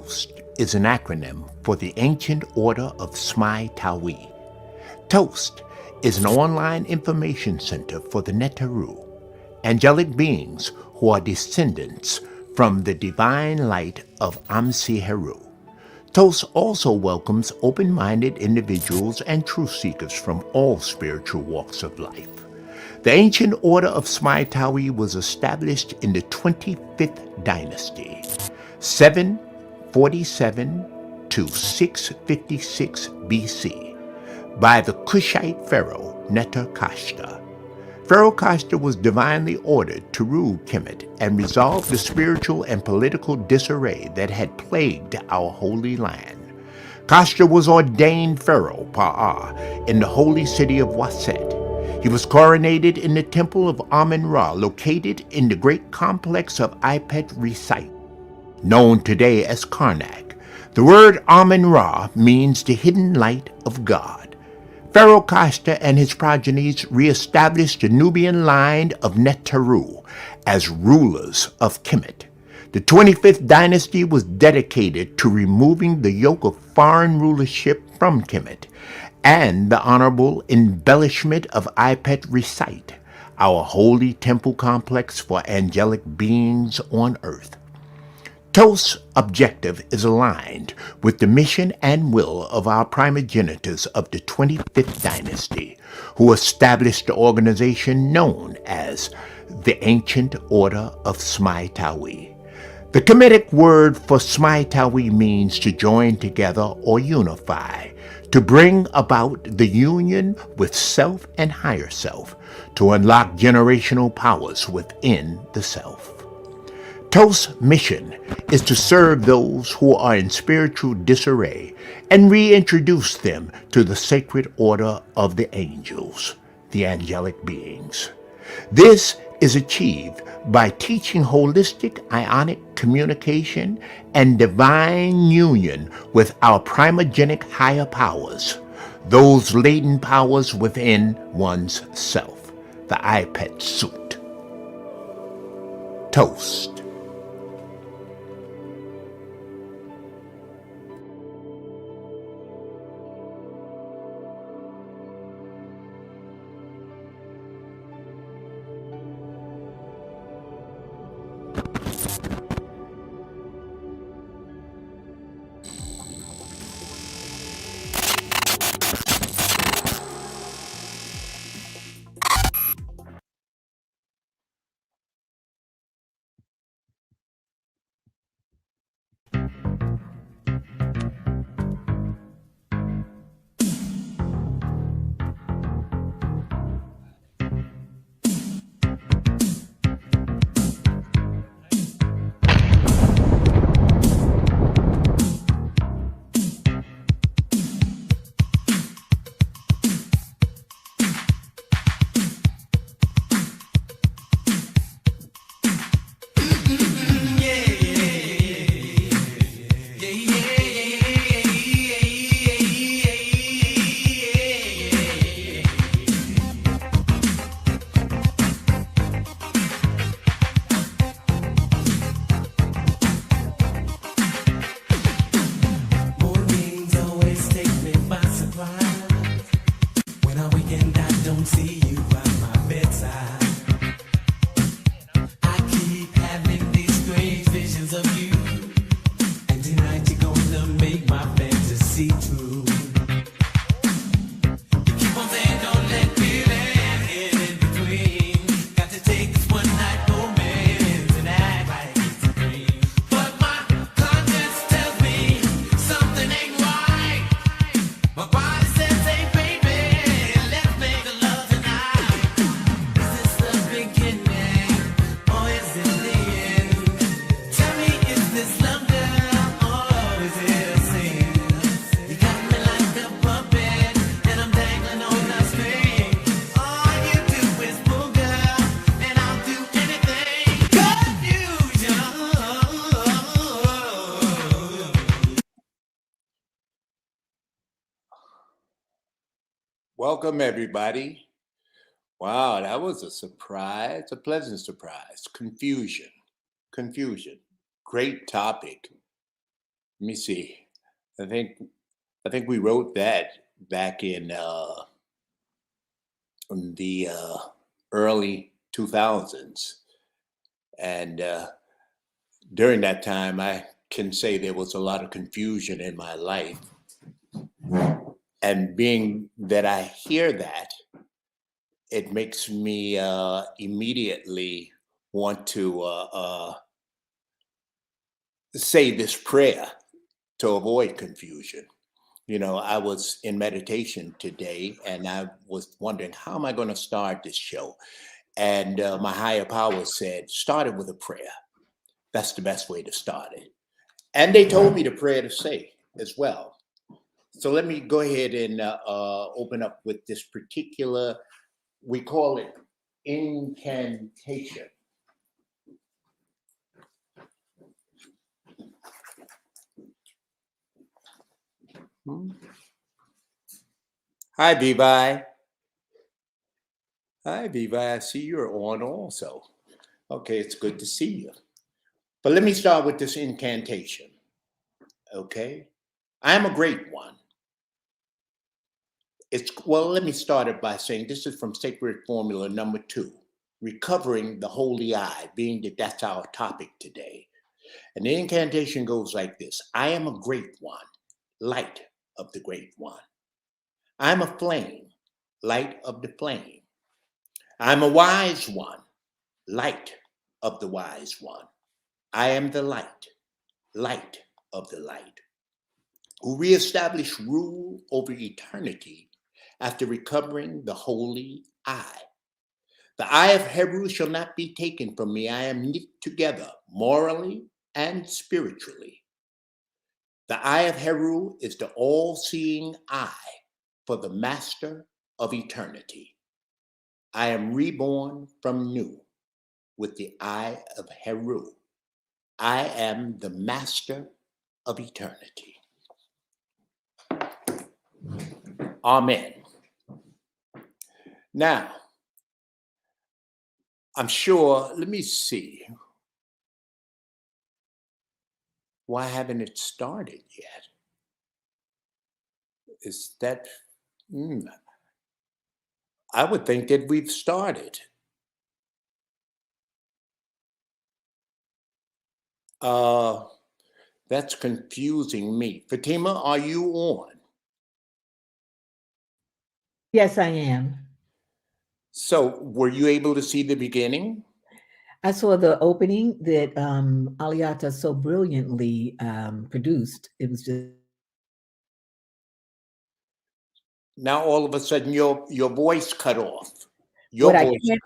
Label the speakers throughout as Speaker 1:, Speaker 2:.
Speaker 1: TOAST is an acronym for the Ancient Order of Smai Tawi. TOAST is an online information center for the Netaru, angelic beings who are descendants from the divine light of Amsi-Heru. TOAST also welcomes open-minded individuals and truth seekers from all spiritual walks of life. The ancient order of Smai Tawi was established in the 25th dynasty, 747 to 656 BC, by the Kushite pharaoh Neterkashta. Pharaoh Kashta was divinely ordered to rule Kemet and resolve the spiritual and political disarray that had plagued our holy land. Kashta was ordained pharaoh Pa'ah in the holy city of Waset. He was coronated in the temple of Amun-Ra, located in the great complex of Ipet Resite, known today as Karnak. The word Amun-Ra means the hidden light of God. Pharaoh Kashta and his progenies re-established the Nubian line of Netaru as rulers of Kemet. The 25th dynasty was dedicated to removing the yoke of foreign rulership from Kemet and the honorable embellishment of Ipet Resite, our holy temple complex for angelic beings on earth. TOAST's objective is aligned with the mission and will of our primogenitors of the 25th dynasty, who established the organization known as the Ancient Order of Smai Tawi. The Kemetic word for Smai Tawi means to join together or unify, to bring about the union with self and higher self, to unlock generational powers within the self. TOAST's mission is to serve those who are in spiritual disarray and reintroduce them to the sacred order of the angels, the angelic beings. This is achieved by teaching holistic ionic communication and divine union with our primogenic higher powers, those latent powers within one's self, the Ipet Suit. TOAST. Welcome, everybody. Wow, that was a surprise, a pleasant surprise. Confusion. Great topic. Let me see. I think I think we wrote that back in the early 2000s, and during that time, I can say there was a lot of confusion in my life. And being that I hear that, it makes me immediately want to say this prayer to avoid confusion. You know, I was in meditation today and I was wondering, how am I going to start this show? And my higher power said, start it with a prayer. That's the best way to start it. And they told me the prayer to say as well. So let me go ahead and open up with this particular, we call it incantation. Hmm. Hi, Vivi. Hi, Vivi. I see you're on also. Okay, it's good to see you. But let me start with this incantation. Okay, I am a great one. It's well. Let me start it by saying this is from Sacred Formula number 2, recovering the holy eye. Being that that's our topic today, and the incantation goes like this: I am a great one, light of the great one. I am a flame, light of the flame. I am a wise one, light of the wise one. I am the light, light of the light, who reestablished rule over eternity after recovering the holy eye. The eye of Heru shall not be taken from me. I am knit together morally and spiritually. The eye of Heru is the all seeing eye for the master of eternity. I am reborn from new with the eye of Heru. I am the master of eternity. Amen. Now, I'm sure, let me see. Why haven't it started yet? Is that, I would think that we've started. Uh, that's confusing me. Fatima, are you on?
Speaker 2: Yes, I am.
Speaker 1: So, were you able to see the beginning?
Speaker 2: I saw the opening that Aliata so brilliantly produced. It was just
Speaker 1: Now, all of a sudden, your voice cut off.
Speaker 2: what
Speaker 1: Your
Speaker 2: I
Speaker 1: voice,
Speaker 2: can't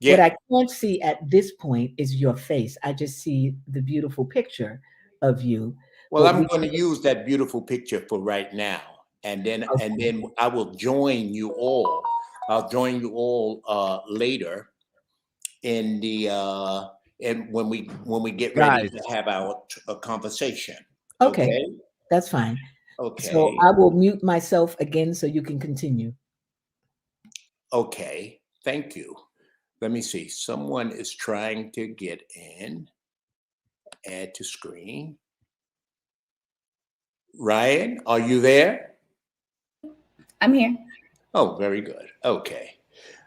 Speaker 2: what
Speaker 1: yeah.
Speaker 2: I can't see at this point is your face. I just see the beautiful picture of you.
Speaker 1: Well,
Speaker 2: But
Speaker 1: I'm
Speaker 2: we
Speaker 1: going to use that beautiful picture for right now, and
Speaker 2: okay.
Speaker 1: then I will join you all. I'll join you all later in the and when we get ready
Speaker 3: Guys,
Speaker 1: to have our conversation.
Speaker 2: Okay,
Speaker 1: Okay.
Speaker 2: that's fine. So
Speaker 1: Okay.
Speaker 2: I will mute myself again so you can continue.
Speaker 1: Okay. Thank you. Let me see. Someone is trying to get in. Add to screen. Ryan, are you there?
Speaker 4: I'm here.
Speaker 1: Oh, very good. Okay.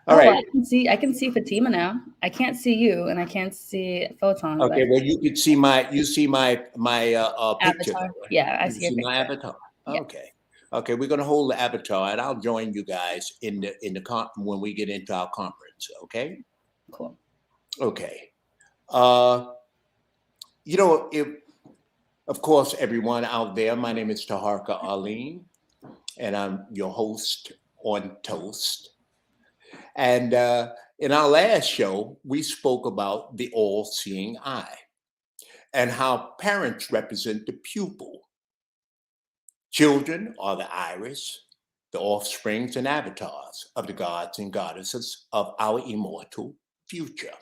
Speaker 1: All
Speaker 4: Oh,
Speaker 1: right.
Speaker 4: I can see Fatima now. I can't see you and I can't see Photon, but I
Speaker 1: Okay.
Speaker 4: can
Speaker 1: Well, you could see my picture
Speaker 4: Avatar.
Speaker 1: though.
Speaker 4: Yeah, I
Speaker 1: You can
Speaker 4: see your
Speaker 1: see my
Speaker 4: picture.
Speaker 1: avatar.
Speaker 4: Yeah,
Speaker 1: Okay. Okay. We're gonna hold the avatar, and I'll join you guys in the when we get into our conference. Okay.
Speaker 4: cool.
Speaker 1: Okay. Uh, you know, if of course, everyone out there, my name is Taharka Alim, and I'm your host on Toast. And in our last show, we spoke about the all-seeing eye and how parents represent the pupil. Children are the iris, the offsprings and avatars of the gods and goddesses of our immortal future.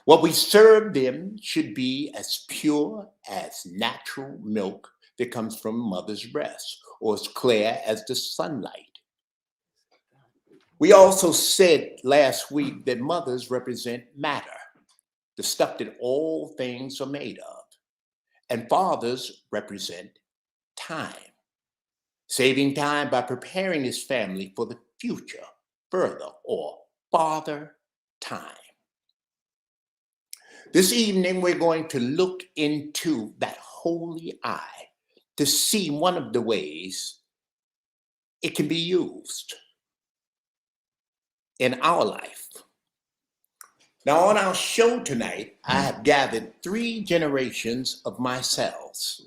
Speaker 1: What we serve them should be as pure as natural milk that comes from mother's breast, or as clear as the sunlight. We also said last week that mothers represent matter, the stuff that all things are made of. And fathers represent time, saving time by preparing his family for the future further, or father time. This evening, we're going to look into that holy eye to see one of the ways it can be used in our life. Now, on our show tonight, I have gathered 3 generations of myself.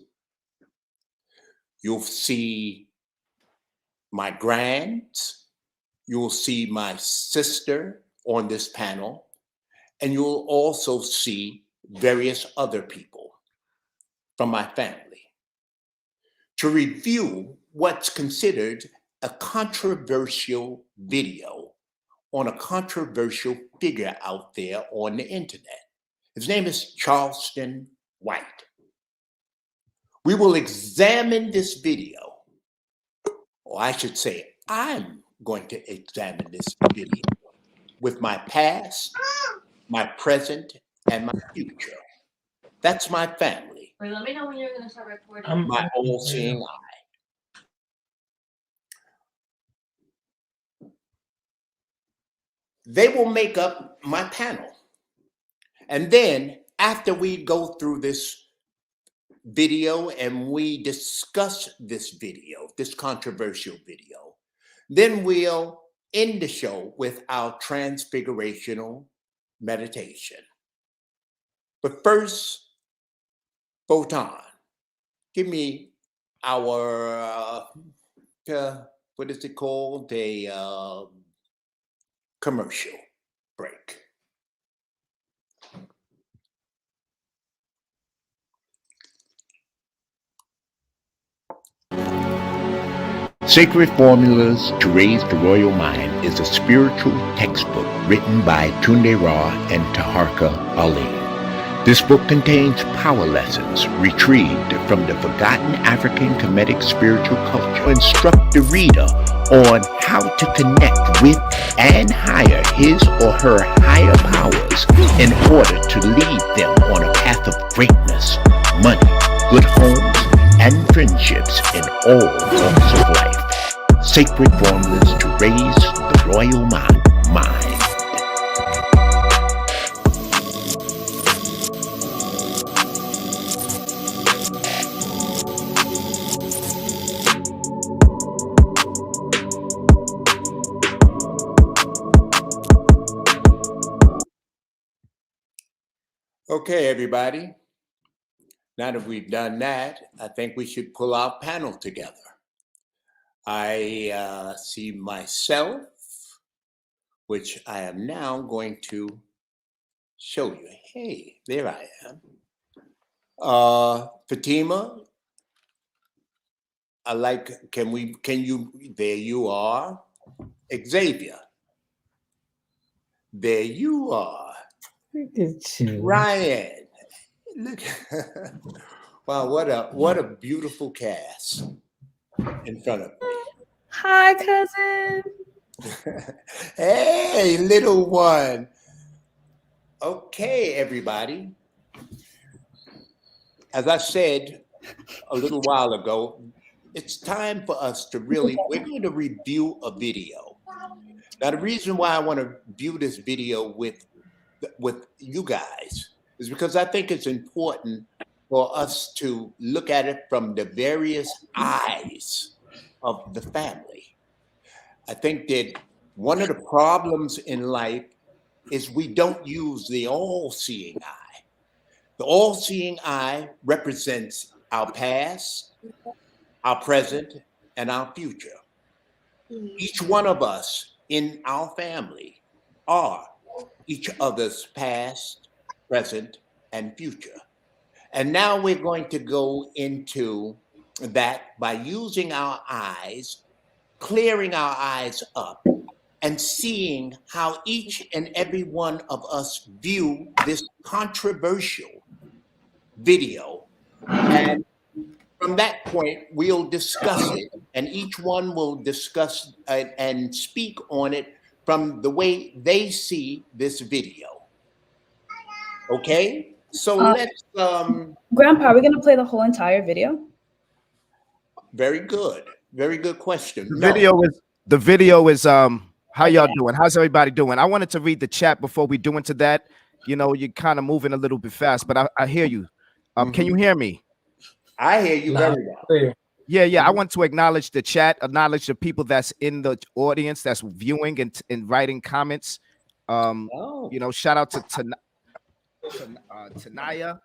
Speaker 1: You'll see my grands, you'll see my sister on this panel, and you'll also see various other people from my family to review what's considered a controversial video on a controversial figure out there on the internet. His name is Charleston White. We will examine this video, or I should say, I'm going to examine this video with my past, my present, and my future. That's my family.
Speaker 3: Wait, let me know when you're going to start recording.
Speaker 1: My all-seeing eye. They will make up my panel. And then after we go through this video and we discuss this video, this controversial video, then we'll end the show with our transfigurational meditation. But first, Photon, give me our, what is it called? A commercial break. Sacred Formulas to Raise the Royal Mind is a spiritual textbook written by Tunde Ra and Taharka Ali. This book contains power lessons retrieved from the forgotten African Kemetic spiritual culture to instruct the reader on how to connect with and hire his or her higher powers in order to lead them on a path of greatness, money, good homes, and friendships in all walks of life. Sacred Formulas to Raise the Royal Mind. Okay, everybody. Now that we've done that, I think we should pull our panel together. I see myself, which I am now going to show you. Hey, there I am. Fatima, can you, there you are. Xavier, there you are.
Speaker 2: Look at you.
Speaker 1: Ryan, look. Wow, what a beautiful cast in front of me.
Speaker 4: Hi, cousin.
Speaker 1: Hey, little one. Okay, everybody. As I said a little while ago, it's time for us to we're going to review a video. Now, the reason why I want to view this video with you guys is because I think it's important for us to look at it from the various eyes of the family. I think that one of the problems in life is we don't use the all-seeing eye. The all-seeing eye represents our past, our present, and our future. Each one of us in our family are each other's past, present, and future. And now we're going to go into that by using our eyes, clearing our eyes up, and seeing how each and every one of us view this controversial video. And from that point, we'll discuss it, and each one will discuss and speak on it from the way they see this video. Okay? So let's
Speaker 4: Grandpa, are we gonna play the whole entire video?
Speaker 1: very good question.
Speaker 5: The
Speaker 1: No,
Speaker 5: video is how y'all
Speaker 4: Okay.
Speaker 5: doing? How's everybody doing? I wanted to read the chat before we do into that. You know, you're kind of moving a little bit fast, but I hear you. Can you hear me?
Speaker 1: I hear you very well.
Speaker 5: Yeah. I want to acknowledge the chat, acknowledge the people that's in the audience that's viewing and writing comments.
Speaker 2: Oh,
Speaker 5: You know, shout out to Tanaya,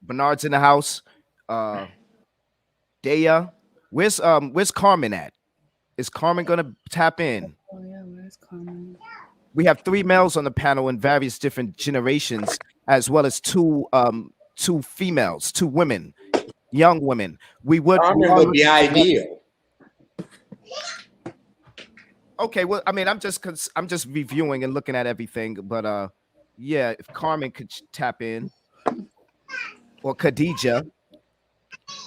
Speaker 5: Bernard's in the house. Daya, where's Carmen at? Is Carmen gonna tap in?
Speaker 4: Oh yeah, where's Carmen?
Speaker 5: We have 3 males on the panel in various different generations, as well as two females, 2 women, young women. We
Speaker 1: Carmen would be ideal.
Speaker 5: Okay, well, I mean, I'm just reviewing and looking at everything, but yeah, if Carmen could tap in, or Khadija,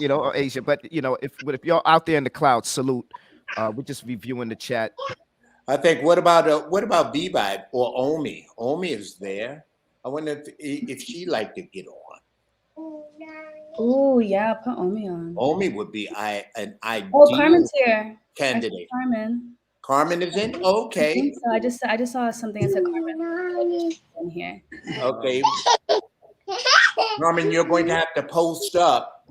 Speaker 5: you know, or Asia, but you know, if you're out there in the clouds, salute. We're just reviewing the chat.
Speaker 1: I think. What about Vibe or Omi? Omi is there. I wonder if she like to get on.
Speaker 4: Oh yeah, put Omi on.
Speaker 1: Omi would be an ideal
Speaker 4: Oh, Carmen's here.
Speaker 1: candidate.
Speaker 4: Carmen.
Speaker 1: Carmen is in.
Speaker 4: I
Speaker 1: Okay.
Speaker 4: think so. I just saw something that said Carmen in here.
Speaker 1: Okay. Carmen, you're going to have to post up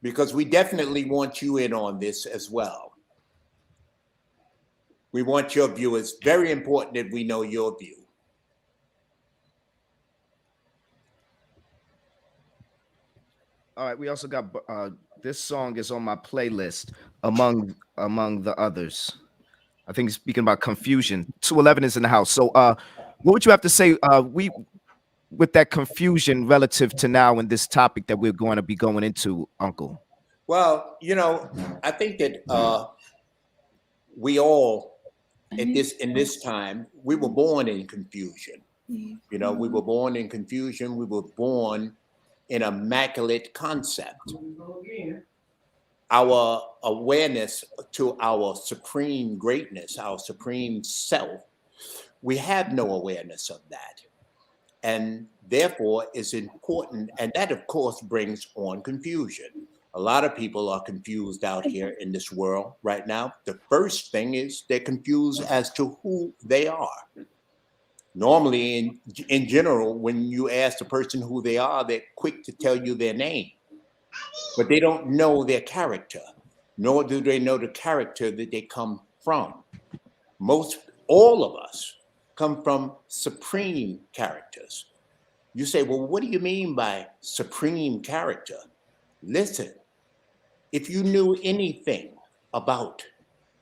Speaker 1: because we definitely want you in on this as well. We want your view. It's very important that we know your view.
Speaker 5: All right, we also got this song is on my playlist among the others. I think speaking about confusion. 211 is in the house. So what would you have to say with that confusion relative to now in this topic that we're going to be going into, Uncle?
Speaker 1: Well, you know, I think that we all in this time, we were born in confusion. You know, we were born in confusion. We were born in immaculate concept. Our awareness to our supreme greatness, our supreme self, we have no awareness of that. And therefore is important. And that, of course, brings on confusion. A lot of people are confused out here in this world right now. The first thing is they're confused as to who they are. Normally, in general, when you ask the person who they are, they're quick to tell you their name, but they don't know their character, nor do they know the character that they come from. All of us come from supreme characters. You say, well, what do you mean by supreme character? Listen, if you knew anything about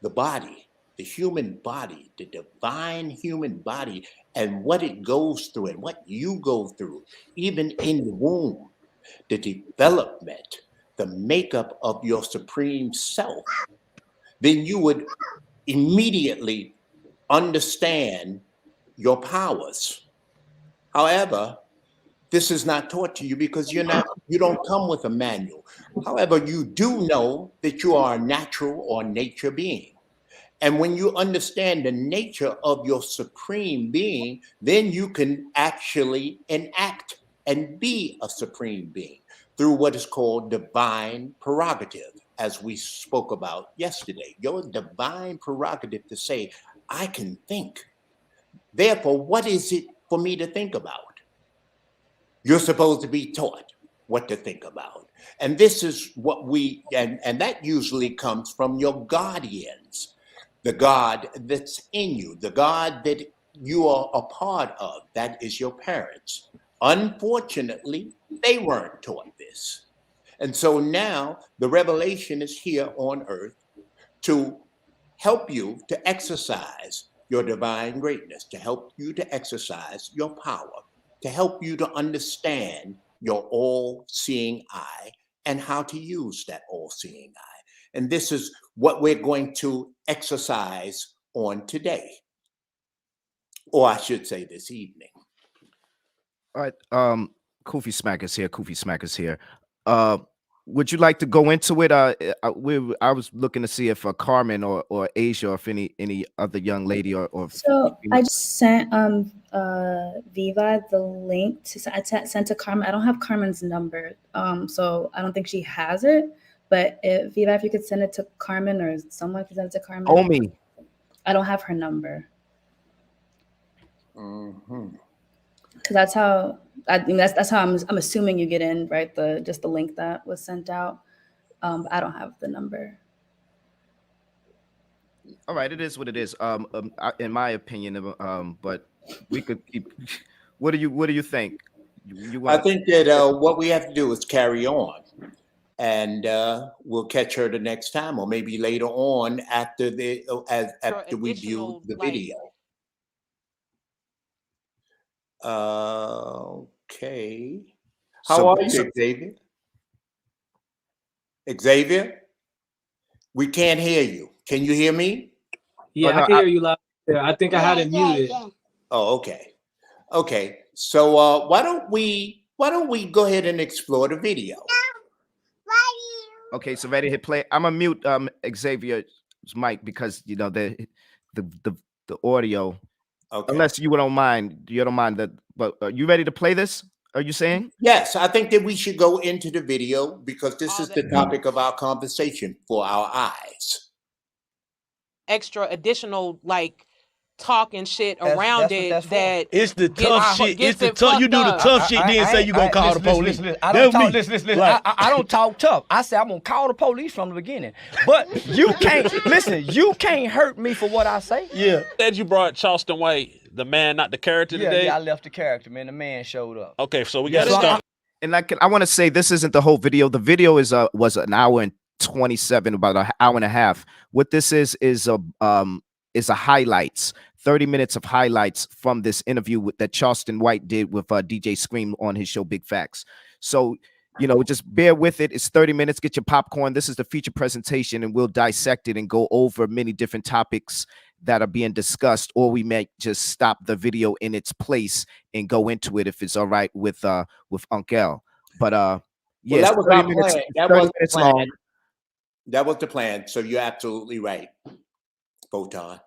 Speaker 1: the body, the human body, the divine human body, and what it goes through and what you go through, even in the womb, the development, the makeup of your supreme self, then you would immediately understand your powers. However, this is not taught to you because you don't come with a manual. However, you do know that you are a natural or nature being. And when you understand the nature of your supreme being, then you can actually enact and be a supreme being through what is called divine prerogative, as we spoke about yesterday. Your divine prerogative to say, I can think. Therefore, what is it for me to think about? You're supposed to be taught what to think about. And this is what and that usually comes from your guardians. The God that's in you, the God that you are a part of, that is your parents. Unfortunately, they weren't taught this. And so now the revelation is here on earth to help you to exercise your divine greatness, to help you to exercise your power, to help you to understand your all-seeing eye and how to use that all-seeing eye. And this is what we're going to exercise on today, or I should say this evening.
Speaker 5: All right, Kofi Smack is here. would you like to go into it? I was looking to see if Carmen or Asia or if any other young lady or
Speaker 4: So I just sent Viva the link sent to Carmen. I don't have Carmen's number, so I don't think she has it. But Viva, if you could send it to Carmen or someone could send it to Carmen.
Speaker 5: Homie.
Speaker 4: I don't have her number.
Speaker 6: Mm-hmm.
Speaker 4: Because that's how that's how I'm assuming you get in, right? Just the link that was sent out. But I don't have the number.
Speaker 5: All right, it is what it is. In my opinion, but we could keep. What do you think?
Speaker 6: I think that what we have to do is carry on, and we'll catch her the next time, or maybe later on after after we view the video. Okay. How are you, Xavier? Xavier, we can't hear you. Can you hear me?
Speaker 7: Yeah, I can hear you loud. Yeah, I think I had it muted.
Speaker 6: Oh, okay. Okay. So why don't we go ahead and explore the video?
Speaker 5: Okay, so ready to hit play. I'm gonna mute Xavier's mic because you know the audio.
Speaker 6: Okay.
Speaker 5: Unless you don't mind that. But are you ready to play this? Are you saying?
Speaker 6: Yes, I think that we should go into the video because this is the topic of our conversation for our eyes.
Speaker 8: Extra additional like talk and shit around it that
Speaker 9: it's the tough shit. It's the tough. You do the tough shit, then say you gonna call the police.
Speaker 10: I don't talk. Listen. I don't talk tough. I say I'm gonna call the police from the beginning. But you can't listen. You can't hurt me for what I say.
Speaker 9: Yeah.
Speaker 11: Said you brought Charleston White, the man, not the character today.
Speaker 10: Yeah, I left the character, man. The man showed up.
Speaker 11: Okay, so we got to start.
Speaker 5: And I want to say this isn't the whole video. The video was an hour and 27, about an hour and a half. What this is a highlights, 30 minutes of highlights from this interview that Charleston White did with DJ Scream on his show Big Facts. So, you know, just bear with it. It's 30 minutes. Get your popcorn. This is the feature presentation, and we'll dissect it and go over many different topics that are being discussed, or we may just stop the video in its place and go into it if it's all right with Uncle. But yeah,
Speaker 6: well, that was our plan. That was the plan.
Speaker 5: Long.
Speaker 6: That was the plan. So you're absolutely right, Photon.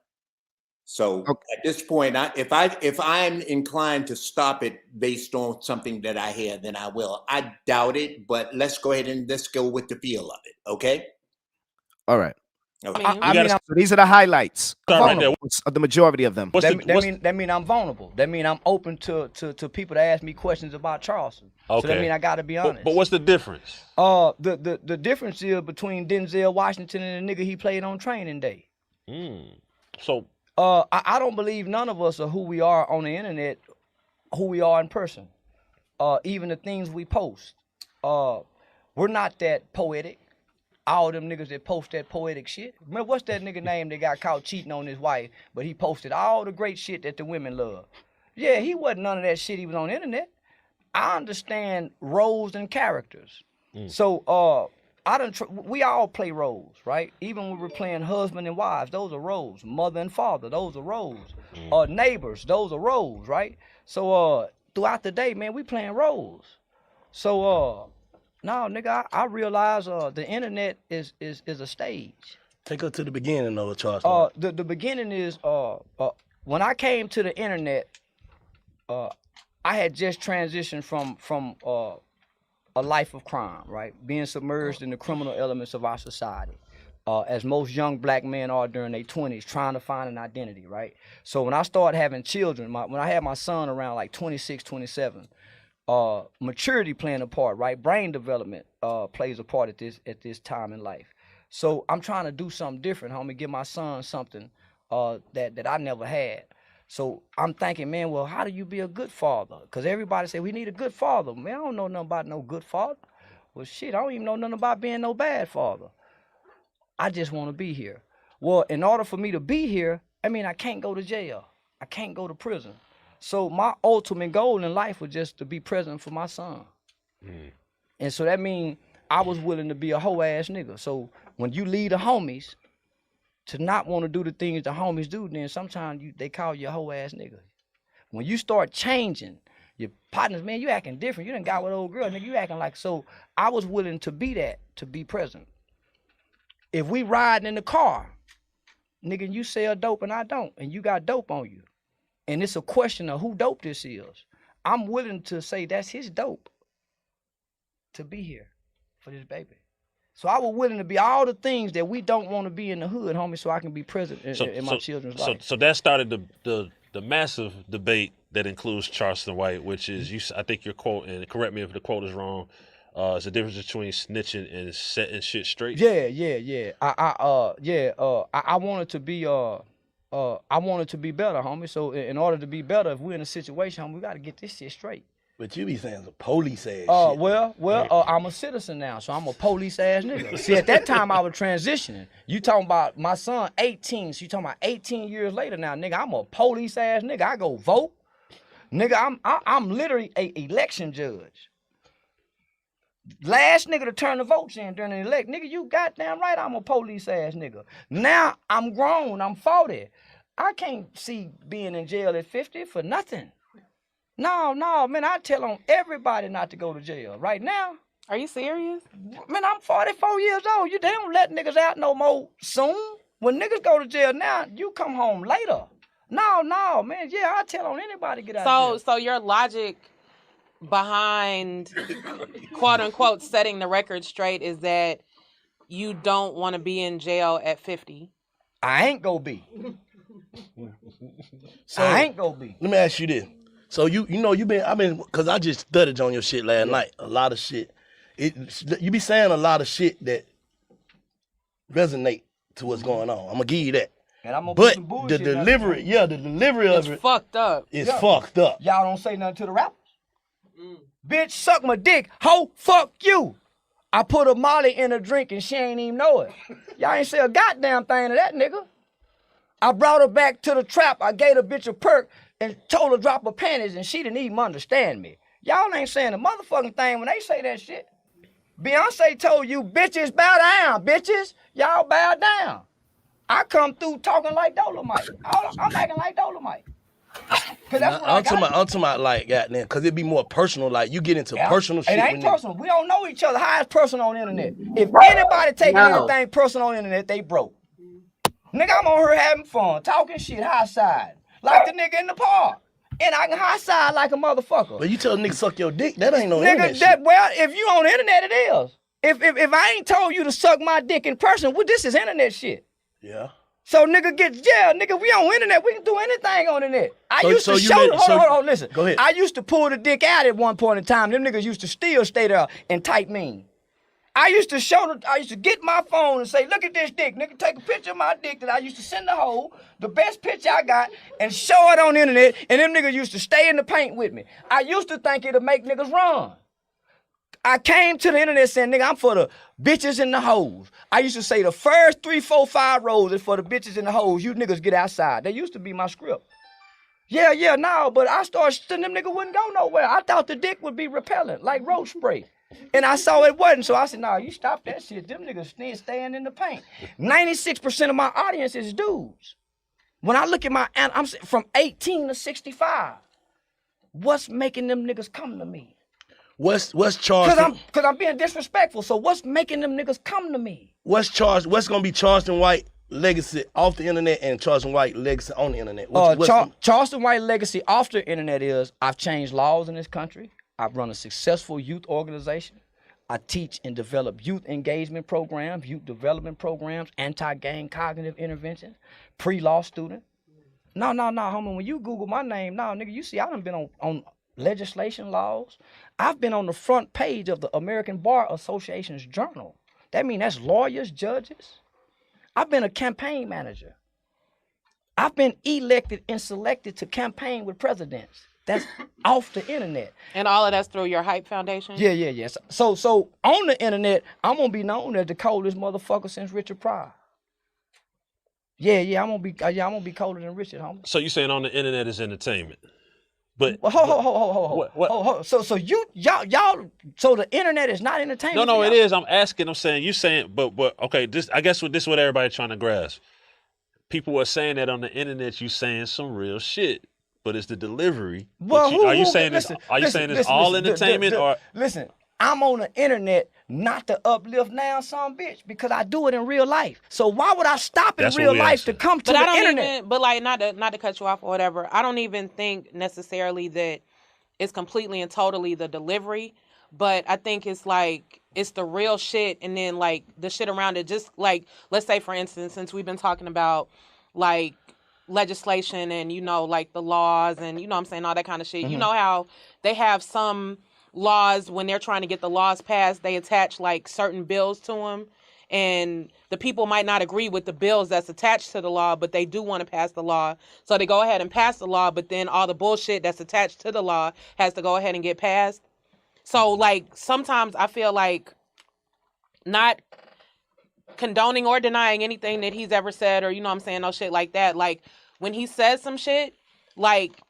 Speaker 6: So at this point, if I'm inclined to stop it based on something that I hear, then I will. I doubt it, but let's go ahead and let's go with the feel of it. Okay.
Speaker 5: All right.
Speaker 6: Okay.
Speaker 5: So these are the highlights. The majority of them.
Speaker 10: That mean I'm vulnerable. That mean I'm open to people to ask me questions about Charleston.
Speaker 11: Okay.
Speaker 10: So that mean I got to be honest.
Speaker 11: But what's the difference?
Speaker 10: The difference is between Denzel Washington and the nigga he played on Training Day.
Speaker 11: So
Speaker 10: I don't believe none of us are who we are on the internet, who we are in person. Even the things we post. We're not that poetic. All them niggas that post that poetic shit. Remember, what's that nigga name that got caught cheating on his wife, but he posted all the great shit that the women love? Yeah, he wasn't none of that shit. He was on the internet. I understand roles and characters. So we all play roles, right? Even when we're playing husband and wives, those are roles. Mother and father, those are roles. Neighbors, those are roles, right? So throughout the day, man, we playing roles. So no, nigga, I realize the internet is a stage.
Speaker 9: Take us to the beginning of Charleston.
Speaker 10: The beginning is when I came to the internet, I had just transitioned from a life of crime, right? Being submerged in the criminal elements of our society, as most young black men are during their 20s, trying to find an identity, right? So when I started having children, when I had my son around like 26, 27, maturity playing a part, right? Brain development plays a part at this time in life. So I'm trying to do something different, homie, give my son something that I never had. So I'm thinking, man, well, how do you be a good father? Because everybody say we need a good father. Man, I don't know nothing about no good father. Well, shit, I don't even know nothing about being no bad father. I just want to be here. Well, in order for me to be here, I mean, I can't go to jail. I can't go to prison. So my ultimate goal in life was just to be present for my son. And so that means I was willing to be a hoe ass nigga. So when you lead the homies to not want to do the things the homies do, then sometimes they call you a hoe ass nigga. When you start changing, Your partners, man, you acting different. You done got with old girl, nigga. You acting like so. I was willing to be that, to be present. If we riding in the car, nigga, you sell dope and I don't, and you got dope on you, and it's a question of who dope this is, I'm willing to say that's his dope to be here for this baby. So I was willing to be all the things that we don't want to be in the hood, homie, so I can be present in my children's life.
Speaker 11: So that started the massive debate that includes Charleston White, which is I think your quote, and correct me if the quote is wrong. It's the difference between snitching and setting shit straight.
Speaker 10: Yeah. I wanted to be I wanted to be better, homie. So in order to be better, if we're in a situation, homie, we got to get this shit straight.
Speaker 9: But you be saying the police ass shit.
Speaker 10: I'm a citizen now, so I'm a police ass nigga. See, at that time I was transitioning. You talking about my son 18, so you talking about 18 years later now, nigga. I'm a police ass nigga. I go vote, nigga. I'm literally a election judge. Last nigga to turn the votes in during the election, nigga. You goddamn right, I'm a police ass nigga. Now I'm grown. I'm 40. I can't see being in jail at 50 for nothing. No, man, I tell on everybody not to go to jail right now.
Speaker 8: Are you serious?
Speaker 10: Man, I'm 44 years old. They don't let niggas out no more soon. When niggas go to jail now, you come home later. No, man, yeah, I tell on anybody to get out of jail.
Speaker 8: So your logic behind quote unquote setting the record straight is that you don't want to be in jail at 50.
Speaker 10: I ain't gonna be.
Speaker 9: So
Speaker 10: I ain't gonna be.
Speaker 9: Let me ask you this. So you know I've been because I just studied on your shit last night. A lot of shit. You be saying a lot of shit that resonate to what's going on. I'm gonna give you that.
Speaker 10: And I'm gonna
Speaker 9: but
Speaker 10: put some bullshit
Speaker 9: the delivery of
Speaker 8: it's
Speaker 9: it
Speaker 8: fucked up.
Speaker 9: is fucked up.
Speaker 10: Y'all don't say nothing to the rappers. Bitch, suck my dick. Ho, fuck you. I put a molly in a drink and she ain't even know it. Y'all ain't say a goddamn thing to that nigga. I brought her back to the trap. I gave the bitch a perk and told her drop her panties and she didn't even understand me. Y'all ain't saying a motherfucking thing when they say that shit. Beyonce told you, bitches, bow down, bitches. Y'all bow down. I come through talking like Dolomite. I'm acting like Dolomite.
Speaker 9: I'm talking about like goddamn, because it'd be more personal. Like you get into personal shit.
Speaker 10: It ain't personal. We don't know each other. How is personal on the internet? If anybody taking anything personal on the internet, they broke. Nigga, I'm on here having fun, talking shit, high side. Like the nigga in the park. And I can high side like a motherfucker.
Speaker 9: But you tell a nigga suck your dick, that ain't no
Speaker 10: nigga,
Speaker 9: internet shit.
Speaker 10: Well, if you on the internet, it is. If I ain't told you to suck my dick in person, well, this is internet shit.
Speaker 9: Yeah.
Speaker 10: So nigga get jail, nigga. We on internet. We can do anything on the net. Hold on, listen.
Speaker 9: Go ahead.
Speaker 10: I used to pull the dick out at one point in time. Them niggas used to still stay there and type mean. I used to get my phone and say, look at this dick. Nigga, take a picture of my dick that I used to send the hoe, the best picture I got, and show it on the internet. And them niggas used to stay in the paint with me. I used to think it'd make niggas run. I came to the internet saying, nigga, I'm for the bitches and the hoes. I used to say the first 3, 4, 5 rows is for the bitches and the hoes. You niggas get outside. That used to be my script. But I started, them niggas wouldn't go nowhere. I thought the dick would be repellent, like roach spray. And I saw it wasn't, so I said, nah, you stop that shit. Them niggas staying in the paint. 96% of my audience is dudes. When I look at I'm from 18 to 65. What's making them niggas come to me?
Speaker 9: What's charged?
Speaker 10: Cause I'm being disrespectful. So what's making them niggas come to me?
Speaker 9: What's gonna be Charleston White legacy off the internet and Charleston White legacy on the internet?
Speaker 10: Charleston White legacy off the internet is I've changed laws in this country. I've run a successful youth organization. I teach and develop youth engagement programs, youth development programs, anti-gang cognitive intervention, pre-law student. No, homie, when you Google my name, nigga, you see I done been on legislation laws. I've been on the front page of the American Bar Association's journal. That means that's lawyers, judges. I've been a campaign manager. I've been elected and selected to campaign with presidents. That's off the internet.
Speaker 8: And all of that's through your Hype Foundation?
Speaker 10: Yeah. So on the internet, I'm gonna be known as the coldest motherfucker since Richard Pryor. Yeah, I'm gonna be colder than Richard, homie.
Speaker 11: So you saying on the internet is entertainment? But
Speaker 10: hold. So the internet is not entertainment.
Speaker 11: No, it is. I'm saying you saying, but okay. I guess this is what everybody's trying to grasp. People are saying that on the internet. You saying some real shit. but it's the delivery.
Speaker 10: Well,
Speaker 11: Are you saying this? Are you saying it's all entertainment or?
Speaker 10: Listen, I'm on the internet not to uplift now some bitch because I do it in real life. So why would I stop in real life to come to the internet?
Speaker 8: But like not to cut you off or whatever. I don't even think necessarily that it's completely and totally the delivery, but I think it's like it's the real shit and then like the shit around it. Just like let's say for instance, since we've been talking about like legislation and you know like the laws and you know what I'm saying all that kind of shit.
Speaker 10: Mm-hmm.
Speaker 8: You know how they have some laws when they're trying to get the laws passed, they attach like certain bills to them, and the people might not agree with the bills that's attached to the law, but they do want to pass the law, so they go ahead and pass the law, but then all the bullshit that's attached to the law has to go ahead and get passed. So like sometimes I feel like not condoning or denying anything that he's ever said or you know what I'm saying, no shit like that, like when he says some shit, like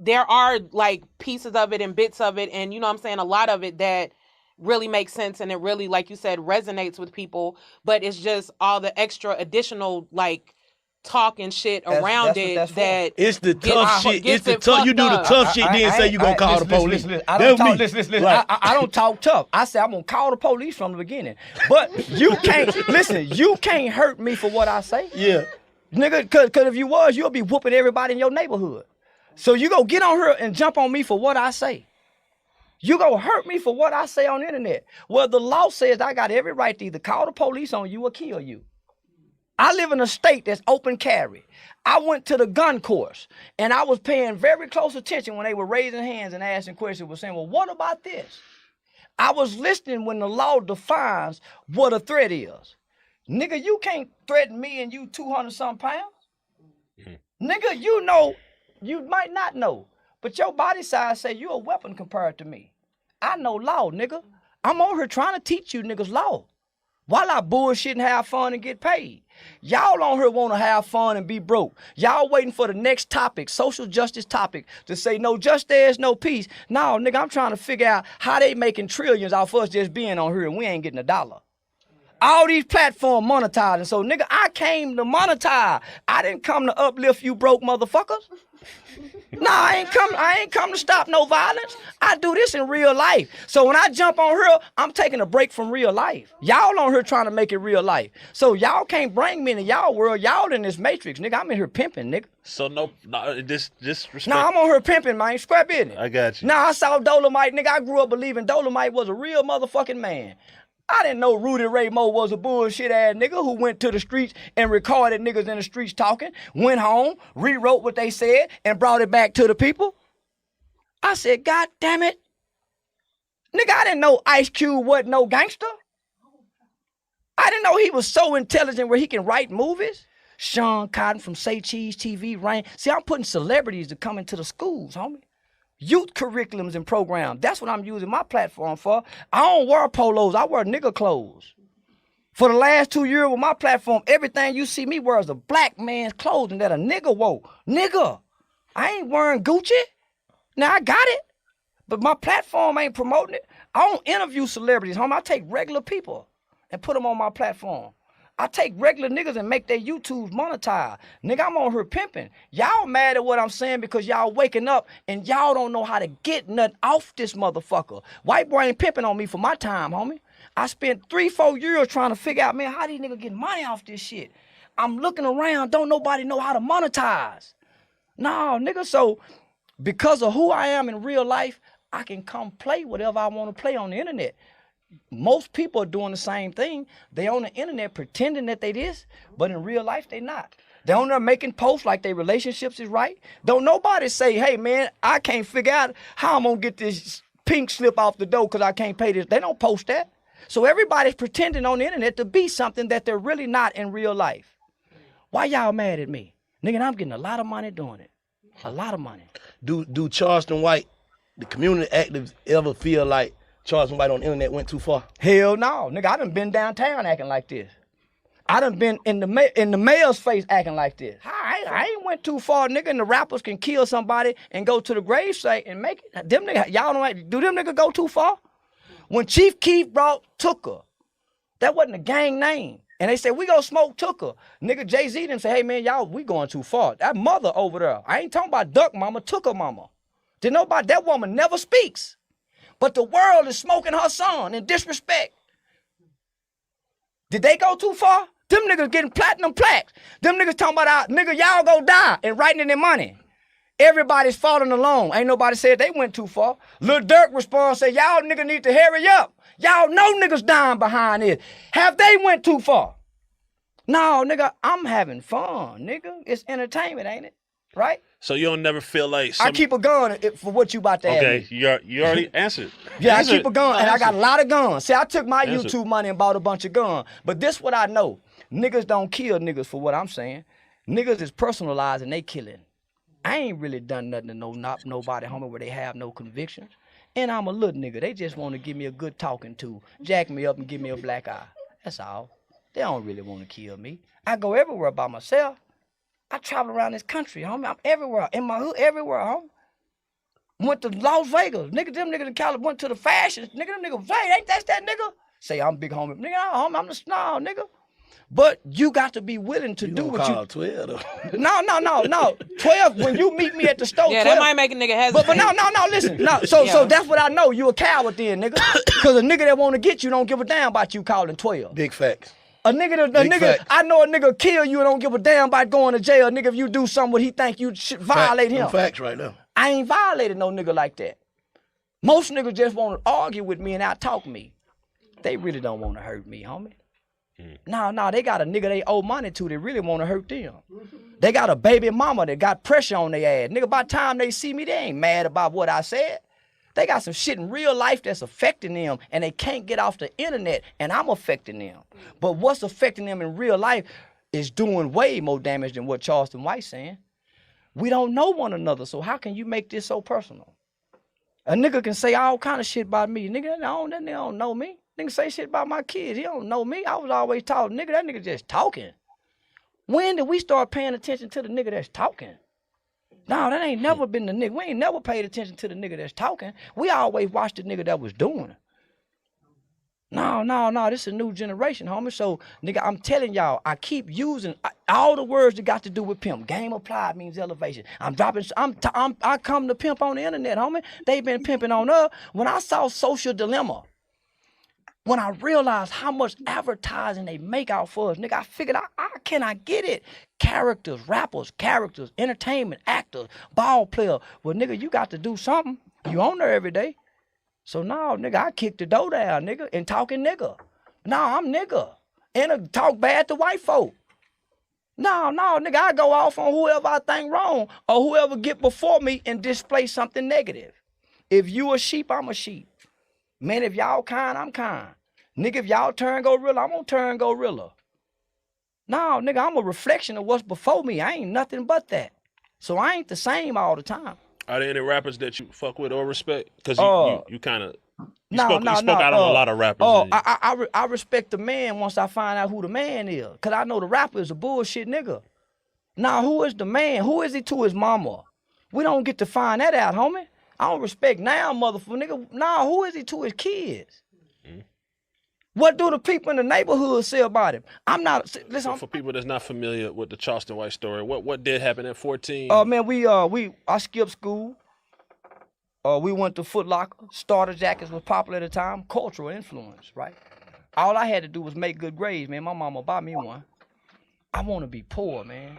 Speaker 8: there are like pieces of it and bits of it and you know what I'm saying, a lot of it that really makes sense and it really, like you said, resonates with people, but it's just all the extra additional like talk and shit around it that
Speaker 9: it's the tough shit. It's the tough. You do the tough shit, then say you gonna call the police.
Speaker 10: I don't talk tough. I say I'm gonna call the police from the beginning. But you can't listen. You can't hurt me for what I say.
Speaker 9: Yeah,
Speaker 10: nigga. Cause if you was, you'll be whooping everybody in your neighborhood. So you go get on her and jump on me for what I say. You go hurt me for what I say on the internet. Well, the law says I got every right to either call the police on you or kill you. I live in a state that's open carry. I went to the gun course and I was paying very close attention when they were raising hands and asking questions, was saying, well, what about this? I was listening when the law defines what a threat is. Nigga, you can't threaten me and you 200-something pounds. Nigga, you know, you might not know, but your body size say you a weapon compared to me. I know law, nigga. I'm on here trying to teach you niggas law. While I bullshit and have fun and get paid. Y'all on here want to have fun and be broke. Y'all waiting for the next topic, social justice topic, to say no justice, no peace. No, nigga, I'm trying to figure out how they making trillions off us just being on here and we ain't getting a dollar. All these platforms monetizing. So, nigga, I came to monetize. I didn't come to uplift you broke motherfuckers. Nah, I ain't come to stop no violence. I do this in real life. So when I jump on here, I'm taking a break from real life. Y'all on here trying to make it real life. So y'all can't bring me into y'all world. Y'all in this matrix, nigga. I'm in here pimping, nigga.
Speaker 11: So just respect.
Speaker 10: Nah, I'm on here pimping, man. Square business.
Speaker 11: I got you.
Speaker 10: Nah, I saw Dolomite, nigga. I grew up believing Dolomite was a real motherfucking man. I didn't know Rudy Ray Moore was a bullshit ass nigga who went to the streets and recorded niggas in the streets talking, went home, rewrote what they said, and brought it back to the people. I said, God damn it. Nigga, I didn't know Ice Cube wasn't no gangster. I didn't know he was so intelligent where he can write movies. Sean Cotton from Say Cheese TV, Rain. See, I'm putting celebrities to come into the schools, homie. Youth curriculums and programs. That's what I'm using my platform for. I don't wear polos. I wear nigga clothes. For the last 2 years with my platform, everything you see me wear is a black man's clothing that a nigga wore. Nigga, I ain't wearing Gucci. Now, I got it, but my platform ain't promoting it. I don't interview celebrities, homie. I take regular people and put them on my platform. I take regular niggas and make their YouTubes monetize. Nigga, I'm on here pimping. Y'all mad at what I'm saying because y'all waking up and y'all don't know how to get nothing off this motherfucker. White boy ain't pimping on me for my time, homie. I spent 3-4 years trying to figure out, man, how these niggas get money off this shit? I'm looking around, don't nobody know how to monetize. No, nigga, so because of who I am in real life, I can come play whatever I want to play on the internet. Most people are doing the same thing. They on the internet pretending that they this, but in real life, they not. They on there making posts like their relationships is right. Don't nobody say, hey, man, I can't figure out how I'm going to get this pink slip off the door because I can't pay this. They don't post that. So everybody's pretending on the internet to be something that they're really not in real life. Why y'all mad at me? Nigga, I'm getting a lot of money doing it. A lot of money.
Speaker 9: Do Charleston White, the community actives, ever feel like Charleston White on the internet went too far?
Speaker 10: Hell no. Nigga, I done been downtown acting like this. I done been in the mayor's face acting like this. I ain't went too far, nigga, and the rappers can kill somebody and go to the gravesite and make it. Them niggas, y'all don't, do them niggas go too far? When Chief Keef brought Tooker, that wasn't a gang name. And they said, we go smoke Tooker. Nigga, Jay-Z didn't say, hey, man, y'all, we going too far. That mother over there, I ain't talking about Duck Mama, Tooker Mama. Did nobody, that woman never speaks. But the world is smoking her son in disrespect. Did they go too far? Them niggas getting platinum plaques. Them niggas talking about, nigga, y'all go die and writing in their money. Everybody's falling along. Ain't nobody said they went too far. Lil Durk responds, say, y'all nigga need to hurry up. Y'all know niggas dying behind this. Have they went too far? No, nigga, I'm having fun, nigga. It's entertainment, ain't it? Right?
Speaker 11: So you don't never feel like
Speaker 10: I keep a gun for what you about to ask
Speaker 11: Okay,
Speaker 10: me.
Speaker 11: you already answered.
Speaker 10: Yeah,
Speaker 11: Answer
Speaker 10: I keep a gun, and I got a lot of guns. See, I took my
Speaker 11: Answer.
Speaker 10: YouTube money and bought a bunch of guns. But this what I know. Niggas don't kill niggas for what I'm saying. Niggas is personalized and they killing. I ain't really done nothing to nobody, homie, where they have no convictions. And I'm a little nigga. They just want to give me a good talking to, jack me up and give me a black eye. That's all. They don't really want to kill me. I go everywhere by myself. I travel around this country, homie. I'm everywhere. In my hood, everywhere, homie. Went to Las Vegas. Nigga, them niggas in California went to the fashions. Nigga, them niggas, hey, ain't that nigga? Say, I'm big homie. Nigga, no, homie, I'm the no, nigga. But you got to be willing to do what you...
Speaker 9: 12, though.
Speaker 10: No. 12, when you meet me at the store,
Speaker 8: Yeah,
Speaker 10: 12,
Speaker 8: that might make a nigga hesitate.
Speaker 10: But no, listen. No, so that's what I know. You a coward then, nigga. Because a nigga that want to get you don't give a damn about you calling 12.
Speaker 9: Big facts.
Speaker 10: A nigga, I know a nigga kill you and don't give a damn about going to jail. Nigga, if you do something what he think you should violate him.
Speaker 9: Facts right now.
Speaker 10: I ain't violated no nigga like that. Most niggas just want to argue with me and out-talk me. They really don't want to hurt me, homie. No, they got a nigga they owe money to that really want to hurt them. They got a baby mama that got pressure on their ass. Nigga, by the time they see me, they ain't mad about what I said. They got some shit in real life that's affecting them, and they can't get off the internet, and I'm affecting them. But what's affecting them in real life is doing way more damage than what Charleston White's saying. We don't know one another, so how can you make this so personal? A nigga can say all kind of shit about me. Nigga, that nigga don't know me. Nigga say shit about my kids. He don't know me. I was always taught, nigga, that nigga just talking. When did we start paying attention to the nigga that's talking? No, that ain't never been the nigga. We ain't never paid attention to the nigga that's talking. We always watched the nigga that was doing. No, this is a new generation, homie. So, nigga, I'm telling y'all, I keep using all the words that got to do with pimp. Game applied means elevation. I come to pimp on the internet, homie. They been pimping on us. When I saw Social Dilemma, when I realized how much advertising they make out for us, nigga, I figured out, can I get it? Characters, rappers, entertainment, actors, ball player. Well, nigga, you got to do something. You on there every day. So now, nigga, I kick the door down, nigga, and talking nigga. Nah, I'm nigga. And talk bad to white folk. No, nigga, I go off on whoever I think wrong or whoever get before me and display something negative. If you a sheep, I'm a sheep. Man, if y'all kind, I'm kind. Nigga, if y'all turn gorilla, I'm gonna turn gorilla. No, nigga, I'm a reflection of what's before me. I ain't nothing but that. So I ain't the same all the time.
Speaker 11: Are there any rappers that you fuck with or respect? Because you kind of
Speaker 10: spoke
Speaker 11: out on a lot of rappers.
Speaker 10: I respect the man once I find out who the man is. Because I know the rapper is a bullshit nigga. Now, who is the man? Who is he to his mama? We don't get to find that out, homie. I don't respect now, motherfucker, nigga. Nah, who is he to his kids? What do the people in the neighborhood say about him? I'm not, listen.
Speaker 11: For people that's not familiar with the Charleston White story, what did happen at 14?
Speaker 10: Man, I skipped school. We went to Foot Locker. Starter jackets was popular at the time. Cultural influence, right? All I had to do was make good grades, man. My mama bought me one. I want to be poor, man.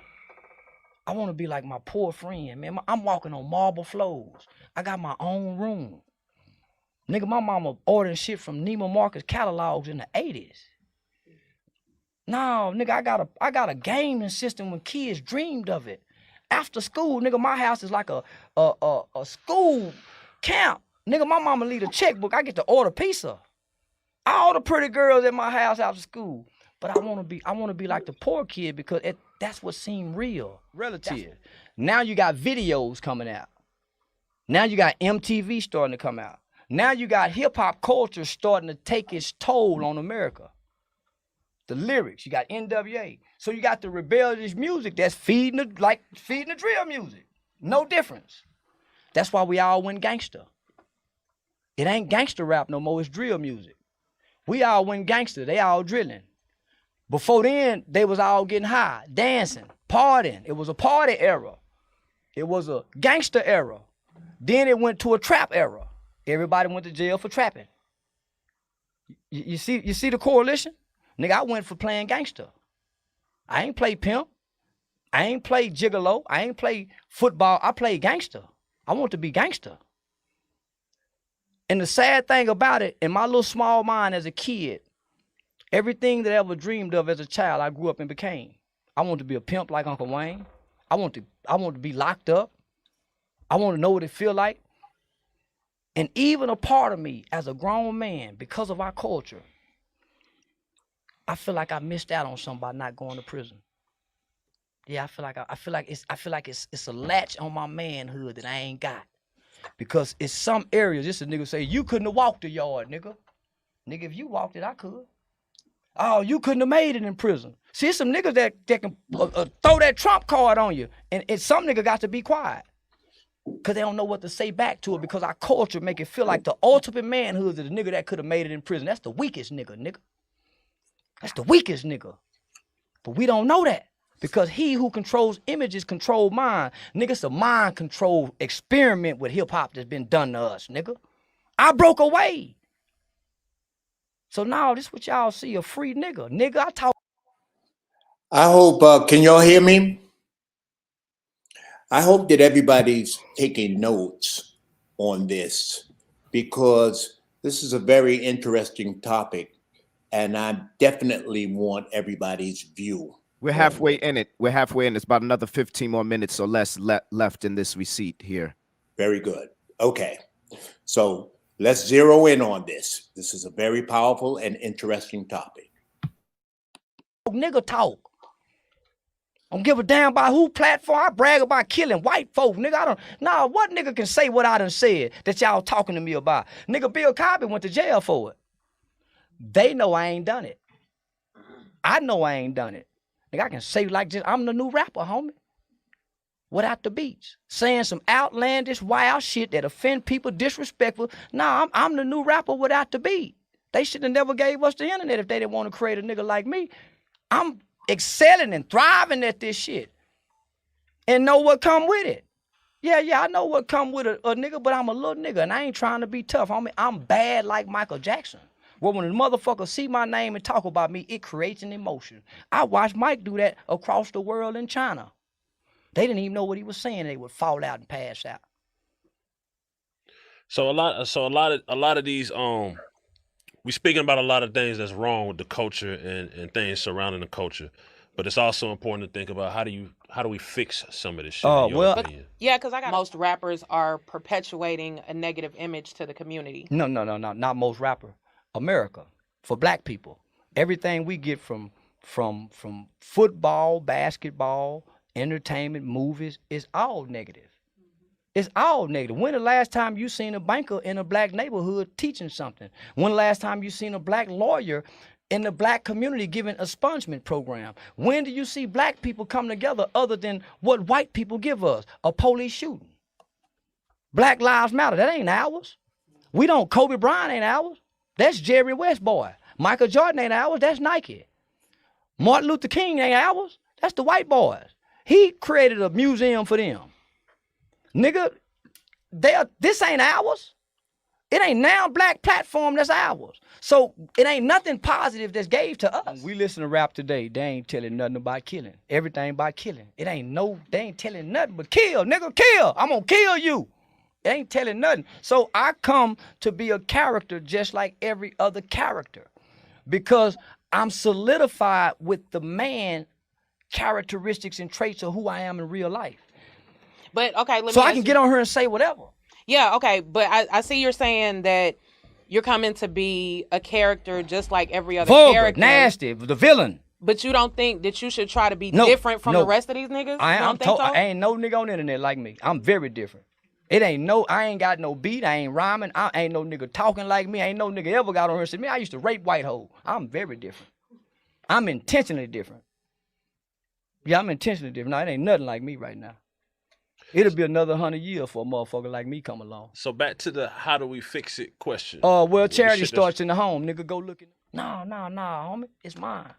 Speaker 10: I want to be like my poor friend, man. I'm walking on marble floors. I got my own room. Nigga, my mama ordering shit from Neiman Marcus catalogs in the 80s. No, nigga, I got a gaming system when kids dreamed of it. After school, nigga, my house is like a school camp. Nigga, my mama leave a checkbook. I get to order pizza. All the pretty girls at my house after school. But I wanna be like the poor kid because that's what seemed real. Relative. Now you got videos coming out. Now you got MTV starting to come out. Now you got hip-hop culture starting to take its toll on America. The lyrics, you got NWA. So you got the rebellious music that's feeding the drill music. No difference. That's why we all went gangster. It ain't gangster rap no more, it's drill music. We all went gangster, they all drilling. Before then, they was all getting high, dancing, partying. It was a party era. It was a gangster era. Then it went to a trap era. Everybody went to jail for trapping. You see the correlation? Nigga, I went for playing gangster. I ain't play pimp. I ain't play gigolo. I ain't play football. I played gangster. I want to be gangster. And the sad thing about it, in my little small mind as a kid, everything that I ever dreamed of as a child, I grew up and became. I want to be a pimp like Uncle Wayne. I want to be locked up. I want to know what it feel like. And even a part of me as a grown man, because of our culture, I feel like I missed out on something by not going to prison. Yeah, I feel like it's a latch on my manhood that I ain't got. Because it's some areas, this a nigga say, you couldn't have walked the yard, nigga. Nigga, if you walked it, I could. Oh, you couldn't have made it in prison. See, some niggas that can throw that trump card on you. And some nigga got to be quiet. Because they don't know what to say back to it, because our culture make it feel like the ultimate manhood is the nigga that could have made it in prison. That's the weakest nigga. That's the weakest nigga. But we don't know that. Because he who controls images control mind. Nigga, it's a mind control experiment with hip hop that's been done to us, nigga. I broke away. So now this what y'all see, a free nigga. Nigga, I talk.
Speaker 6: I hope, can y'all hear me? I hope that everybody's taking notes on this, because this is a very interesting topic, and I definitely want everybody's view.
Speaker 5: We're halfway in it. We're halfway in. It's about another 15 more minutes or less left in this receipt here.
Speaker 6: Very good. Okay. So let's zero in on this. This is a very powerful and interesting topic.
Speaker 10: Nigga talk. I don't give a damn about who platform. I brag about killing white folk. Nigga, what nigga can say what I done said that y'all talking to me about? Nigga, Bill Cosby went to jail for it. They know I ain't done it. I know I ain't done it. Nigga, I can say like this, I'm the new rapper, homie. Without the beats. Saying some outlandish, wild shit that offend people, disrespectful. Nah, I'm the new rapper without the beat. They should have never gave us the internet if they didn't want to create a nigga like me. I'm excelling and thriving at this shit. And know what come with it. Yeah, I know what come with a nigga, but I'm a little nigga and I ain't trying to be tough, homie. I'm bad like Michael Jackson. Well, when a motherfucker see my name and talk about me, it creates an emotion. I watched Mike do that across the world in China. They didn't even know what he was saying. They would fall out and pass out.
Speaker 11: So a lot of these we speaking about a lot of things that's wrong with the culture and things surrounding the culture, but it's also important to think about how do we fix some of this shit.
Speaker 8: Yeah, because most rappers are perpetuating a negative image to the community.
Speaker 10: No, not most rappers. America, for black people, everything we get from football, basketball, entertainment, movies, is all negative. It's all negative. When the last time you seen a banker in a black neighborhood teaching something? When the last time you seen a black lawyer in the black community giving a expungement program? When do you see black people come together other than what white people give us? A police shooting. Black Lives Matter, that ain't ours. We don't, Kobe Bryant ain't ours. That's Jerry West boy. Michael Jordan ain't ours. That's Nike. Martin Luther King ain't ours. That's the white boys. He created a museum for them. Nigga, this ain't ours. It ain't now black platform that's ours. So it ain't nothing positive that's gave to us. When we listen to rap today, they ain't telling nothing about killing. Everything about killing. They ain't telling nothing but kill, nigga, kill. I'm gonna kill you. It ain't telling nothing. So I come to be a character just like every other character, because I'm solidified with the man characteristics and traits of who I am in real life.
Speaker 8: But okay,
Speaker 10: so I can get on here and say whatever.
Speaker 8: Yeah, okay, but I see you're saying that you're coming to be a character just like every other
Speaker 10: vulgar,
Speaker 8: character.
Speaker 10: Nasty, the villain.
Speaker 8: But you don't think that you should try to be different from the rest of these niggas?
Speaker 10: I ain't no nigga on the internet like me. I'm very different. I ain't got no beat, I ain't rhyming, I ain't no nigga talking like me, ain't no nigga ever got on here and said, man, I used to rape white hoes. I'm very different. I'm intentionally different. Yeah, I'm intentionally different. No, it ain't nothing like me right now. It'll be another 100 years for a motherfucker like me come along.
Speaker 11: So back to the how do we fix it question.
Speaker 10: Well, charity starts in the home. Nigga, go look at it. No, homie, it's mine.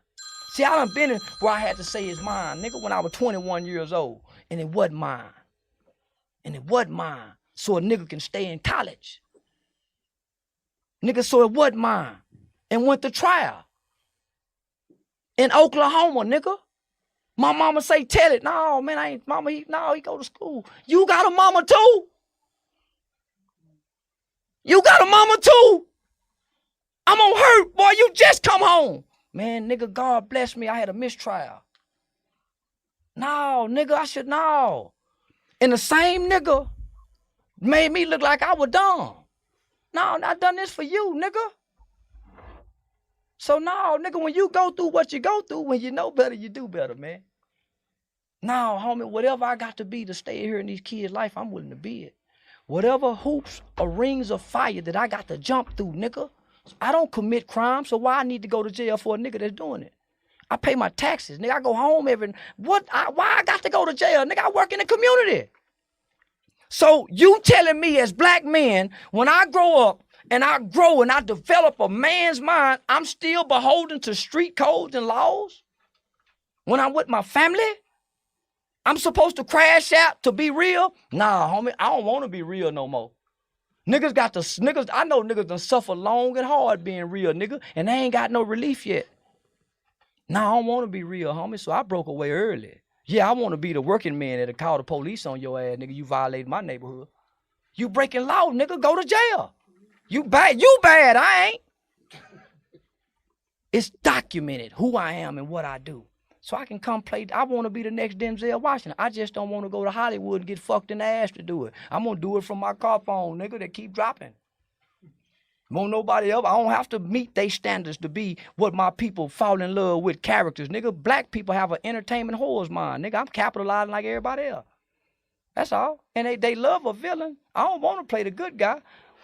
Speaker 10: See, I done been in where I had to say it's mine, nigga, when I was 21 years old, and it wasn't mine. And it wasn't mine, so a nigga can stay in college. Nigga, so it wasn't mine, and went to trial. In Oklahoma, nigga. My mama say, tell it. No, man, I ain't, mama, he go to school. You got a mama too? You got a mama too? I'm gonna hurt, boy, you just come home. Man, nigga, God bless me, I had a mistrial. No, nigga, I should know. And the same nigga made me look like I was dumb. No, I done this for you, nigga. So no, nigga, when you go through what you go through, when you know better, you do better, man. No, homie, whatever I got to be to stay here in these kids' life, I'm willing to be it. Whatever hoops or rings of fire that I got to jump through, nigga. I don't commit crime, so why I need to go to jail for a nigga that's doing it? I pay my taxes, nigga. I go home why I got to go to jail? Nigga, I work in the community. So you telling me as black men, when I grow up and I grow and I develop a man's mind, I'm still beholden to street codes and laws? When I'm with my family? I'm supposed to crash out to be real? Nah, homie, I don't want to be real no more. I know niggas done suffer long and hard being real, nigga, and they ain't got no relief yet. Nah, I don't want to be real, homie, so I broke away early. Yeah, I want to be the working man that'll call the police on your ass, nigga. You violated my neighborhood. You breaking law, nigga, go to jail. You bad, I ain't. It's documented who I am and what I do. So I can come play. I want to be the next Denzel Washington. I just don't want to go to Hollywood and get fucked in the ass to do it. I'm going to do it from my car phone, nigga, that keep dropping. Won't nobody else. I don't have to meet their standards to be what my people fall in love with characters. Nigga, black people have an entertainment whore's mind. Nigga, I'm capitalizing like everybody else. That's all. And they love a villain. I don't want to play the good guy.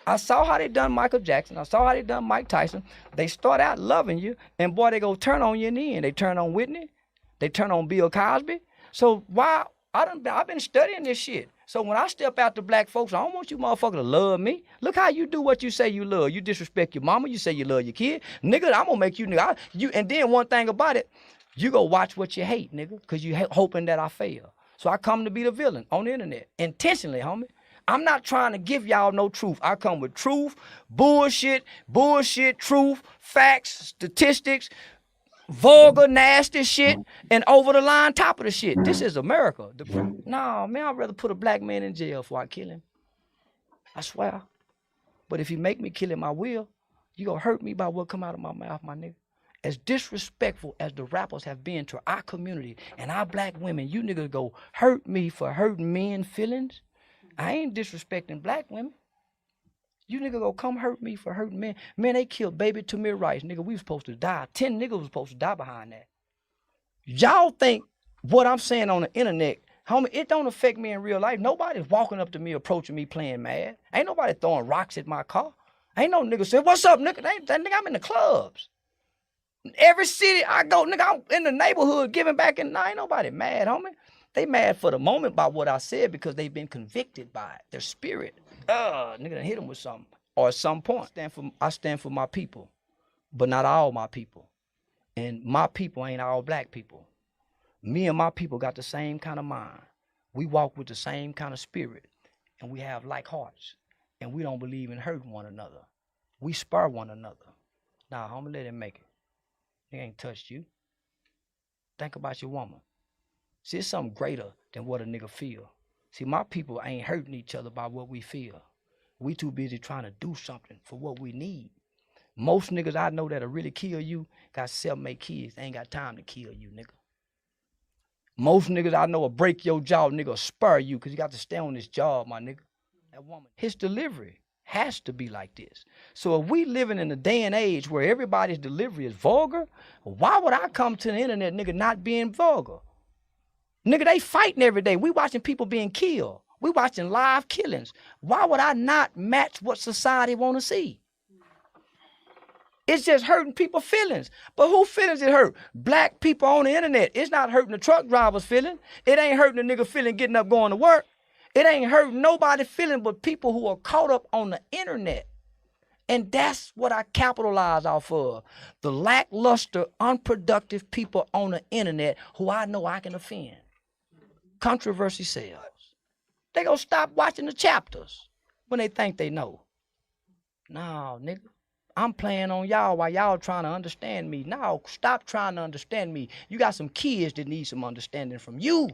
Speaker 10: I saw how they done Michael Jackson. I saw how they done Mike Tyson. They start out loving you, and boy, they go turn on you in the end. They turn on Whitney. They turn on Bill Cosby. So why? I've been studying this shit. So when I step out to black folks, I don't want you motherfucker to love me. Look how you do what you say you love. You disrespect your mama. You say you love your kid. Nigga, I'm gonna make you nigga. And then one thing about it, you go watch what you hate, nigga, because you hoping that I fail. So I come to be the villain on the internet. Intentionally, homie. I'm not trying to give y'all no truth. I come with truth, bullshit, truth, facts, statistics, vulgar, nasty shit, and over the line top of the shit. This is America. No, man, I'd rather put a black man in jail before I kill him. I swear. But if you make me kill him, I will. You gonna hurt me by what come out of my mouth, my nigga. As disrespectful as the rappers have been to our community and our black women, you niggas go hurt me for hurting men's feelings. I ain't disrespecting black women. You nigga go come hurt me for hurting men. Man, they killed baby Tamir Rice. Nigga, we was supposed to die. 10 niggas was supposed to die behind that. Y'all think what I'm saying on the internet, homie, it don't affect me in real life. Nobody's walking up to me, approaching me playing mad. Ain't nobody throwing rocks at my car. Ain't no nigga say, what's up, nigga? That nigga, I'm in the clubs. Every city I go, nigga, I'm in the neighborhood giving back, and ain't nobody mad, homie. They mad for the moment by what I said because they've been convicted by it. Their spirit. Nigga done hit them with something. Or at some point, I stand for my people, but not all my people. And my people ain't all black people. Me and my people got the same kind of mind. We walk with the same kind of spirit, and we have like hearts. And we don't believe in hurting one another. We spur one another. Nah, homie, let him make it. He ain't touched you. Think about your woman. See, it's something greater than what a nigga feel. See, my people ain't hurting each other by what we feel. We too busy trying to do something for what we need. Most niggas I know that'll really kill you got self-made kids. They ain't got time to kill you, nigga. Most niggas I know will break your jaw, nigga, spur you because you got to stay on this job, my nigga. That woman, his delivery has to be like this. So if we living in a day and age where everybody's delivery is vulgar, why would I come to the internet, nigga, not being vulgar? Nigga, they fighting every day. We watching people being killed. We watching live killings. Why would I not match what society want to see? It's just hurting people's feelings. But who feelings it hurt? Black people on the internet. It's not hurting the truck driver's feeling. It ain't hurting the nigga feeling getting up going to work. It ain't hurting nobody feeling but people who are caught up on the internet. And that's what I capitalize off of. The lackluster, unproductive people on the internet who I know I can offend. Controversy sells. They gonna stop watching the chapters when they think they know. No, nigga. I'm playing on y'all while y'all trying to understand me. No, stop trying to understand me. You got some kids that need some understanding from you.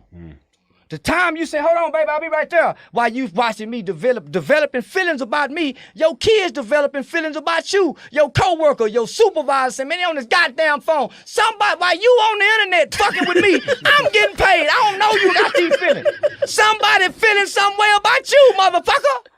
Speaker 10: The time you say, hold on, baby, I'll be right there. While you watching me developing feelings about me, your kids developing feelings about you. Your coworker, your supervisor, say, man, they on this goddamn phone. Somebody, while you on the internet fucking with me, I'm getting paid. I don't know you got these feelings. Somebody feeling some way about you, motherfucker.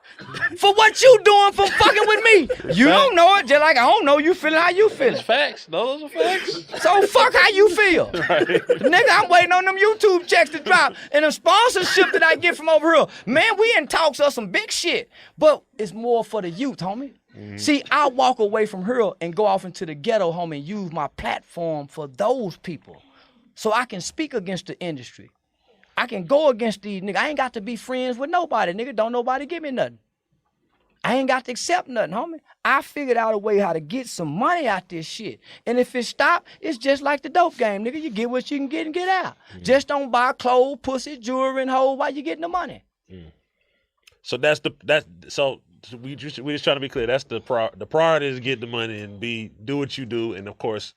Speaker 10: For what you doing for fucking with me. You don't know it, just like I don't know you feeling how you feeling.
Speaker 11: Facts. Those are facts.
Speaker 10: So fuck how you feel. Nigga, I'm waiting on them YouTube checks to drop and the sponsorship that I get from over here. Man, we in talks of some big shit. But it's more for the youth, homie. See, I walk away from here and go off into the ghetto, homie, and use my platform for those people. So I can speak against the industry. I can go against these niggas. I ain't got to be friends with nobody, nigga. Don't nobody give me nothing. I ain't got to accept nothing, homie. I figured out a way how to get some money out this shit. And if it stop, it's just like the dope game, nigga. You get what you can get and get out. Just don't buy clothes, pussy, jewelry, and hoes while you getting the money.
Speaker 11: So so we just trying to be clear. That's the priority is get the money and do what you do, and of course,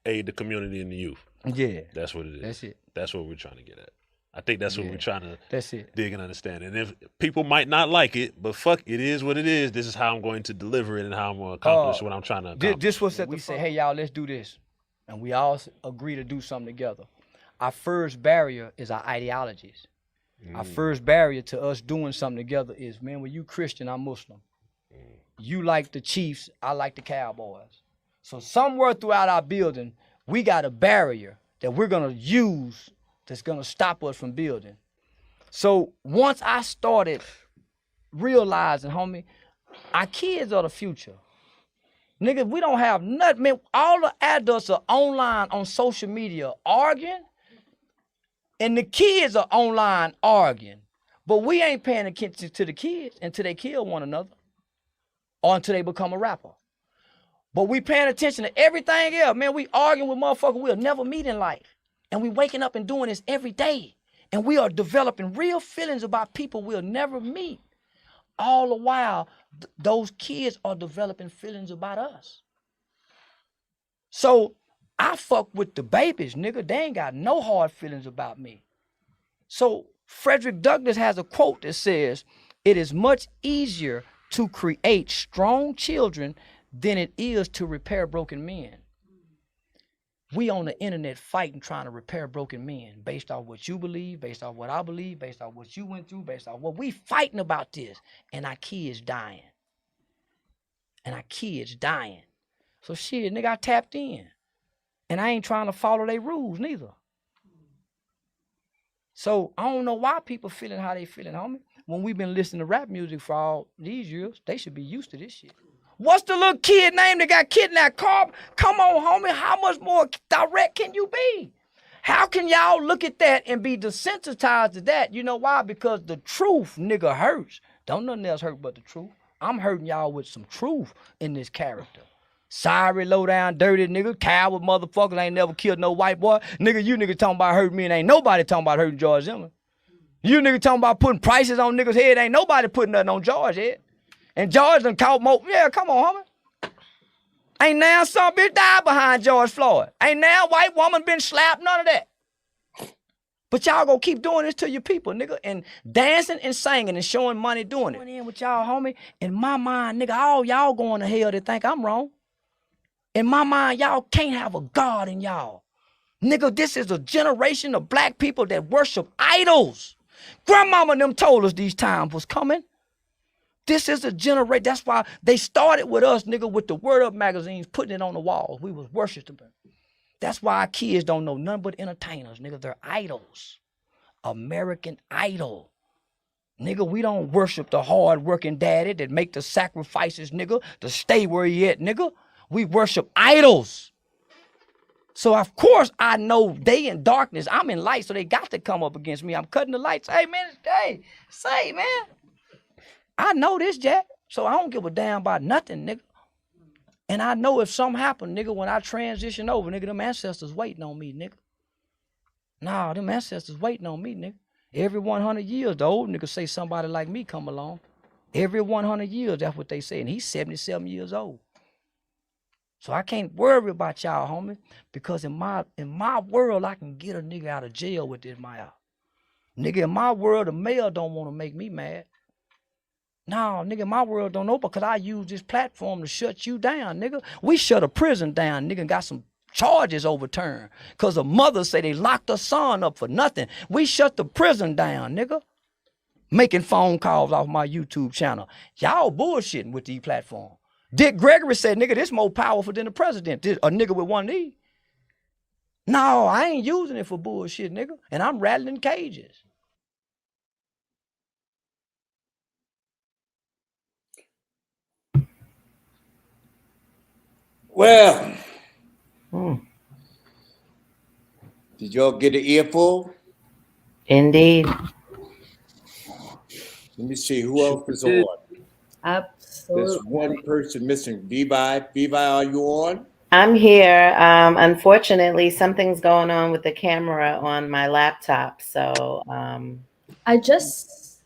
Speaker 11: aid the community and the youth.
Speaker 10: Yeah.
Speaker 11: That's what it is.
Speaker 10: That's it.
Speaker 11: That's what we're trying to get at. I think that's what we're trying to dig and understand. And if people might not like it, but fuck, it is what it is. This is how I'm going to deliver it and how I'm going to accomplish what I'm trying to accomplish.
Speaker 10: This was we say, hey, y'all, let's do this. And we all agree to do something together. Our first barrier is our ideologies. Our first barrier to us doing something together is, man, when you Christian, I'm Muslim. You like the Chiefs, I like the Cowboys. So somewhere throughout our building, we got a barrier that we're going to use that's gonna stop us from building. So once I started realizing, homie, our kids are the future. Nigga, we don't have nothing. Man, all the adults are online on social media arguing, and the kids are online arguing. But we ain't paying attention to the kids until they kill one another or until they become a rapper. But we paying attention to everything else. Man, we arguing with motherfuckers we'll never meet in life. And we waking up and doing this every day. And we are developing real feelings about people we'll never meet. All the while, those kids are developing feelings about us. So I fuck with the babies, nigga. They ain't got no hard feelings about me. So Frederick Douglass has a quote that says, it is much easier to create strong children than it is to repair broken men. We on the internet fighting, trying to repair broken men based on what you believe, based on what I believe, based on what you went through, based on what we fighting about this. And our kids dying. So shit, nigga, I tapped in. And I ain't trying to follow their rules neither. So I don't know why people feeling how they feeling, homie. When we've been listening to rap music for all these years, they should be used to this shit. What's the little kid name that got kidnapped? Carb? Come on, homie. How much more direct can you be? How can y'all look at that and be desensitized to that? You know why? Because the truth, nigga, hurts. Don't nothing else hurt but the truth. I'm hurting y'all with some truth in this character. Sorry, low down, dirty nigga, coward motherfuckers ain't never killed no white boy. Nigga, you nigga talking about hurting me and ain't nobody talking about hurting George Zimmerman. You nigga talking about putting prices on niggas' head, ain't nobody putting nothing on George's head. And George done caught more. Yeah, come on, homie. Ain't now some bitch died behind George Floyd. Ain't now white woman been slapped, none of that. But y'all gonna keep doing this to your people, nigga, and dancing and singing and showing money doing it. Going in with y'all, homie. In my mind, nigga, all y'all going to hell that think I'm wrong. In my mind, y'all can't have a God in y'all. Nigga, this is a generation of black people that worship idols. Grandmama and them told us these times was coming. This is a generation. That's why they started with us, nigga, with the Word Up magazines, putting it on the walls. We was worshiping them. That's why our kids don't know nothing but entertainers, nigga. They're idols. American Idol. Nigga, we don't worship the hard-working daddy that make the sacrifices, nigga, to stay where he at, nigga. We worship idols. So, of course, I know they in darkness. I'm in light, so they got to come up against me. I'm cutting the lights. Hey, man, say, man. I know this, Jack, so I don't give a damn about nothing, nigga. And I know if something happened, nigga, when I transition over, nigga, them ancestors waiting on me, nigga. Nah, them ancestors waiting on me, nigga. Every 100 years, the old nigga say somebody like me come along. Every 100 years, that's what they say. And he's 77 years old. So I can't worry about y'all, homie, because in my world, I can get a nigga out of jail with this mouth. Nigga, in my world, the mayor don't want to make me mad. No, nigga, in my world don't know because I use this platform to shut you down, nigga. We shut a prison down, nigga, and got some charges overturned because a mother say they locked her son up for nothing. We shut the prison down, nigga. Making phone calls off my YouTube channel. Y'all bullshitting with these platforms. Dick Gregory said, nigga, this more powerful than the president. This, a nigga with one knee. No, I ain't using it for bullshit, nigga. And I'm rattling cages.
Speaker 6: Well, did y'all get an earful?
Speaker 12: Indeed.
Speaker 6: Let me see who else is on.
Speaker 4: Absolutely.
Speaker 6: There's one person missing. Vivi, are you on?
Speaker 12: I'm here. Unfortunately, something's going on with the camera on my laptop. So
Speaker 4: I just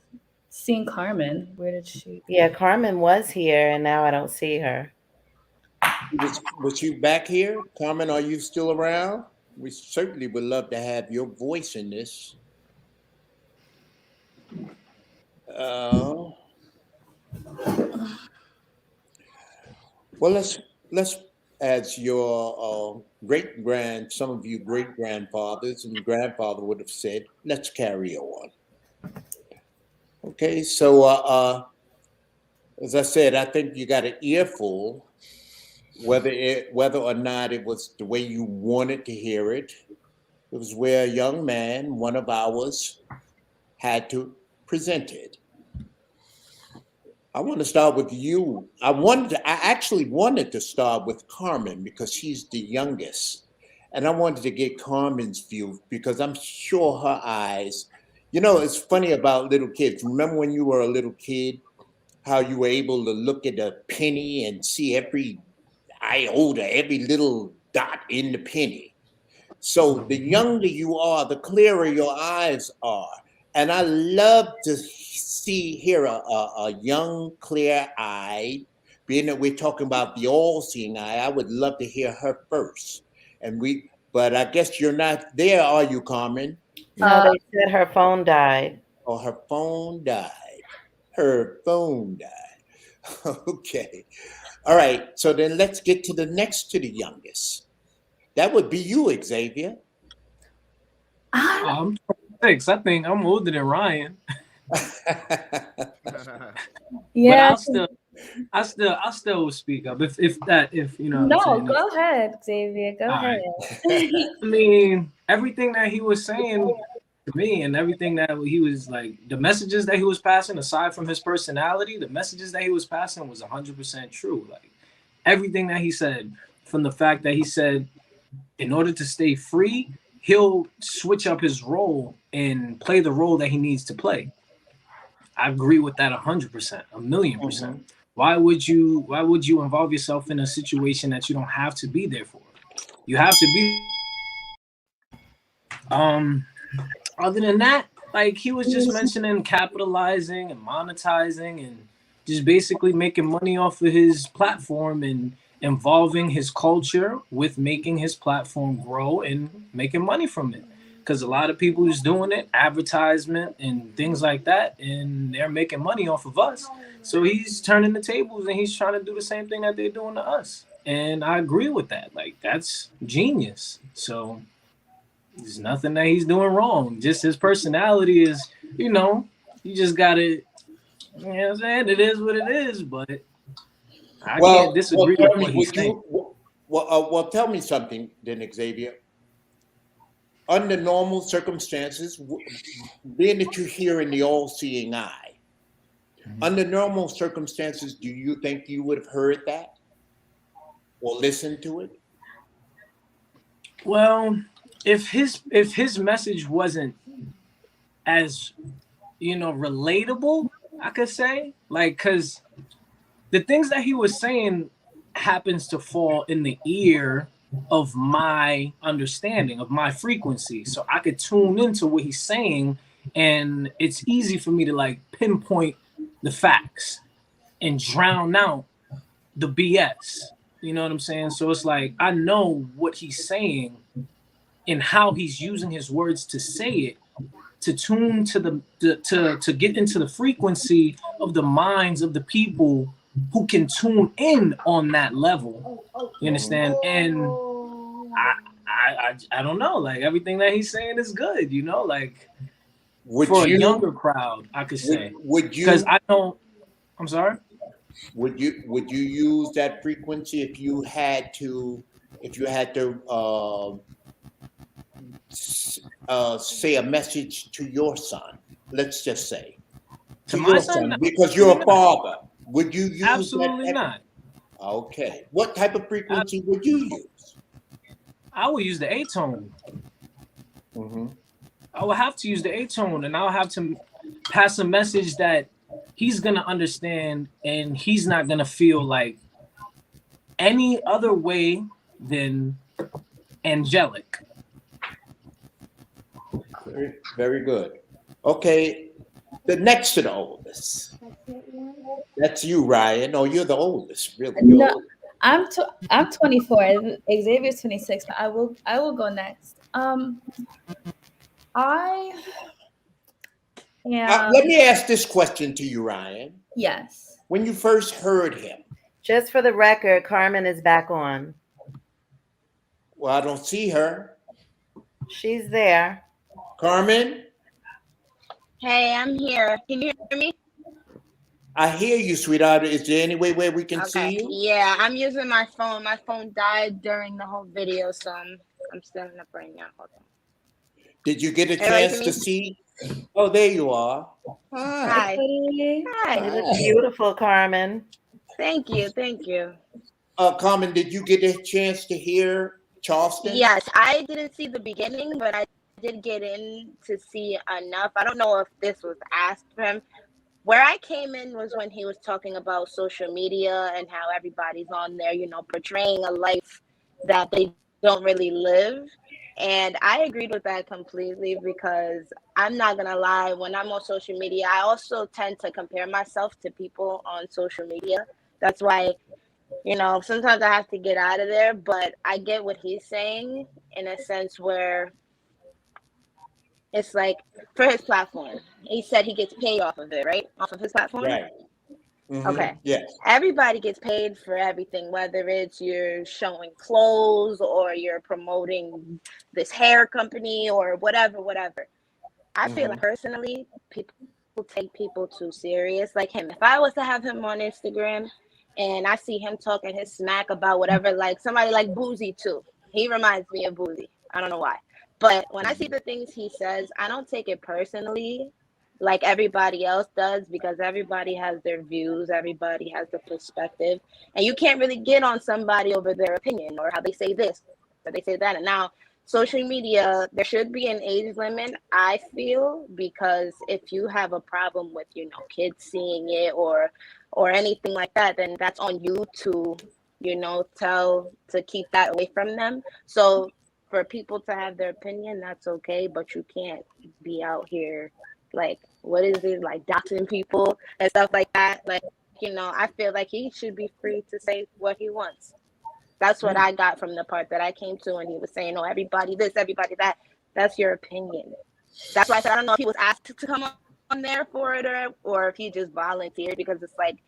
Speaker 4: seen Carmen. Where did she?
Speaker 12: Yeah, Carmen was here and now I don't see her.
Speaker 6: Was she back here? Carmen, are you still around? We certainly would love to have your voice in this. Well, let's as your some of you great grandfathers and grandfather would have said, let's carry on. Okay, so as I said, I think you got an earful. Whether or not it was the way you wanted to hear it, it was where a young man, one of ours, had to present it. I want to start with you. I actually wanted to start with Carmen because she's the youngest. And I wanted to get Carmen's view because I'm sure her eyes, you know, it's funny about little kids. Remember when you were a little kid, how you were able to look at a penny and see every iota, every little dot in the penny. So the younger you are, the clearer your eyes are. And I love to hear a young, clear-eyed, being that we're talking about the all-seeing eye, I would love to hear her first. But I guess you're not there, are you, Carmen?
Speaker 12: No, they said her phone died.
Speaker 6: Oh, her phone died. Her phone died. Okay. All right, so then let's get to the next to the youngest. That would be you, Xavier.
Speaker 7: I'm 26. I think I'm older than Ryan.
Speaker 4: Yeah.
Speaker 7: But I still will speak up if you know.
Speaker 4: No, go ahead, Xavier. Go ahead.
Speaker 7: I mean, everything that he was saying to me and everything that he was like, the messages that he was passing, aside from his personality, the messages that he was passing was 100% true. Like everything that he said, from the fact that he said, in order to stay free, he'll switch up his role and play the role that he needs to play. I agree with that 100%, 1,000,000%. Why would you involve yourself in a situation that you don't have to be there for? You have to be. Other than that, like he was just mentioning capitalizing and monetizing and just basically making money off of his platform and involving his culture with making his platform grow and making money from it. Because a lot of people is doing it, advertisement and things like that, and they're making money off of us. So he's turning the tables and he's trying to do the same thing that they're doing to us. And I agree with that. Like, that's genius. So there's nothing that he's doing wrong. Just his personality is, you know, you just got to, you know what I'm saying? It is what it is, but I can't disagree with what he's saying.
Speaker 6: Well, tell me something then, Xavier. Under normal circumstances, being that you're here in the all-seeing eye, under normal circumstances, do you think you would have heard that or listened to it?
Speaker 7: Well, if his message wasn't as, you know, relatable, I could say, like, because the things that he was saying happens to fall in the ear of my understanding, of my frequency. So I could tune into what he's saying, and it's easy for me to like pinpoint the facts and drown out the BS. You know what I'm saying? So it's like I know what he's saying and how he's using his words to say it, to tune to to get into the frequency of the minds of the people who can tune in on that level. You understand? And I don't know. Like everything that he's saying is good. You know, like for a younger crowd, I could say.
Speaker 6: Would you?
Speaker 7: Because I don't. I'm sorry.
Speaker 6: Would you use that frequency if you had to say a message to your son? Let's just say
Speaker 7: to
Speaker 6: your
Speaker 7: my
Speaker 6: son,
Speaker 7: son,
Speaker 6: because you're a father. Would you use
Speaker 7: absolutely not?
Speaker 6: Okay. What type of frequency would you use?
Speaker 7: I would use the A-tone.
Speaker 6: Mm-hmm.
Speaker 7: I would have to use the A-tone, and I'll have to pass a message that he's gonna understand, and he's not gonna feel like any other way than angelic.
Speaker 6: Very, very good. Okay, the next to the oldest. That's you, Ryan. Oh, you're the oldest, really.
Speaker 4: No, I'm 24. Xavier's 26. But I will go next.
Speaker 6: Let me ask this question to you, Ryan.
Speaker 4: Yes.
Speaker 6: When you first heard him.
Speaker 12: Just for the record, Carmen is back on.
Speaker 6: Well, I don't see her.
Speaker 12: She's there.
Speaker 6: Carmen?
Speaker 3: Hey, I'm here. Can you hear me?
Speaker 6: I hear you, sweetheart. Is there any way where we can see you?
Speaker 3: Yeah, I'm using my phone. My phone died during the whole video, so I'm standing up right now. Hold on.
Speaker 6: Did you get a chance to see? Oh, there you are.
Speaker 3: Hi. Hi.
Speaker 12: You look beautiful, Carmen.
Speaker 3: Thank you. Thank you.
Speaker 6: Carmen, did you get a chance to hear Charleston?
Speaker 3: Yes, I didn't see the beginning, but I did get in to see enough. I don't know if this was asked for him. Where I came in was when he was talking about social media and how everybody's on there, you know, portraying a life that they don't really live. And I agreed with that completely because I'm not going to lie, when I'm on social media, I also tend to compare myself to people on social media. That's why, you know, sometimes I have to get out of there, but I get what he's saying in a sense where it's like for his platform. He said he gets paid off of it, right? Off of his platform?
Speaker 6: Right. Mm-hmm.
Speaker 3: Okay.
Speaker 6: Yes.
Speaker 3: Everybody gets paid for everything, whether it's you're showing clothes or you're promoting this hair company or whatever. I feel like personally, people take people too serious. Like him. If I was to have him on Instagram and I see him talking his smack about whatever, like somebody like Boozy too. He reminds me of Boozy. I don't know why. But when I see the things he says, I don't take it personally like everybody else does because everybody has their views, everybody has their perspective, and you can't really get on somebody over their opinion or how they say this or they say that. And now social media, there should be an age limit, I feel, because if you have a problem with, you know, kids seeing it or anything like that, then that's on you to, you know, to keep that away from them. So for people to have their opinion, that's okay, but you can't be out here like, what is it, like doxing people and stuff like that. Like, you know, I feel like he should be free to say what he wants. That's what I got from the part that I came to, and he was saying, "Oh, everybody this, everybody that." That's your opinion. That's why I said I don't know if he was asked to come on there for it or if he just volunteered, because it's like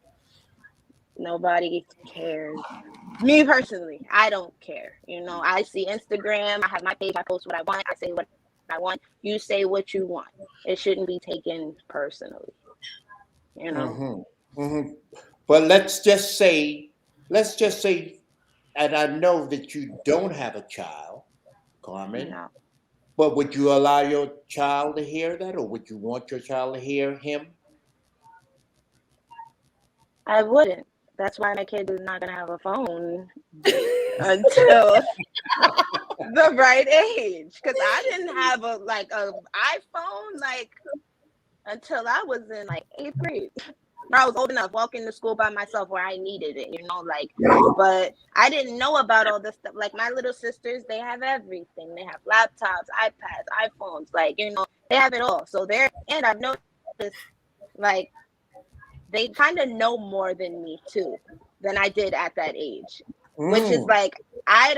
Speaker 3: nobody cares. Me personally, I don't care. You know, I see Instagram, I have my page, I post what I want, I say what I want. You say what you want. It shouldn't be taken personally. You know.
Speaker 6: But let's just say, and I know that you don't have a child, Carmen.
Speaker 3: No.
Speaker 6: But would you allow your child to hear that, or would you want your child to hear him?
Speaker 3: I wouldn't. That's why my kid is not gonna have a phone until the right age. Because I didn't have a iPhone until I was in like 8th grade. I was old enough, walking to school by myself where I needed it, like, but I didn't know about all this stuff. Like my little sisters, they have everything. They have laptops, iPads, iPhones, like, they have it all. So and I've noticed, like, they kind of know more than me too, than I did at that age, which is like, I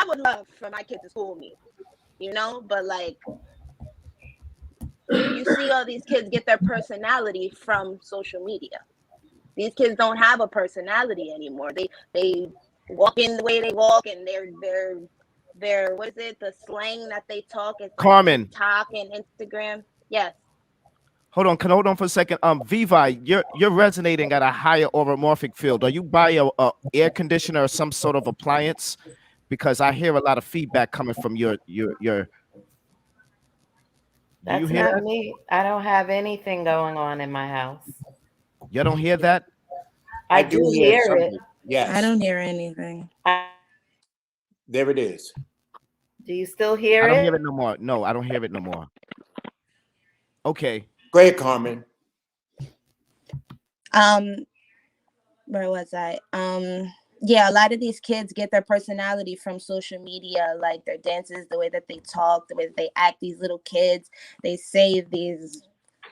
Speaker 3: would love for my kid to school me, but like, you see all these kids get their personality from social media. These kids don't have a personality anymore. They walk in the way they walk, and they're what is it? The slang that they talk is like
Speaker 5: Carmen.
Speaker 3: TikTok and Instagram. Yes.
Speaker 5: Hold on for a second. Vivi, you're resonating at a higher oromorphic field. Are you by a air conditioner or some sort of appliance? Because I hear a lot of feedback coming from your. Do you
Speaker 12: That's
Speaker 5: hear
Speaker 12: not
Speaker 5: that?
Speaker 12: me. I don't have anything going on in my house.
Speaker 5: You don't hear that?
Speaker 12: I do hear it.
Speaker 6: something. Yes.
Speaker 13: I don't hear anything.
Speaker 6: There it is.
Speaker 12: Do you still hear
Speaker 5: I don't
Speaker 12: it?
Speaker 5: hear it no more. No, I don't hear it no more. Okay.
Speaker 6: Go ahead, Carmen.
Speaker 13: Where was I? Yeah, a lot of these kids get their personality from social media, like their dances, the way that they talk, the way that they act. These little kids, they say these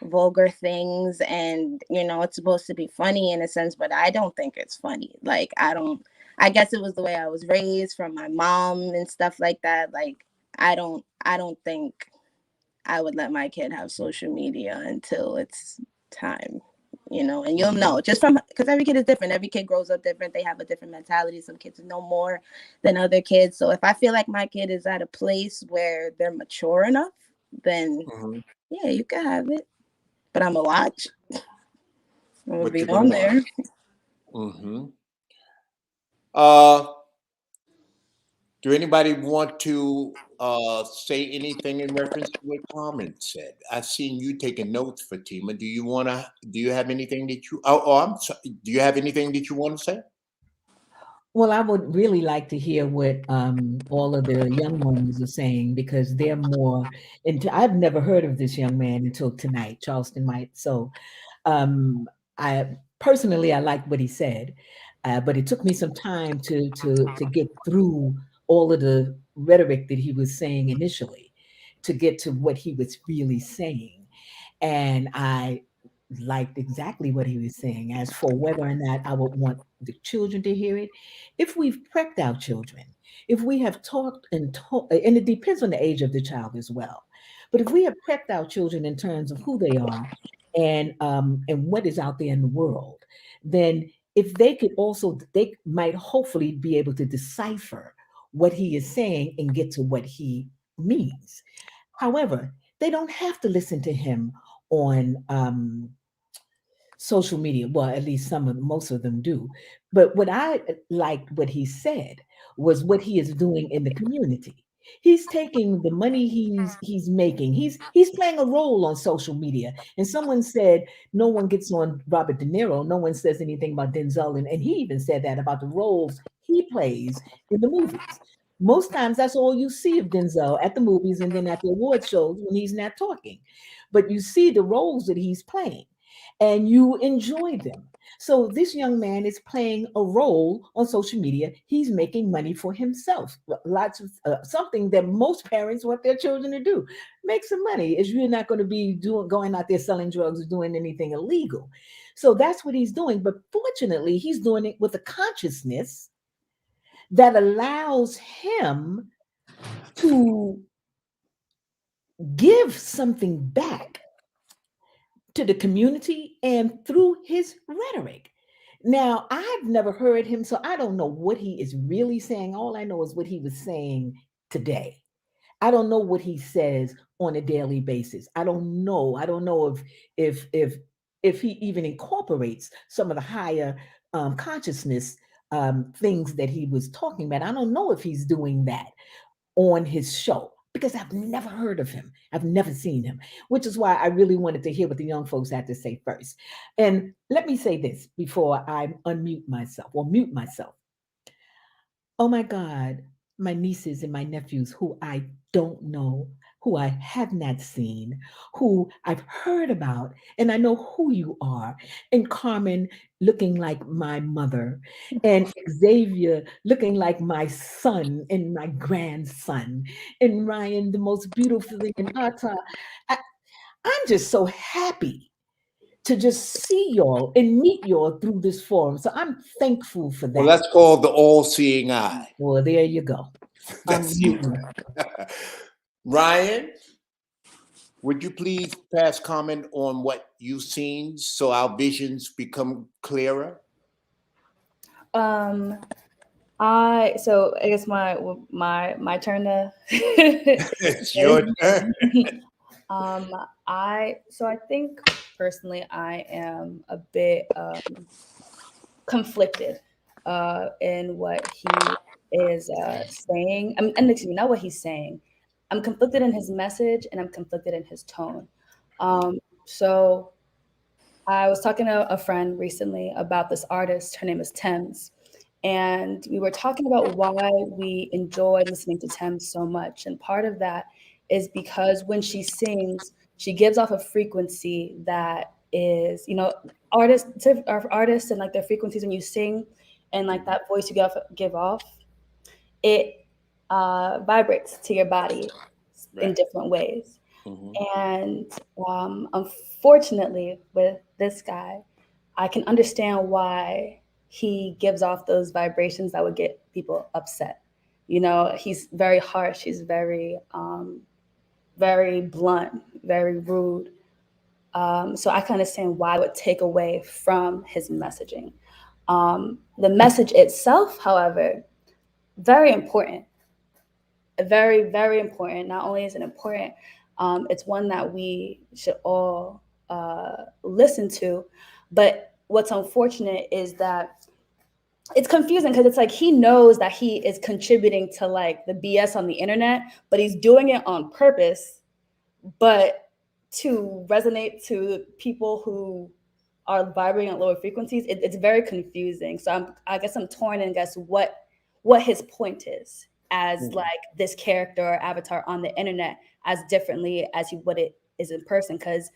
Speaker 13: vulgar things, and it's supposed to be funny in a sense, but I don't think it's funny. Like, I guess it was the way I was raised from my mom and stuff like that. Like, I don't think I would let my kid have social media until it's time. And you'll know just because every kid is different. Every kid grows up different. They have a different mentality. Some kids know more than other kids. So if I feel like my kid is at a place where they're mature enough, then yeah, you can have it. But I'm gonna watch. I'm gonna be on there.
Speaker 6: Do anybody want to say anything in reference to what Carmen said? I've seen you taking notes, Fatima. Do you have anything that you? I'm sorry. Do you have anything that you want to say?
Speaker 2: Well, I would really like to hear what all of the young ones are saying, because they're more into. I've never heard of this young man until tonight, Charleston White. So, I personally, I like what he said, but it took me some time to get through all of the rhetoric that he was saying initially to get to what he was really saying, and I liked exactly what he was saying. As for whether or not I would want the children to hear it, if we've prepped our children, if we have talked and taught, and it depends on the age of the child as well, but if we have prepped our children in terms of who they are and what is out there in the world, then if they could also, they might hopefully be able to decipher what he is saying and get to what he means. However, they don't have to listen to him on social media. Well, at least most of them do. But what I liked what he said was what he is doing in the community. He's taking the money he's making. He's playing a role on social media. And someone said no one gets on Robert De Niro. No one says anything about Denzel, and he even said that about the roles he plays in the movies. Most times that's all you see of Denzel at the movies and then at the award shows when he's not talking. But you see the roles that he's playing and you enjoy them. So this young man is playing a role on social media. He's making money for himself. Lots of something that most parents want their children to do. Make some money. Is you're not going to be going out there selling drugs or doing anything illegal. So that's what he's doing. But fortunately, he's doing it with a consciousness that allows him to give something back to the community and through his rhetoric. Now, I've never heard him, so I don't know what he is really saying. All I know is what he was saying today. I don't know what he says on a daily basis. I don't know. I don't know if he even incorporates some of the higher consciousness things that he was talking about. I don't know if he's doing that on his show, because I've never heard of him. I've never seen him, which is why I really wanted to hear what the young folks had to say first. And let me say this before I unmute myself or mute myself. Oh my God, my nieces and my nephews who I don't know, who I have not seen, who I've heard about, and I know who you are. And Carmen looking like my mother, and Xavier looking like my son and my grandson, and Ryan, the most beautiful thing, and Ata. I, I'm just so happy to just see y'all and meet y'all through this forum. So I'm thankful for
Speaker 6: Well,
Speaker 2: that.
Speaker 6: that's called the all-seeing eye.
Speaker 2: Well, there you go.
Speaker 6: That's
Speaker 2: muting.
Speaker 6: Ryan, would you please pass comment on what you've seen so our visions become clearer?
Speaker 4: So I guess my turn to.
Speaker 6: It's your turn.
Speaker 4: I think personally I am a bit conflicted in what he is saying. And excuse me, not what he's saying. I'm conflicted in his message and I'm conflicted in his tone. So I was talking to a friend recently about this artist. Her name is Thames. And we were talking about why we enjoy listening to Thames so much. And part of that is because when she sings, she gives off a frequency that is, artists and like their frequencies when you sing and like that voice you give off, it vibrates to your body in different ways. And unfortunately, with this guy, I can understand why he gives off those vibrations that would get people upset. He's very harsh. He's very, very blunt, very rude. So I can understand why it would take away from his messaging. The message itself, however, very important. Very, very important. Not only is it important, it's one that we should all listen to. But what's unfortunate is that it's confusing because it's like he knows that he is contributing to like the BS on the internet, but he's doing it on purpose, but to resonate to people who are vibrating at lower frequencies, it's very confusing. So I guess I'm torn and guess what his point is as like this character or avatar on the internet as differently as what it is in person. Because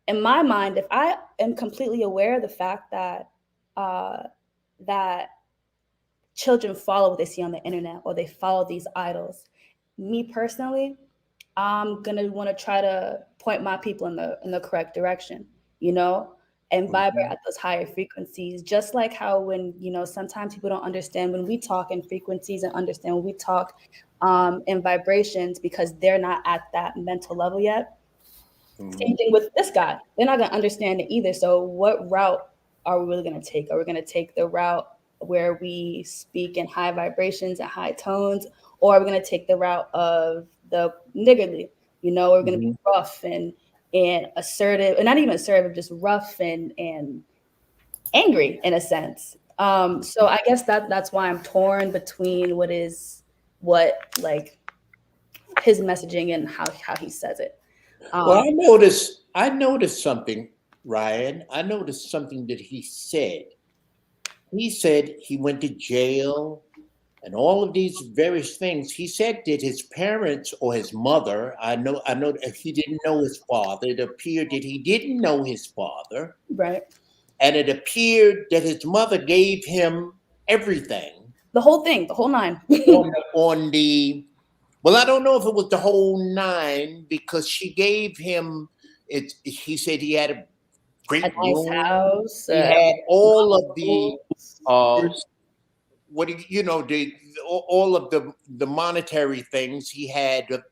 Speaker 4: in my mind, if I am completely aware of the fact that that children follow what they see on the internet or they follow these idols, me personally, I'm gonna want to try to point my people in the correct direction, and vibrate at those higher frequencies. Just like how when sometimes people don't understand when we talk in frequencies and understand when we talk in vibrations because they're not at that mental level yet. Same thing with this guy. They're not gonna understand it either. So what route are we really gonna take? Are we gonna take the route where we speak in high vibrations and high tones, or are we gonna take the route of the niggardly? We're gonna be rough and assertive, and not even assertive, just rough and angry in a sense. So I guess that's why I'm torn between what like his messaging and how he says it.
Speaker 6: Well, I noticed something, Ryan. I noticed something that he said. He said he went to jail and all of these various things. He said that his parents or his mother, I know that he didn't know his father. It appeared that he didn't know his father.
Speaker 4: Right.
Speaker 6: And it appeared that his mother gave him everything.
Speaker 4: The whole thing, the whole nine.
Speaker 6: Well, I don't know if it was the whole nine because she gave him it. He said he had a great
Speaker 4: nice house.
Speaker 6: He had all of the all of the monetary things. He had and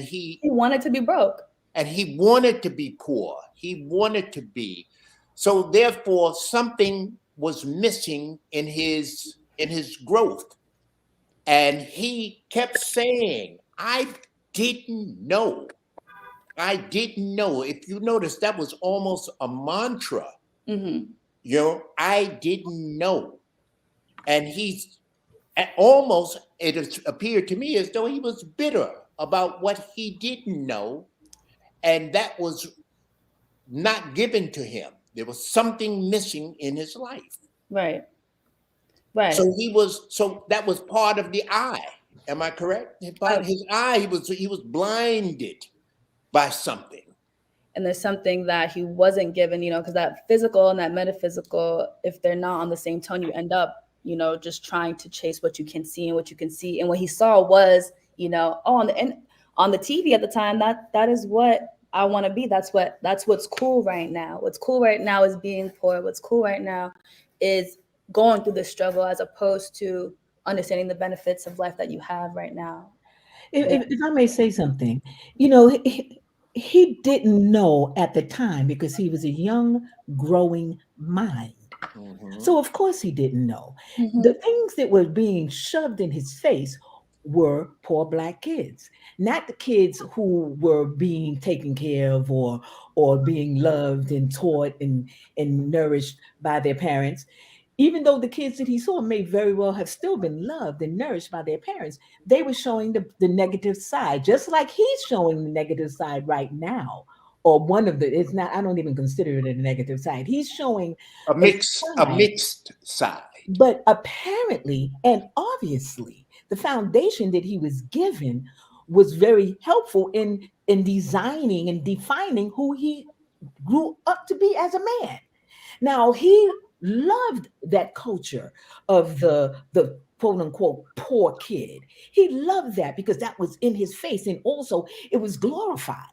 Speaker 6: he
Speaker 4: wanted to be broke.
Speaker 6: And he wanted to be poor. He wanted to be. So therefore something was missing in his growth. And he kept saying, I didn't know. I didn't know. If you notice, that was almost a mantra. I didn't know. And it appeared to me as though he was bitter about what he didn't know. And that was not given to him. There was something missing in his life.
Speaker 4: Right. Right.
Speaker 6: So that was part of the eye. Am I correct? Part of his eye, he was blinded by something.
Speaker 4: And there's something that he wasn't given, because that physical and that metaphysical, if they're not on the same tone, you end up, just trying to chase what you can see and what you can see. And what he saw was, on the TV at the time, that is what I want to be. That's what's cool right now. What's cool right now is being poor. What's cool right now is going through the struggle, as opposed to understanding the benefits of life that you have right now.
Speaker 2: If I may say something, he didn't know at the time because he was a young, growing mind. So of course he didn't know. The things that were being shoved in his face were poor Black kids, not the kids who were being taken care of or being loved and taught and nourished by their parents. Even though the kids that he saw may very well have still been loved and nourished by their parents, they were showing the negative side, just like he's showing the negative side right now. Or one of the, it's not, I don't even consider it a negative side. He's showing
Speaker 6: a mixed side.
Speaker 2: But apparently and obviously, the foundation that he was given was very helpful in designing and defining who he grew up to be as a man. Now he loved that culture of the quote unquote poor kid. He loved that because that was in his face, and also it was glorified.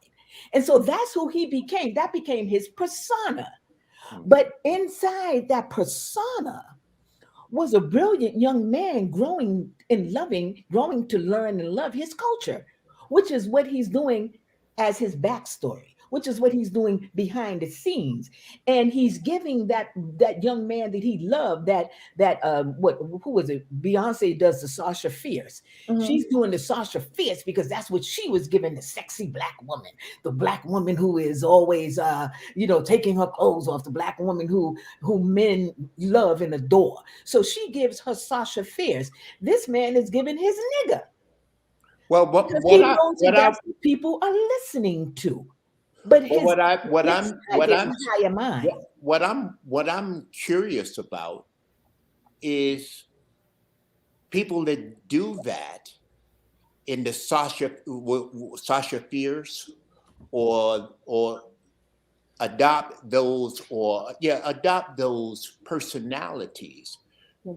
Speaker 2: And so that's who he became. That became his persona. But inside that persona was a brilliant young man growing and loving, growing to learn and love his culture, which is what he's doing as his backstory, which is what he's doing behind the scenes. And he's giving that young man that he loved, who was it? Beyonce does the Sasha Fierce. She's doing the Sasha Fierce because that's what she was given, the sexy Black woman, the Black woman who is always taking her clothes off, the Black woman who men love and adore. So she gives her Sasha Fierce. This man is giving his nigga.
Speaker 6: Well,
Speaker 2: that's what people are listening to. But
Speaker 6: what I'm curious about is people that do that in the Sasha Fierce or adopt those personalities.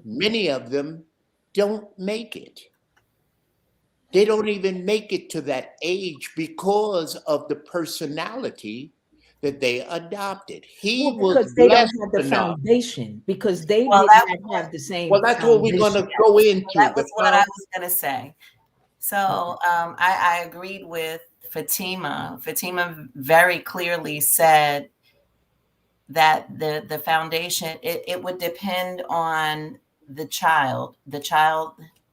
Speaker 6: Many of them don't make it. They don't even make it to that age because of the personality that they adopted.
Speaker 2: Because they don't have the foundation, because they did not have the same.
Speaker 6: Well, that's what we're going to go into.
Speaker 12: That was what I was going to say. So I agreed with Fatima. Fatima very clearly said that the foundation, it would depend on the child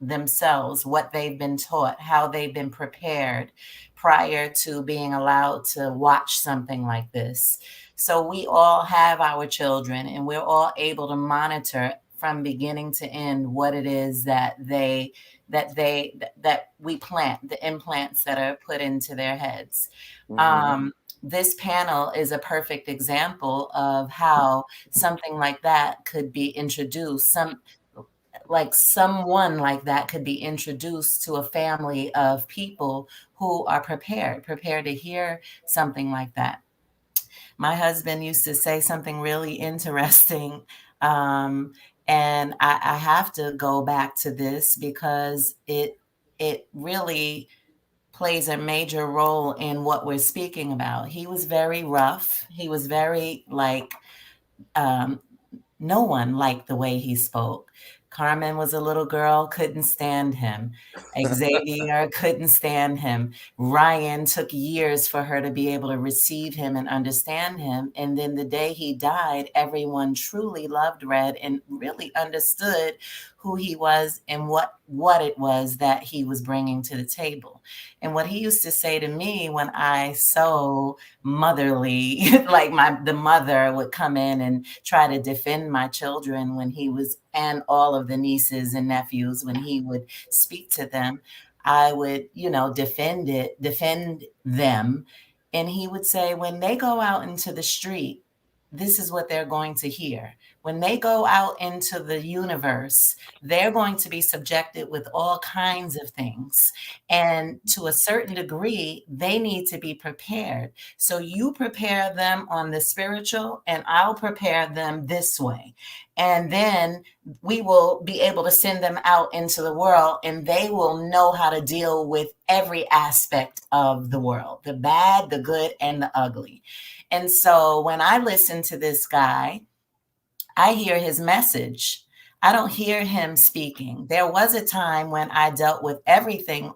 Speaker 12: themselves, what they've been taught, how they've been prepared prior to being allowed to watch something like this. So we all have our children, and we're all able to monitor from beginning to end what it is that we plant, the implants that are put into their heads. This panel is a perfect example of how something like that could be introduced. Someone like that could be introduced to a family of people who are prepared to hear something like that. My husband used to say something really interesting, and I have to go back to this because it really plays a major role in what we're speaking about. He was very rough. He was very no one liked the way he spoke. Carmen was a little girl, couldn't stand him. Xavier couldn't stand him. Ryan took years for her to be able to receive him and understand him. And then the day he died, everyone truly loved Red and really understood who he was and what it was that he was bringing to the table. And what he used to say to me when I so motherly, the mother would come in and try to defend my children when he was, and all of the nieces and nephews, when he would speak to them, I would, defend them. And he would say, when they go out into the street this is what they're going to hear. When they go out into the universe, they're going to be subjected with all kinds of things. And to a certain degree, they need to be prepared. So you prepare them on the spiritual, and I'll prepare them this way. And then we will be able to send them out into the world, and they will know how to deal with every aspect of the world, the bad, the good, and the ugly. And so when I listen to this guy, I hear his message. I don't hear him speaking. There was a time when I dealt with everything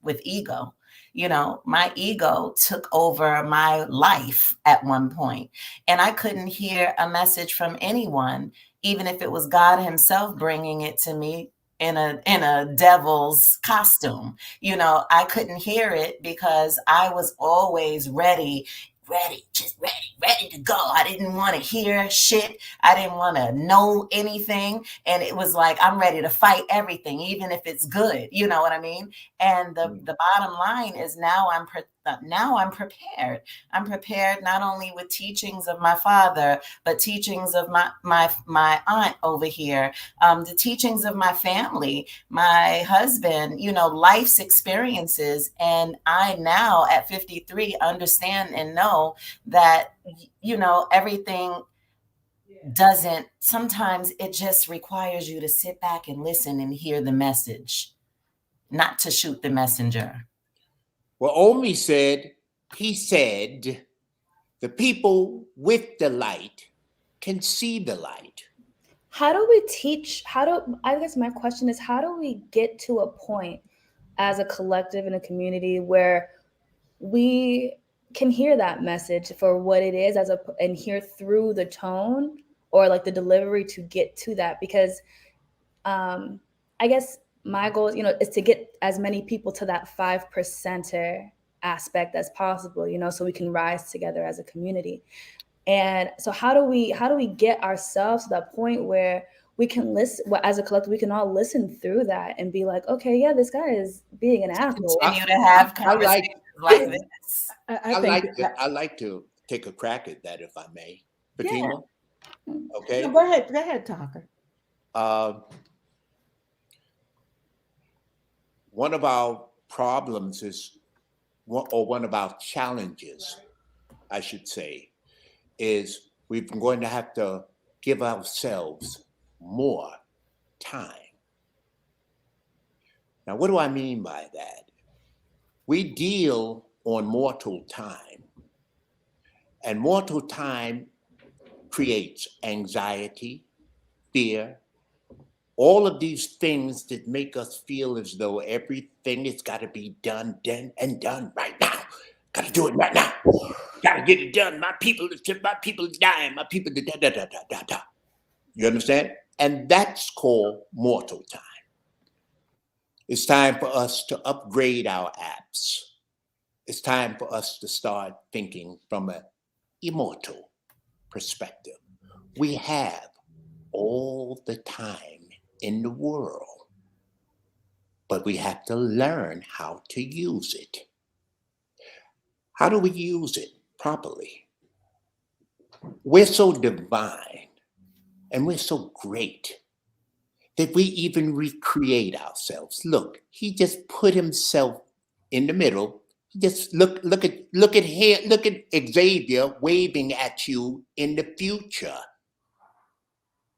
Speaker 12: with ego. You know, my ego took over my life at one point, and I couldn't hear a message from anyone, even if it was God himself bringing it to me in a devil's costume. You know, I couldn't hear it because I was always ready, just ready to go. I didn't want to hear shit. I didn't want to know anything. And it was like, I'm ready to fight everything, even if it's good. You know what I mean? And the bottom line is now I'm prepared. I'm prepared not only with teachings of my father, but teachings of my aunt over here, the teachings of my family, my husband, you know, life's experiences. And I now at 53 understand and know that, you know, everything doesn't, sometimes it just requires you to sit back and listen and hear the message, not to shoot the messenger.
Speaker 6: Well, Omi said, he said, the people with the light can see the light.
Speaker 4: How do we teach? I guess my question is, how do we get to a point as a collective in a community where we can hear that message for what it is and hear through the tone or like the delivery to get to that? Because I guess my goal is, you know, is to get as many people to that 5%er aspect as possible, you know, so we can rise together as a community. And so how do we get ourselves to that point where we can listen, as a collective, we can all listen through that and be like, okay, yeah, this guy is being an asshole.
Speaker 12: Continue to have conversations like this.
Speaker 6: I like to take a crack at that, if I may. Fatima?
Speaker 2: Yeah.
Speaker 6: Okay.
Speaker 2: No, go ahead, Talker.
Speaker 6: One of our problems is, or one of our challenges, I should say, is we're going to have to give ourselves more time. Now, what do I mean by that? We deal on mortal time, and mortal time creates anxiety, fear, all of these things that make us feel as though everything has got to be done right now. Got to do it right now. Got to get it done. My people is dying. My people, da. You understand? And that's called mortal time. It's time for us to upgrade our apps. It's time for us to start thinking from an immortal perspective. We have all the time in the world, but we have to learn how to use it. How do we use it properly? We're so divine and we're so great that we even recreate ourselves. Look, he just put himself in the middle. Just look at Xavier waving at you in the future.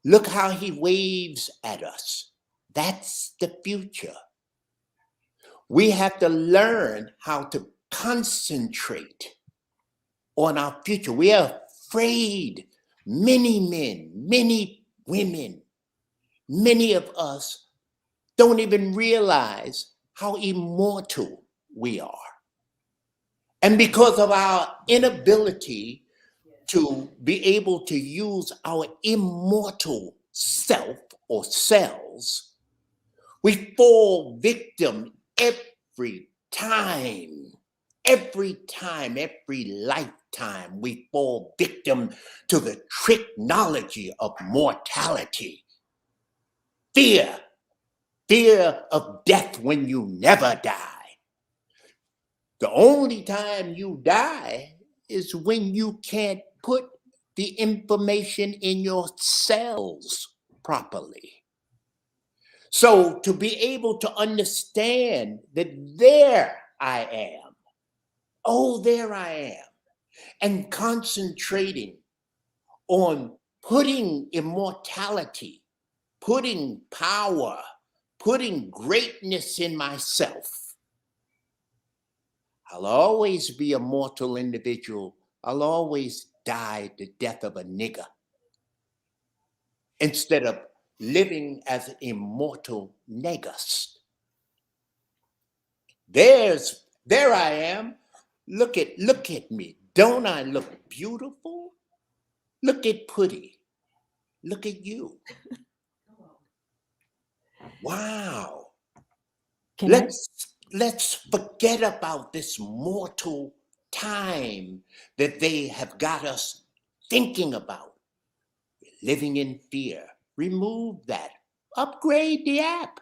Speaker 6: Look how he waves at us. That's the future. We have to learn how to concentrate on our future. We are afraid. Many men, many women, many of us don't even realize how immortal we are. And because of our inability to be able to use our immortal self or cells, we fall victim every time, every lifetime, we fall victim to the technology of mortality. Fear of death when you never die. The only time you die is when you can't put the information in your cells properly. So to be able to understand that there I am, oh, there I am, and concentrating on putting immortality, putting power, putting greatness in myself. I'll always be a mortal individual. I'll always die the death of a nigger instead of living as an immortal negus. There I am. Look at me. Don't I look beautiful? Look at Putty. Look at you. Wow. Let's forget about this mortal time that they have got us thinking about. Living in fear. Remove that. Upgrade the app.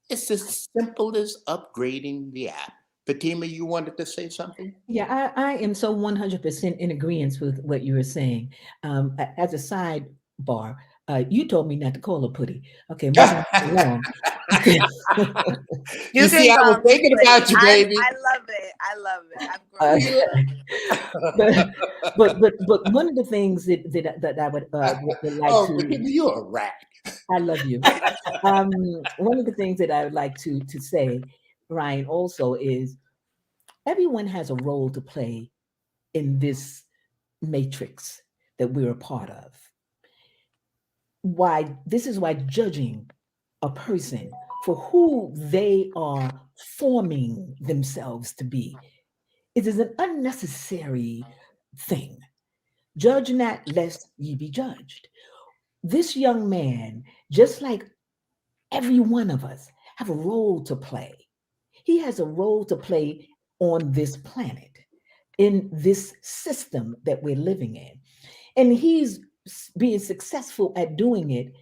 Speaker 6: It's as simple as upgrading the app. Fatima, you wanted to say something?
Speaker 2: Yeah, I am so 100% in agreement with what you were saying. As a sidebar, you told me not to call her Putty. Okay, moving along.
Speaker 6: You see, I was thinking about you, baby.
Speaker 3: I love it. I love it.
Speaker 2: But one of the things that I would like to.
Speaker 6: Fatima, you're a rat.
Speaker 2: I love you. One of the things that I would like to say, Ryan, also is everyone has a role to play in this matrix that we're a part of. This is why judging a person for who they are forming themselves to be, it is an unnecessary thing. Judge not lest ye be judged. This young man, just like every one of us, have a role to play. He has a role to play on this planet, in this system that we're living in. And he's being successful at doing it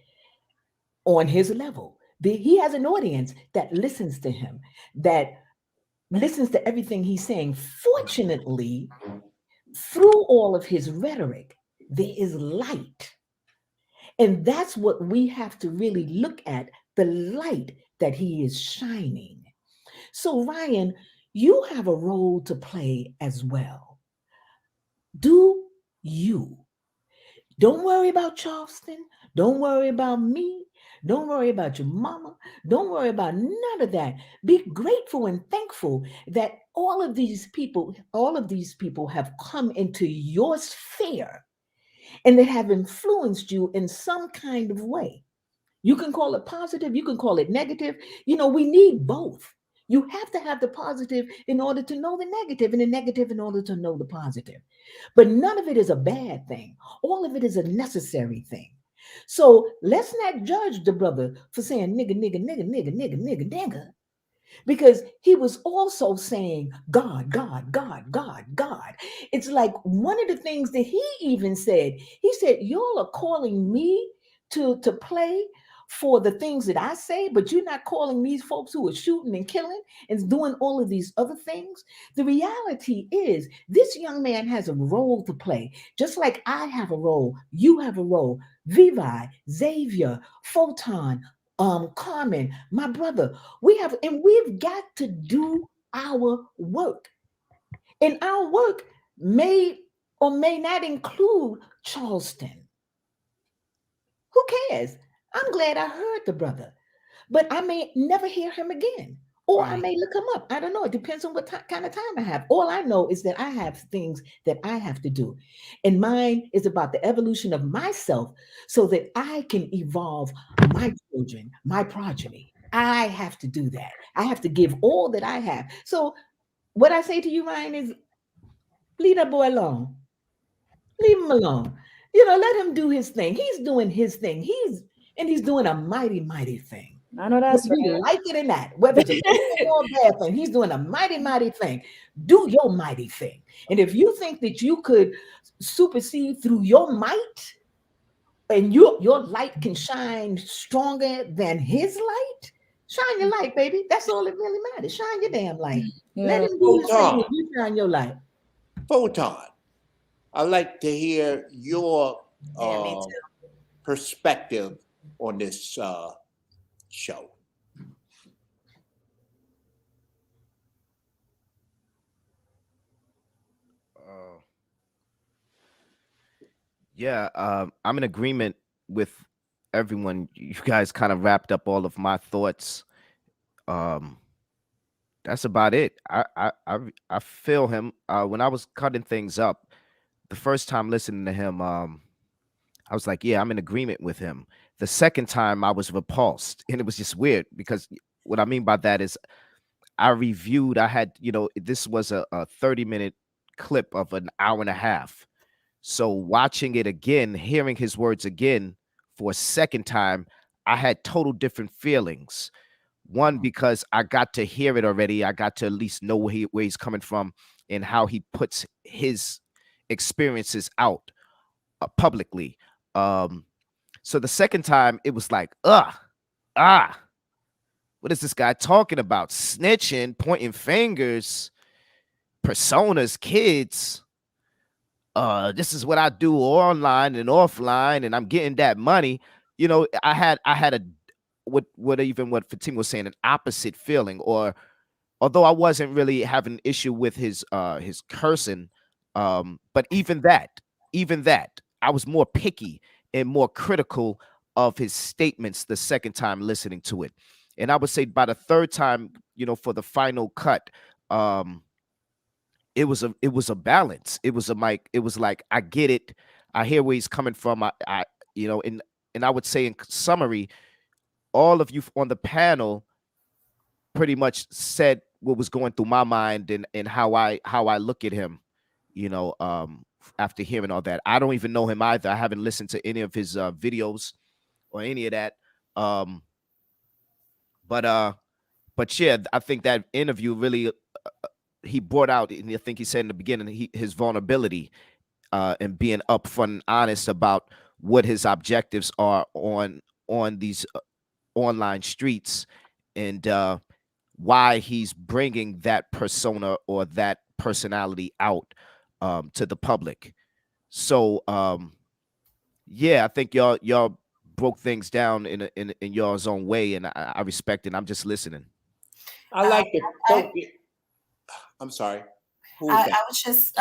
Speaker 2: on his level. He has an audience that listens to him, that listens to everything he's saying. Fortunately, through all of his rhetoric, there is light. And that's what we have to really look at, the light that he is shining. So, Ryan, you have a role to play as well. Do you. Don't worry about Charleston. Don't worry about me. Don't worry about your mama. Don't worry about none of that. Be grateful and thankful that all of these people have come into your sphere and they have influenced you in some kind of way. You can call it positive, you can call it negative. We need both. You have to have the positive in order to know the negative, and the negative in order to know the positive. But none of it is a bad thing. All of it is a necessary thing. So let's not judge the brother for saying nigga, nigga, nigga, nigga, nigga, nigga, nigga, because he was also saying God, God, God, God, God. It's like one of the things that he even said, he said, y'all are calling me to play for the things that I say, but you're not calling these folks who are shooting and killing and doing all of these other things. The reality is this young man has a role to play, just like I have a role, you have a role, Vivi, Xavier, Photon, Carmen, my brother, we've got to do our work. And our work may or may not include Charleston. Who cares? I'm glad I heard the brother, but I may never hear him again, or I may look him up. I don't know. It depends on what kind of time I have. All I know is that I have things that I have to do, and mine is about the evolution of myself so that I can evolve my children, my progeny. I have to do that. I have to give all that I have. So what I say to you, Ryan, is leave that boy alone. Leave him alone. Let him do his thing. He's doing his thing. He's doing a mighty, mighty thing.
Speaker 4: I know that's
Speaker 2: whether you
Speaker 4: right.
Speaker 2: like it or not, whether it's a good thing or a bad thing, he's doing a mighty, mighty thing. Do your mighty thing. And if you think that you could supersede through your might and your light can shine stronger than his light, shine your light, baby. That's all that really matters. Shine your damn light. Let him do his thing and you shine your light.
Speaker 6: Photon, I'd like to hear your
Speaker 12: Yeah, me too.
Speaker 6: perspective on this show.
Speaker 5: Yeah, I'm in agreement with everyone. You guys kind of wrapped up all of my thoughts. Um, that's about it. I feel him. When I was cutting things up, the first time listening to him, I was like, yeah, I'm in agreement with him. The second time, I was repulsed, and it was just weird because what I mean by that is I reviewed. I had, this was a 30-minute clip of an hour and a half. So watching it again, hearing his words again for a second time, I had total different feelings. One, because I got to hear it already. I got to at least know where he's coming from and how he puts his experiences out publicly. So the second time, it was like, what is this guy talking about? Snitching, pointing fingers, personas, kids. This is what I do online and offline, and I'm getting that money. I had a what Fatima was saying, an opposite feeling, or although I wasn't really having an issue with his cursing, but even that, I was more picky and more critical of his statements the second time listening to it. And I would say by the third time, for the final cut, it was a balance. It was a mic. It was like, I get it. I hear where he's coming from. And I would say in summary, all of you on the panel pretty much said what was going through my mind and how I look at him, after hearing all that. I don't even know him either. I haven't listened to any of his videos or any of that. But yeah, I think that interview really he brought out, and I think he said in the beginning, his vulnerability and being upfront and honest about what his objectives are on these online streets, and why he's bringing that persona or that personality out to the public. So yeah, I think y'all broke things down in y'all's own way, and I respect it. I'm just listening.
Speaker 6: I like to focus. I'm sorry.
Speaker 12: I was just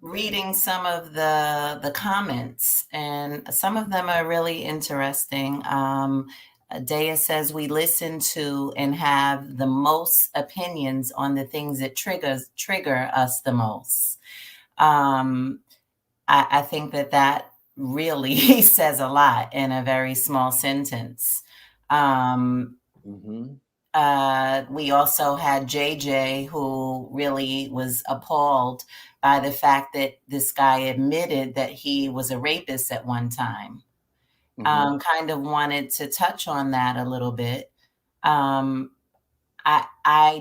Speaker 12: reading some of the comments, and some of them are really interesting. Dea says we listen to and have the most opinions on the things that trigger us the most. I think that really says a lot in a very small sentence. We also had JJ, who really was appalled by the fact that this guy admitted that he was a rapist at one time. Kind of wanted to touch on that a little bit. I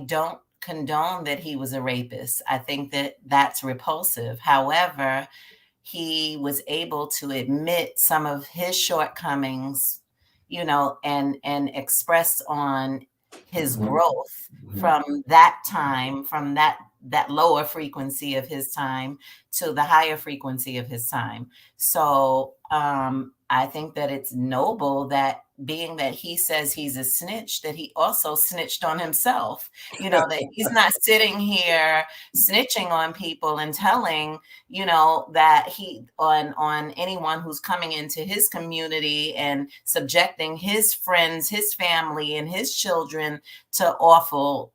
Speaker 12: don't condone that he was a rapist. I think that that's repulsive. However, he was able to admit some of his shortcomings, and express on his growth from that time, from that lower frequency of his time to the higher frequency of his time. So I think that it's noble that, being that he says he's a snitch, that he also snitched on himself, that he's not sitting here snitching on people and telling, that he on anyone who's coming into his community and subjecting his friends, his family, and his children to awful,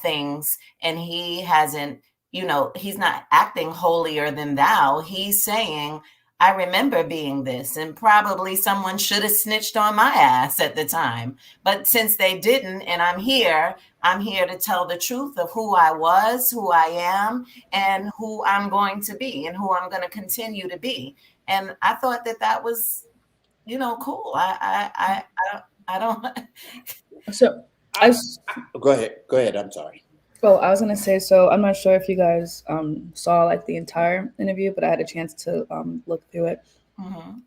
Speaker 12: things. And he hasn't, he's not acting holier than thou. He's saying, I remember being this, and probably someone should have snitched on my ass at the time. But since they didn't, and I'm here to tell the truth of who I was, who I am, and who I'm going to be, and who I'm going to continue to be. And I thought that was, cool. I don't.
Speaker 4: So
Speaker 6: Go ahead. I'm sorry.
Speaker 4: Oh, I was gonna say, so I'm not sure if you guys saw like the entire interview, but I had a chance to look through it.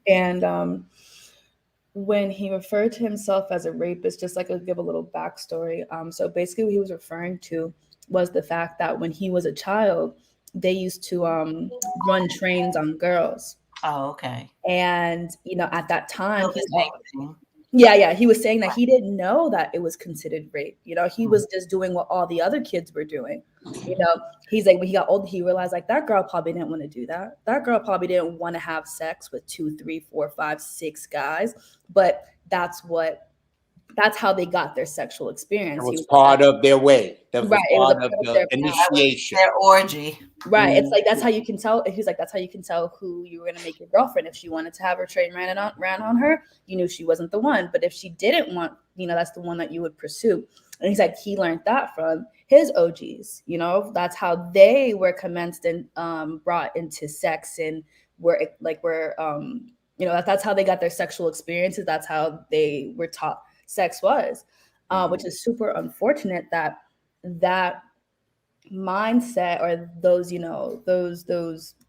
Speaker 4: And when he referred to himself as a rapist, just like I'll give a little backstory. So basically what he was referring to was the fact that when he was a child, they used to run trains on girls.
Speaker 12: Oh, okay.
Speaker 4: And at that time,
Speaker 12: Still the same thing.
Speaker 4: yeah, he was saying that he didn't know that it was considered rape. He was just doing what all the other kids were doing. He's like, when he got older, he realized like that girl probably didn't want to do that. That girl probably didn't want to have sex with 2, 3, 4, 5, 6 guys. But that's how they got their sexual experience.
Speaker 6: That was part of their way. That was
Speaker 4: Right, it was a
Speaker 6: part of
Speaker 4: part of
Speaker 6: the
Speaker 4: their
Speaker 6: initiation.
Speaker 12: Their orgy.
Speaker 4: Right. It's like that's how you can tell. He's like, that's how you can tell who you were gonna make your girlfriend. If she wanted to have her train ran on her, you knew she wasn't the one. But if she didn't want, that's the one that you would pursue. And he's like, he learned that from his OGs. That's how they were commenced and brought into sex, and that's how they got their sexual experiences. That's how they were taught sex was, which is super unfortunate that mindset or those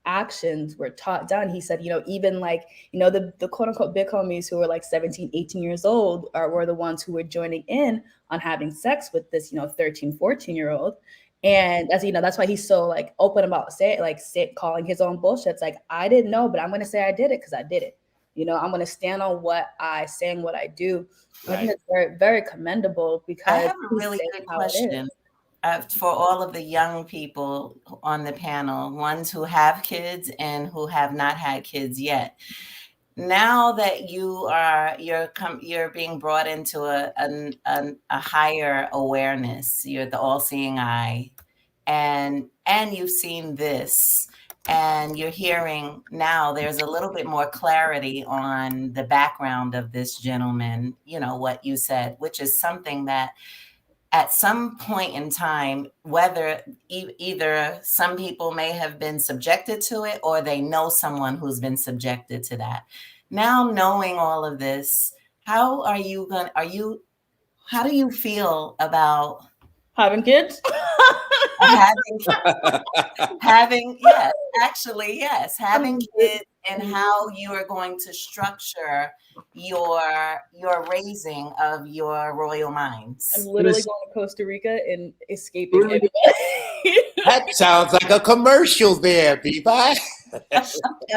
Speaker 4: actions were taught down. He said, even like, the quote unquote big homies who were like 17, 18 years old were the ones who were joining in on having sex with this, 13, 14-year-old. And that's why he's so like open about calling his own bullshit. It's like, I didn't know, but I'm going to say I did it because I did it. I'm going to stand on what I say and what I do. Right. I think it's very, very commendable because
Speaker 12: I have a really good question. For all of the young people on the panel, ones who have kids and who have not had kids yet. Now that you're being brought into a higher awareness, you're the all-seeing eye, and you've seen this, and you're hearing now there's a little bit more clarity on the background of this gentleman, what you said, which is something that at some point in time, whether either some people may have been subjected to it or they know someone who's been subjected to that. Now, knowing all of this, how do you feel about
Speaker 4: having kids?
Speaker 12: having kids, and how you are going to structure your raising of your royal minds.
Speaker 4: I'm literally going to Costa Rica and escaping everybody.
Speaker 6: That sounds like a commercial there, Viva.
Speaker 4: I'm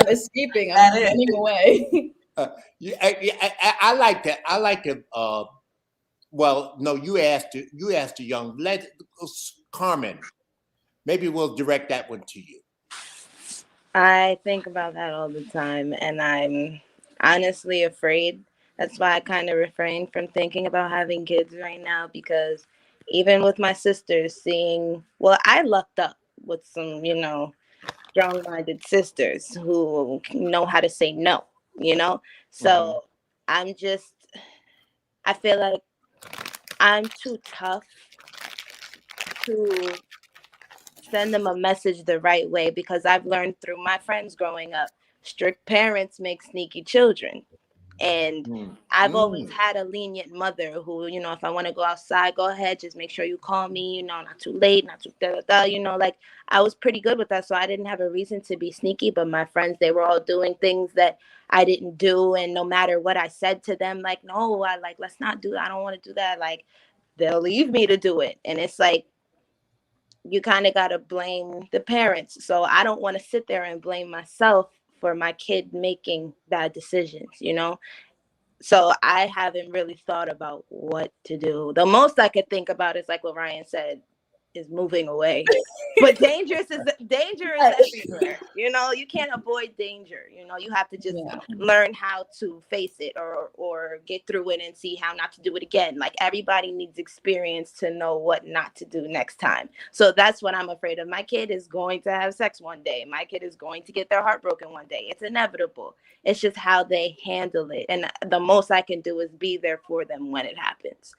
Speaker 4: escaping. I'm running away.
Speaker 6: I like that. I like to. Well, no, you asked the young. Carmen. Maybe we'll direct that one to you.
Speaker 3: I think about that all the time, and I'm honestly afraid. That's why I kind of refrain from thinking about having kids right now, because even with my sisters I lucked up with some, strong-minded sisters who know how to say no, So I feel like I'm too tough to send them a message the right way, because I've learned through my friends growing up, strict parents make sneaky children. And I've always had a lenient mother who, if I want to go outside, go ahead, just make sure you call me, not too late, not too like I was pretty good with that. So I didn't have a reason to be sneaky, but my friends, they were all doing things that I didn't do. And no matter what I said to them, like, no, let's not do that. I don't want to do that. Like, they'll leave me to do it. And it's like, you kind of got to blame the parents. So I don't want to sit there and blame myself for my kid making bad decisions, So I haven't really thought about what to do. The most I could think about is like what Ryan said, is moving away. But danger is everywhere. You can't avoid danger. You have to just learn how to face it or get through it and see how not to do it again. Like, everybody needs experience to know what not to do next time. So that's what I'm afraid of. My kid is going to have sex one day. My kid is going to get their heart broken one day. It's inevitable. It's just how they handle it. And the most I can do is be there for them when it happens.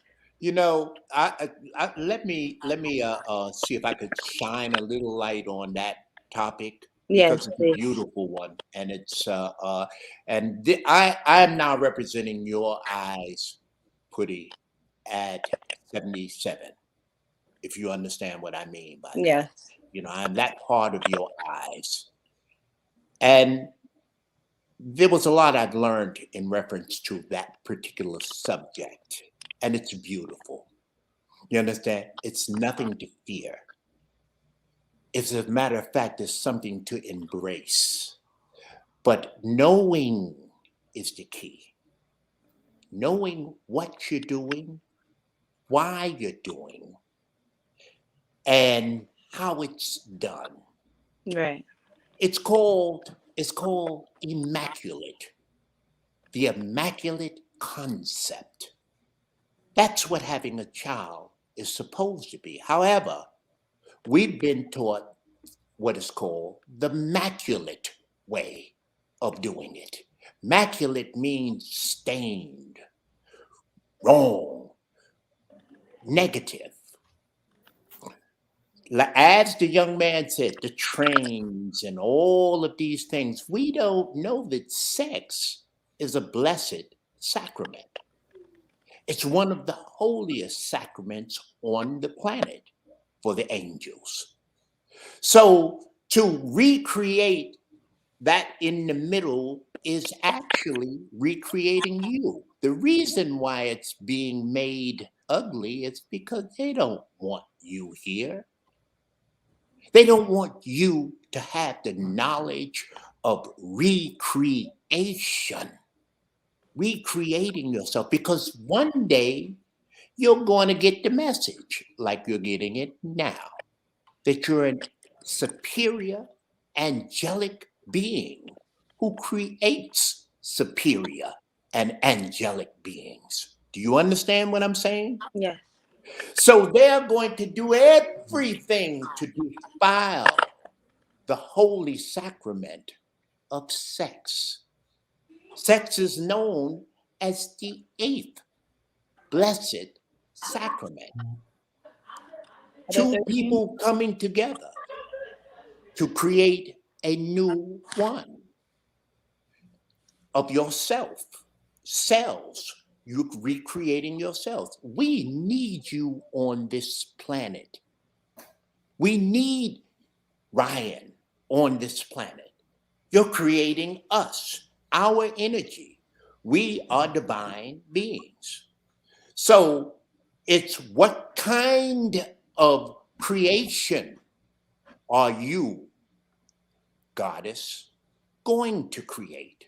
Speaker 6: Let me see if I could shine a little light on that topic,
Speaker 3: because
Speaker 6: it's a beautiful one, and it's I am now representing your eyes, Putty, at 77. If you understand what I mean by that. I'm that part of your eyes, and there was a lot I've learned in reference to that particular subject. And it's beautiful. You understand? It's nothing to fear. As a matter of fact, it's something to embrace. But knowing is the key. Knowing what you're doing, why you're doing, and how it's done.
Speaker 13: Right.
Speaker 6: It's called immaculate. The immaculate concept. That's what having a child is supposed to be. However, we've been taught what is called the maculate way of doing it. Maculate means stained, wrong, negative. As the young man said, the trains and all of these things, we don't know that sex is a blessed sacrament. It's one of the holiest sacraments on the planet for the angels. So to recreate that in the middle is actually recreating you. The reason why it's being made ugly is because they don't want you here. They don't want you to have the knowledge of recreation, recreating yourself, because one day you're going to get the message like you're getting it now, that you're a superior angelic being who creates superior and angelic beings. Do you understand what I'm saying?
Speaker 13: Yes.
Speaker 6: So they're going to do everything to defile the holy sacrament of sex. Sex is known as the 8th blessed sacrament. Two people coming together to create a new one of yourself. Cells, you're recreating yourself. We need you on this planet. We need Ryan on this planet. You're creating us, our energy. We are divine beings. So it's what kind of creation are you, goddess, going to create?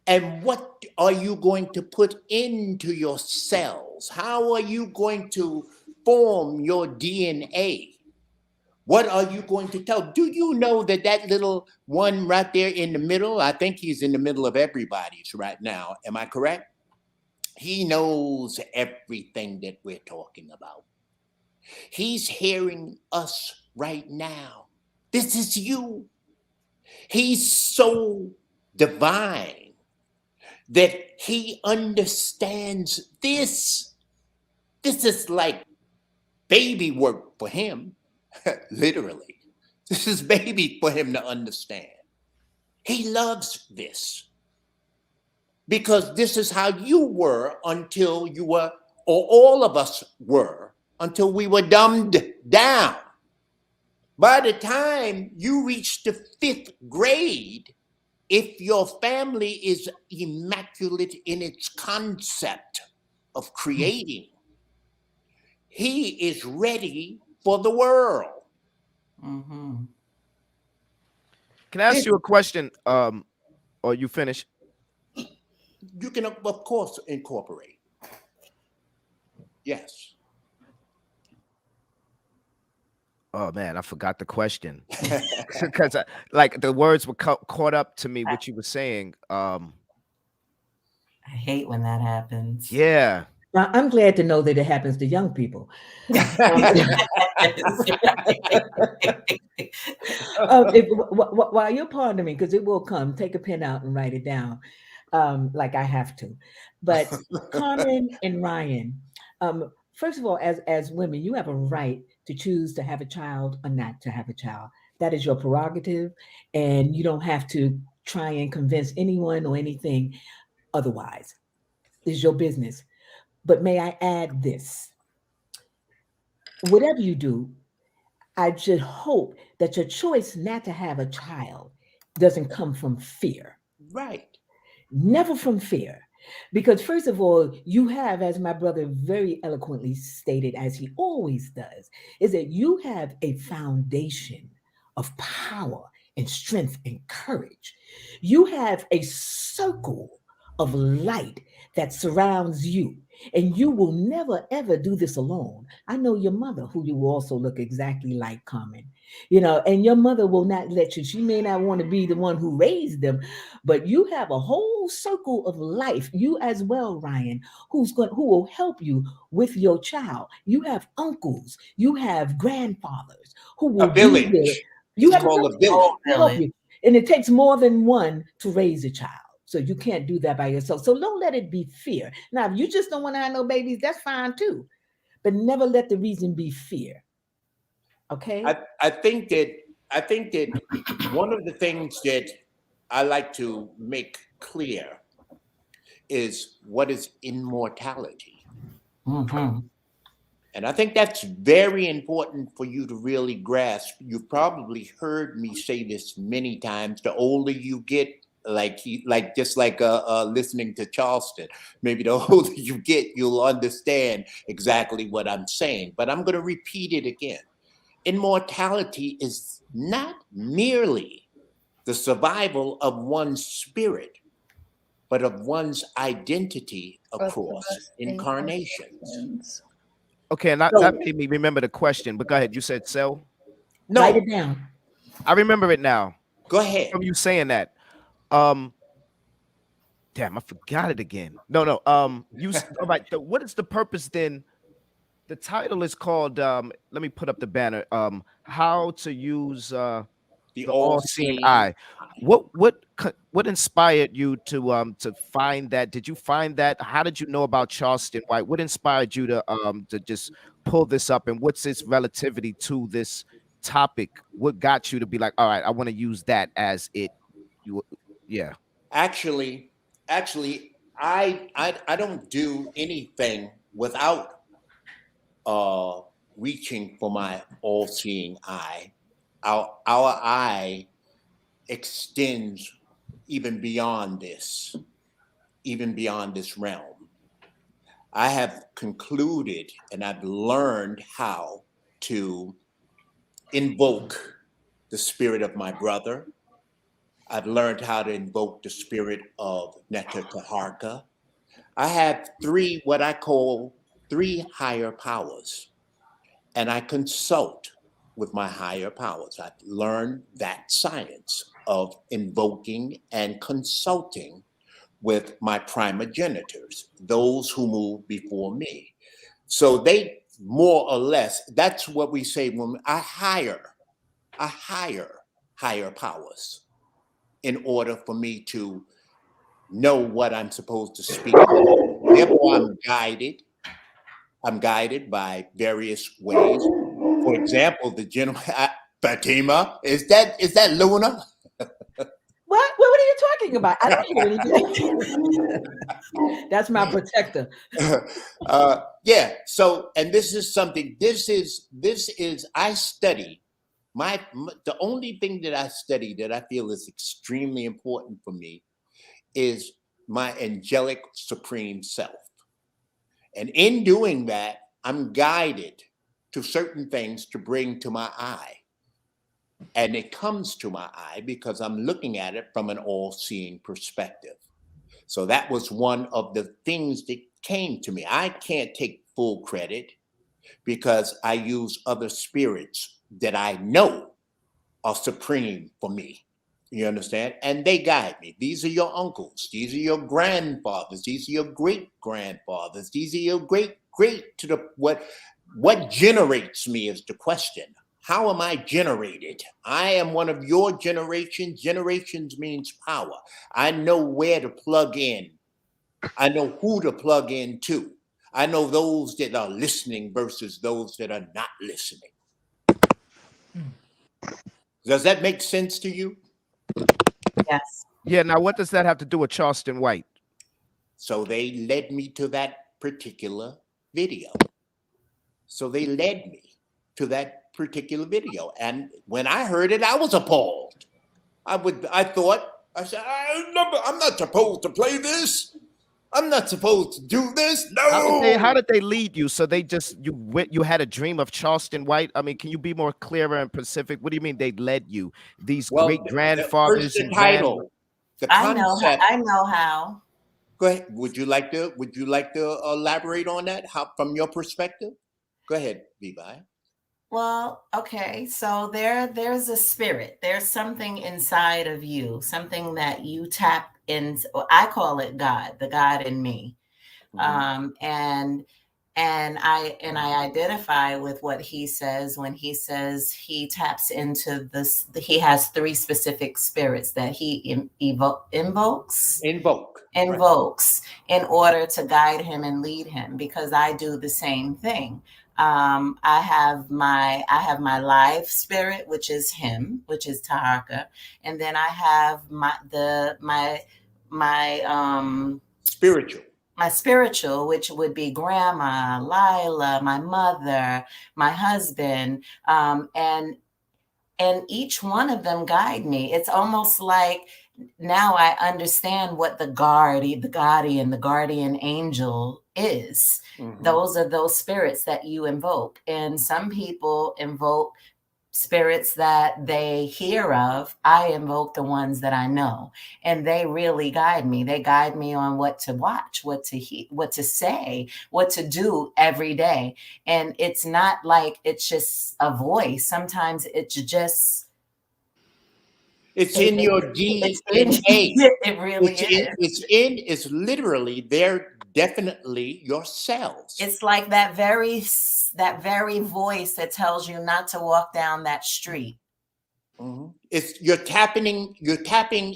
Speaker 6: And what are you going to put into your cells? How are you going to form your DNA? What are you going to tell? Do you know that that little one right there in the middle, I think he's in the middle of everybody's right now. Am I correct? He knows everything that we're talking about. He's hearing us right now. This is you. He's so divine that he understands this. This is like baby work for him, literally. This is baby for him to understand. He loves this because this is how you were until you were, or all of us were, until we were dumbed down. By the time you reach the 5th grade, if your family is immaculate in its concept of creating, he is ready for the world.
Speaker 12: Mm-hmm.
Speaker 5: Can I ask you a question? Or you finish?
Speaker 6: You can, of course, incorporate. Yes.
Speaker 5: Oh man, I forgot the question because like the words were caught up to me. What you were saying.
Speaker 12: I hate when that happens.
Speaker 5: Yeah.
Speaker 2: Now, I'm glad to know that it happens to young people. While you're pardoning me, because it will come, take a pen out and write it down, like I have to. But Carmen and Ryan, first of all, as women, you have a right to choose to have a child or not to have a child. That is your prerogative, and you don't have to try and convince anyone or anything otherwise. It's your business. But may I add this? Whatever you do, I just hope that your choice not to have a child doesn't come from fear.
Speaker 6: Right.
Speaker 2: Never from fear. Because, first of all, you have, as my brother very eloquently stated, as he always does, is that you have a foundation of power and strength and courage. You have a circle of light that surrounds you. And you will never ever do this alone. I know your mother, who you also look exactly like, Carmen. And your mother will not let you. She may not want to be the one who raised them, but you have a whole circle of life. You as well, Ryan, who will help you with your child. You have uncles. You have grandfathers who
Speaker 6: A
Speaker 2: will be there.
Speaker 6: village.
Speaker 2: You
Speaker 6: It's
Speaker 2: have a
Speaker 6: called a
Speaker 2: village
Speaker 6: village.
Speaker 2: to help you, and it takes more than one to raise a child. So you can't do that by yourself. So don't let it be fear. Now, if you just don't want to have no babies, that's fine too. But never let the reason be fear. Okay?
Speaker 6: I think that one of the things that I like to make clear is what is immortality.
Speaker 12: Mm-hmm.
Speaker 6: And I think that's very important for you to really grasp. You've probably heard me say this many times. The older you get, just like listening to Charleston, maybe the older you get, you'll understand exactly what I'm saying. But I'm going to repeat it again. Immortality is not merely the survival of one's spirit, but of one's identity across incarnations.
Speaker 5: Okay, and that
Speaker 2: So
Speaker 5: made me remember the question. But go ahead. You said cell.
Speaker 2: write
Speaker 6: No,
Speaker 2: it down.
Speaker 5: I remember it now
Speaker 6: go ahead.
Speaker 5: from you saying that. Damn, I forgot it again. No. All right. What is the purpose then? The title is called. Let me put up the banner. How to use
Speaker 6: The
Speaker 5: the all-seeing
Speaker 6: all-seeing
Speaker 5: eye. What inspired you to find that? Did you find that? How did you know about Charleston White? What inspired you to just pull this up, and what's its relativity to this topic? What got you to be like, all right, I want to use that as it? Yeah.
Speaker 6: Actually, I don't do anything without reaching for my all-seeing eye. Our eye extends even beyond this realm. I have concluded and I've learned how to invoke the spirit of my brother. I've learned how to invoke the spirit of Netta Taharka. I have what I call three higher powers, and I consult with my higher powers. I've learned that science of invoking and consulting with my primogenitors, those who moved before me. So they more or less, that's what we say when I hire higher powers in order for me to know what I'm supposed to speak. Therefore, I'm guided by various ways. For example, the gentleman, Fatima, is that Luna?
Speaker 2: What? What are you talking about? I don't hear anything. That's my protector.
Speaker 6: Yeah. So, and this is something. This is. I study the only thing that I study that I feel is extremely important for me is my angelic supreme self. And in doing that, I'm guided to certain things to bring to my eye. And it comes to my eye because I'm looking at it from an all-seeing perspective. So that was one of the things that came to me. I can't take full credit because I use other spirits that I know are supreme for me. You understand? And they guide me. These are your uncles. These are your grandfathers. These are your great grandfathers. These are your great to the what generates me is the question. How am I generated? I am one of your generations. Generations means power. I know where to plug in. I know who to plug in to. I know those that are listening versus those that are not listening. Does that make sense to you?
Speaker 12: Yes.
Speaker 5: Yeah. Now, what does that have to do with Charleston White?
Speaker 6: So they led me to that particular video. And when I heard it, I was appalled. I said, I'm not supposed to play this. I'm not supposed to do this.
Speaker 5: How
Speaker 6: No.
Speaker 5: did they lead you? So they just you had a dream of Charleston White. I mean, can you be more clearer and specific? What do you mean they led you? These
Speaker 6: Well,
Speaker 5: great
Speaker 6: first
Speaker 5: grandfathers
Speaker 6: the
Speaker 5: and
Speaker 6: title, the
Speaker 12: I know.
Speaker 6: concept.
Speaker 12: I know how.
Speaker 6: Go ahead. Would you like to elaborate on that? How, from your perspective? Go ahead, Levi.
Speaker 12: Well, okay. So there's a spirit. There's something inside of you, something that you tap in. I call it God, the God in me. And I identify with what he says when he says he taps into this. He has three specific spirits that he invokes in order to guide him and lead him, because I do the same thing. I have my live spirit, which is him, which is Tahaka, and then I have my spiritual, which would be grandma, Lila, my mother, my husband, and each one of them guide me. It's almost like now I understand what the guardian, the guardian angel is. Those are those spirits that you invoke. And some people invoke spirits that they hear of. I invoke the ones that I know, and they really guide me. They guide me on what to watch, what to hear, what to say, what to do every day. And it's not like it's just a voice. Sometimes it's just
Speaker 6: it's in your DNA.
Speaker 12: It really is.
Speaker 6: It's literally, they're definitely yourselves.
Speaker 12: It's like that very voice that tells you not to walk down that street.
Speaker 6: It's you're tapping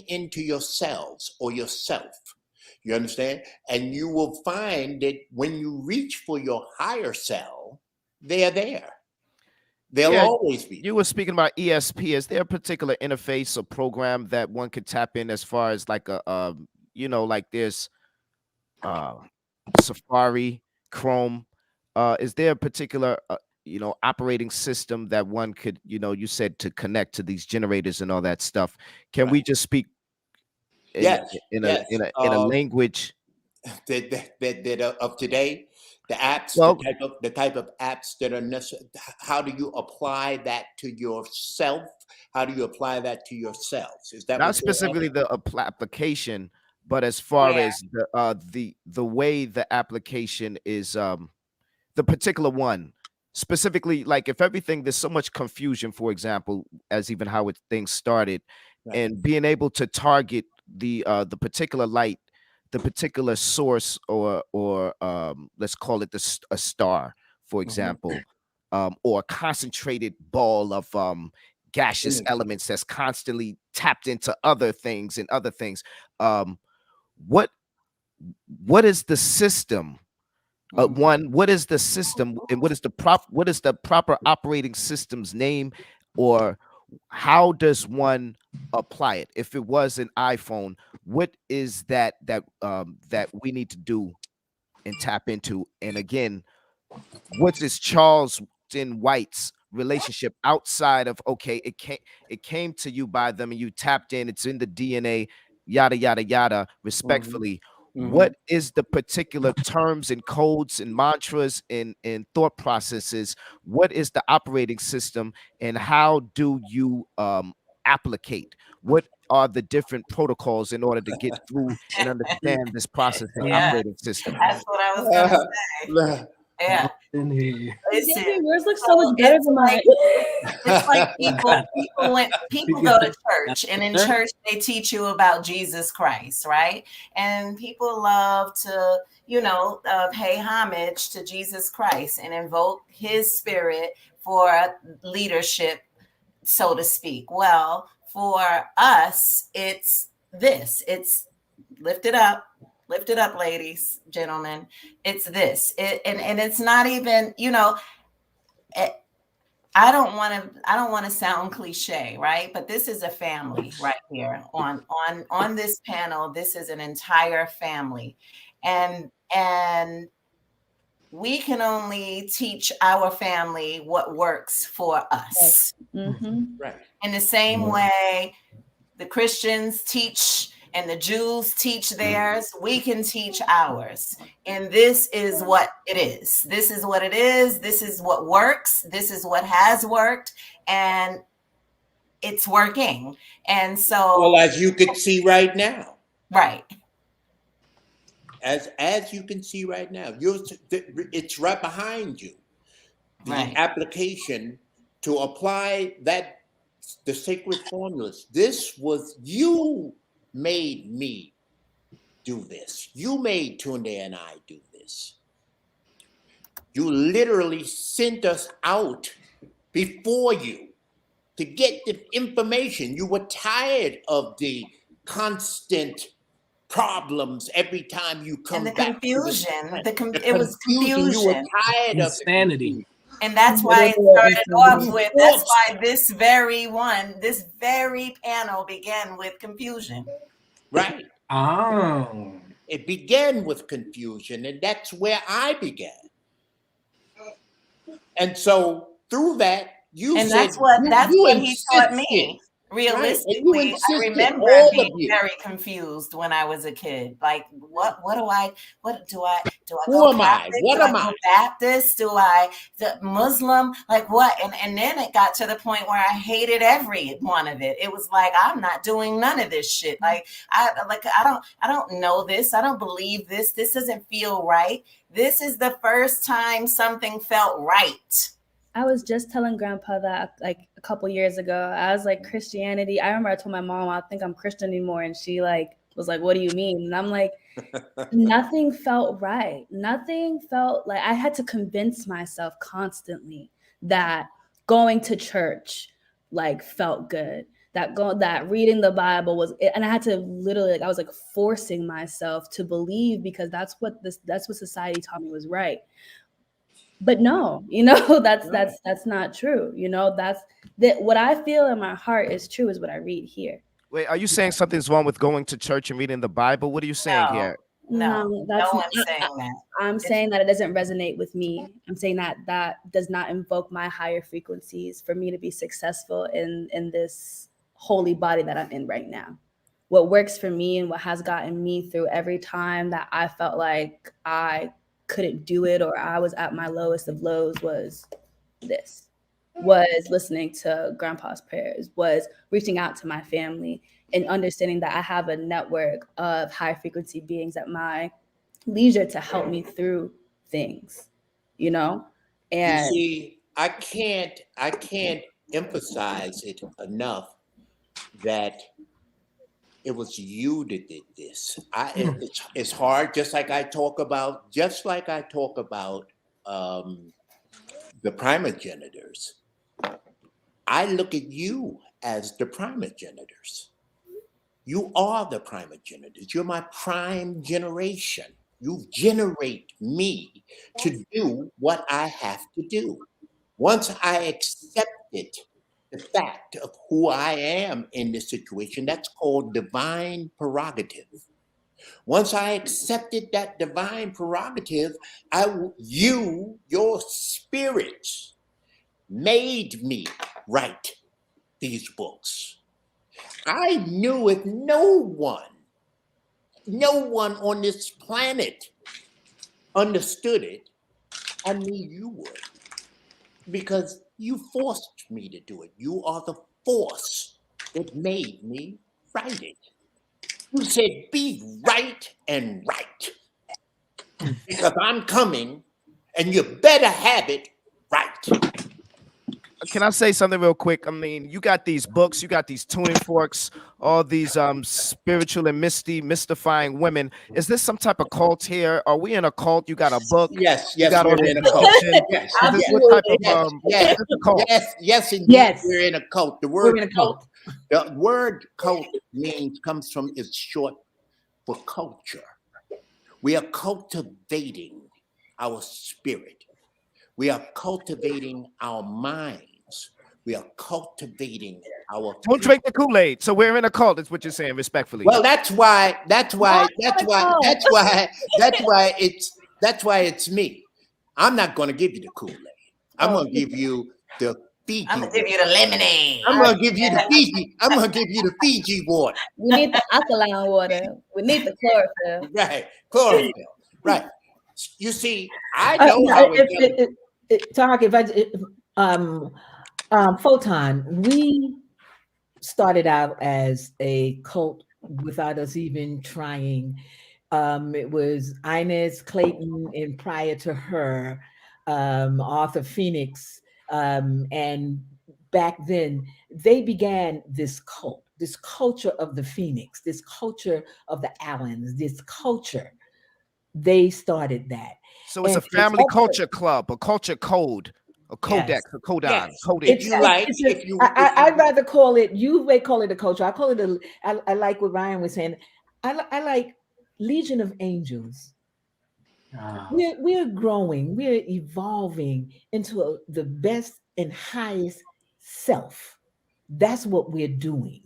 Speaker 6: into yourselves or yourself. You understand? And you will find that when you reach for your higher self, they're there. They'll always be.
Speaker 5: You were speaking about ESP. Is there a particular interface or program that one could tap in, as far as like a like there's Safari, Chrome? Is there a particular operating system that one could, you said, to connect to these generators and all that stuff? Can we just speak in a language
Speaker 6: that of today? The apps, the type of apps that are necessary. How do you apply that to yourself? How do you apply that to yourselves? Is that
Speaker 5: not specifically the application, but as far as the way the application is, the particular one specifically, like if everything, there's so much confusion, for example, as even how things started, and being able to target the particular light, the particular source, or let's call it a star, for example, or a concentrated ball of gaseous elements that's constantly tapped into other things and other things. What is the system? What is the system, and what is the proper operating system's name, or how does one apply it? If it was an iPhone, what is that we need to do and tap into? And again, what is Charleston White's relationship outside of, okay, it came to you by them and you tapped in, it's in the DNA, yada yada yada, respectfully. What is the particular terms and codes and mantras and thought processes? What is the operating system, and how do you applicate? What are the different protocols in order to get through and understand this process and operating system?
Speaker 12: That's what I was gonna say. Yeah.
Speaker 4: Yours looks so much better than mine.
Speaker 12: It's like people go to church, and in church they teach you about Jesus Christ, right? And people love to, pay homage to Jesus Christ and invoke his spirit for leadership, so to speak. Well, for us, it's this. It's lift it up, ladies, gentlemen. It's this. And it's not even, I don't want to sound cliche, right? But this is a family right here on this panel. This is an entire family, and we can only teach our family what works for us.
Speaker 4: Mm-hmm.
Speaker 6: Right.
Speaker 12: In the same way, the Christians teach and the Jews teach theirs, we can teach ours. And this is what it is. This is what it is. This is what works. This is what has worked. And it's working. And so,
Speaker 6: well, as you can see right now,
Speaker 12: right.
Speaker 6: As you can see right now, it's right behind you. The
Speaker 12: Right.
Speaker 6: application to apply the sacred formulas. This was, you made me do this. You made Tunde and I do this. You literally sent us out before you to get the information. You were tired of the constant problems every time you come
Speaker 12: And the
Speaker 6: back.
Speaker 12: confusion.
Speaker 6: It
Speaker 12: was confusion.
Speaker 6: You were tired
Speaker 7: Insanity.
Speaker 6: of it.
Speaker 12: And that's why it started off with, that's why this very panel began with confusion.
Speaker 6: Right.
Speaker 7: Oh.
Speaker 6: It began with confusion, and that's where I began. And so through that,
Speaker 12: and
Speaker 6: said,
Speaker 12: that's what he taught me.
Speaker 6: Right.
Speaker 12: Realistically, I remember being very confused when I was a kid. Like, what do I go Catholic? Do I go Baptist? Do I Muslim? Like what? And then it got to the point where I hated every one of it. It was like, I'm not doing none of this shit. Like I don't know this. I don't believe this. This doesn't feel right. This is the first time something felt right.
Speaker 4: I was just telling Grandpa that like a couple years ago. I was like, Christianity. I remember I told my mom, I don't think I'm Christian anymore. And she like was like, what do you mean? And I'm like, nothing felt right. Nothing felt like, I had to convince myself constantly that going to church like felt good. That reading the Bible was, and I had to literally, like, I was like forcing myself to believe, because that's what society taught me was right. But no, that's not true. What I feel in my heart is true is what I read here.
Speaker 5: Wait, are you saying something's wrong with going to church and reading the Bible? What are you saying here?
Speaker 12: No,
Speaker 4: that's
Speaker 12: no one's saying that.
Speaker 4: I'm saying that it doesn't resonate with me. I'm saying that does not invoke my higher frequencies for me to be successful in this holy body that I'm in right now. What works for me and what has gotten me through every time that I felt like I couldn't do it or I was at my lowest of lows was listening to Grandpa's prayers, was reaching out to my family and understanding that I have a network of high frequency beings at my leisure to help me through things, And
Speaker 6: you see, I can't emphasize it enough that it was you that did this. It's hard, just like I talk about the primogenitors. I look at you as the primogenitors. You are the primogenitors. You're my prime generation. You generate me to do what I have to do. Once I accepted the fact of who I am in this situation, that's called divine prerogative. Once I accepted that divine prerogative, your spirits made me write these books. I knew if no one on this planet understood it, I knew you would. Because you forced me to do it. You are the force that made me write it. You said, be right and right. Because I'm coming and you better have it right.
Speaker 5: Can I say something real quick? I mean, you got these books, you got these tuning forks, all these spiritual and mystifying women. Is this some type of cult here? Are we in a cult? You got a book?
Speaker 6: Yes,
Speaker 5: you got
Speaker 6: we're in a cult. Yes, indeed,
Speaker 2: yes,
Speaker 6: we're in a cult. The word cult comes from, it's short for culture. We are cultivating our spirit. We are cultivating our minds. We are cultivating our.
Speaker 5: Don't drink the Kool-Aid. So we're in a cult. Is what you're saying, respectfully.
Speaker 6: Well, that's why it's me. I'm not going to give you the Kool-Aid. I'm going to give you the Fiji.
Speaker 12: I'm gonna give you the lemonade.
Speaker 6: I'm gonna give you the Fiji. I'm gonna give you the Fiji water.
Speaker 4: We need the alkaline water. We need the chlorophyll.
Speaker 6: Right, chlorophyll. Right. You see, I know how
Speaker 2: Tarek, Photon, we started out as a cult without us even trying. It was Inez Clayton, and prior to her, Arthur Phoenix, and back then they began this cult, this culture of the Phoenix, this culture of the Allens, this culture. They started that.
Speaker 5: So it's a family culture club, a culture code, a codex, a codon,
Speaker 6: If you like,
Speaker 2: I'd rather call it. You may call it a culture. I call it I like what Ryan was saying. I like Legion of Angels. We're growing. We're evolving into the best and highest self. That's what we're doing.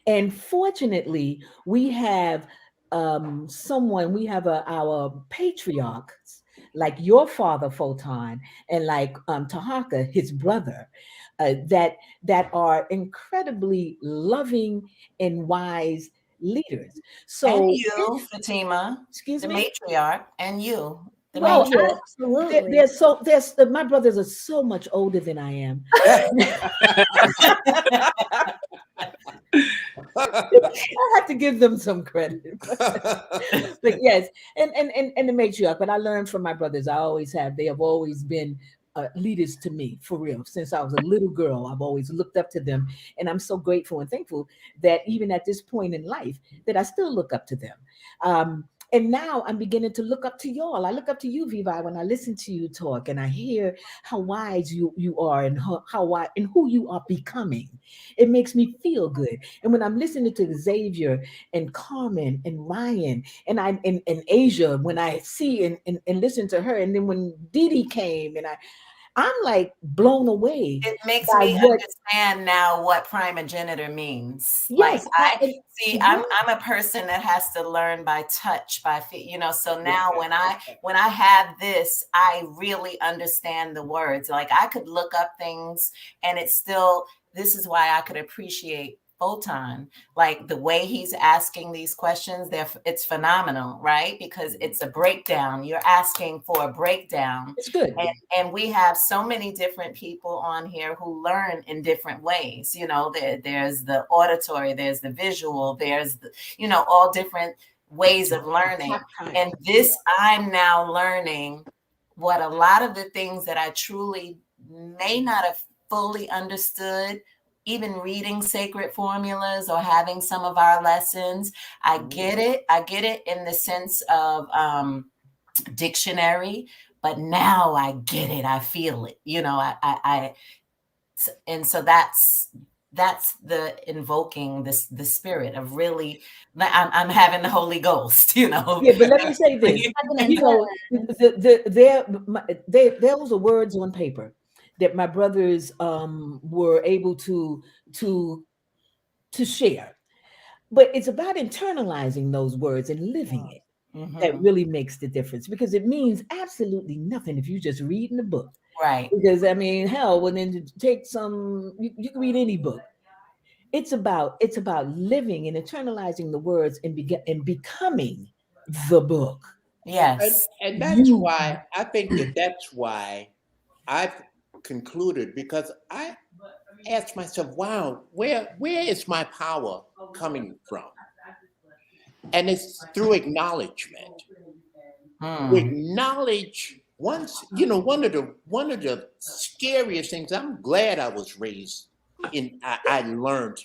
Speaker 2: And fortunately, we have someone. We have our patriarchs, like your father Photon, and like Tahaka, his brother, that are incredibly loving and wise leaders. So
Speaker 12: And you, Fatima,
Speaker 2: excuse
Speaker 12: the
Speaker 2: me,
Speaker 12: matriarch, and you, the
Speaker 2: well,
Speaker 12: matriarch.
Speaker 2: my brothers are so much older than I am. I have to give them some credit. But yes, and the matriarch. But I learned from my brothers. They have always been leaders to me, for real. Since I was a little girl, I've always looked up to them, and I'm so grateful and thankful that even at this point in life, that I still look up to them. And now I'm beginning to look up to y'all. I look up to you, Vivi, when I listen to you talk, and I hear how wise you are, and how wise and who you are becoming. It makes me feel good. And when I'm listening to Xavier and Carmen and Ryan and I'm in Asia, when I see and listen to her, and then when Didi came, and I'm like blown away.
Speaker 12: It makes
Speaker 2: by
Speaker 12: me
Speaker 2: what,
Speaker 12: understand now what primogenitor means.
Speaker 2: yes,
Speaker 12: Like I'm a person that has to learn by touch, so now when I have this, I really understand the words. Like I could look up things and this is why I could appreciate Photon, like the way he's asking these questions, it's phenomenal, right? Because it's a breakdown. You're asking for a breakdown.
Speaker 2: It's good.
Speaker 12: And we have so many different people on here who learn in different ways. There's the auditory, there's the visual, there's all different ways of learning. And this, I'm now learning what a lot of the things that I truly may not have fully understood, even reading sacred formulas or having some of our lessons. I get it in the sense of dictionary, but now I get it. I feel it, and so that's the invoking the spirit of really, I'm having the Holy Ghost,
Speaker 2: Yeah, but let me say this. There was words on paper that my brothers were able to share. But it's about internalizing those words and living it. That really makes the difference, because it means absolutely nothing if you just read in the book.
Speaker 12: Right.
Speaker 2: Because I mean, hell, when then take you can read any book. It's about living and internalizing the words and becoming the book.
Speaker 12: Yes.
Speaker 6: And that's why I think that's why I've concluded, because I asked myself, wow, where is my power coming from? And it's through acknowledgement. With knowledge, one of the scariest things, I'm glad I was raised I learned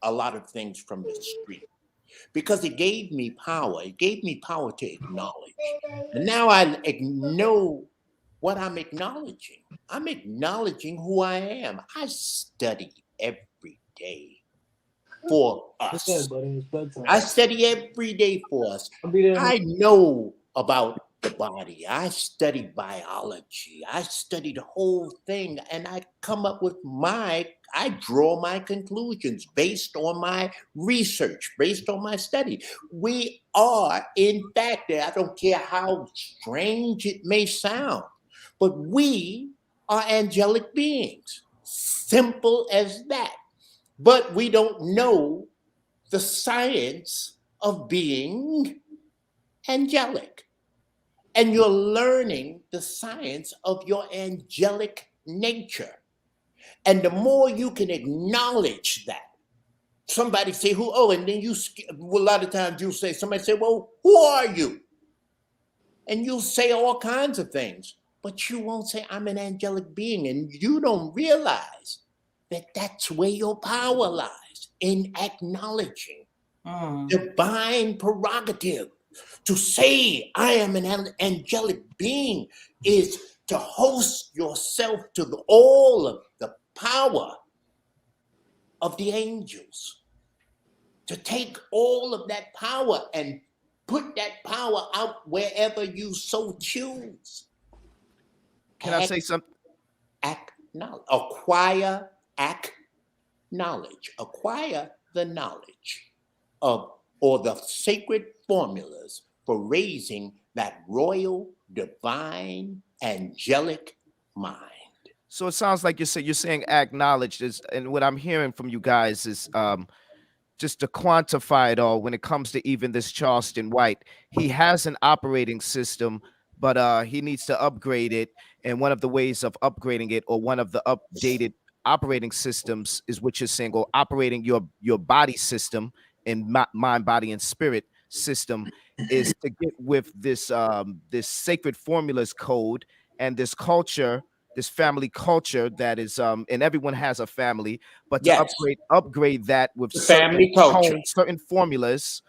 Speaker 6: a lot of things from the street, because it gave me power. It gave me power to acknowledge. And now I know what I'm acknowledging. I'm acknowledging who I am. I study every day for us. I study every day for us. I know about the body. I study biology. I study the whole thing, and I come up with I draw my conclusions based on my research, based on my study. We are, in fact, I don't care how strange it may sound, but we are angelic beings Simple as that. But we don't know the science of being angelic. And you're learning the science of your angelic nature. And the more you can acknowledge that, somebody say, who, oh, and then a lot of times you'll say, somebody say, well, who are you? And you'll say all kinds of things, but you won't say, I'm an angelic being. And you don't realize that that's where your power lies, in acknowledging divine prerogative. To say I am an angelic being is to host yourself to all of the power of the angels. To take all of that power and put that power out wherever you so choose.
Speaker 5: Can I say something?
Speaker 6: Acquire knowledge. Acquire the knowledge of, or the sacred formulas for raising that royal, divine, angelic mind.
Speaker 5: So it sounds like you're saying acknowledge this, and what I'm hearing from you guys is just to quantify it all when it comes to even this Charleston White. He has an operating system, but he needs to upgrade it. And one of the ways of upgrading it, or one of the updated operating systems, is what you're saying, or operating your body system and mind, body, and spirit system, is to get with this this sacred formulas code and this culture, this family culture that is and everyone has a family, but to upgrade that with certain
Speaker 6: family culture,
Speaker 5: tones, certain formulas,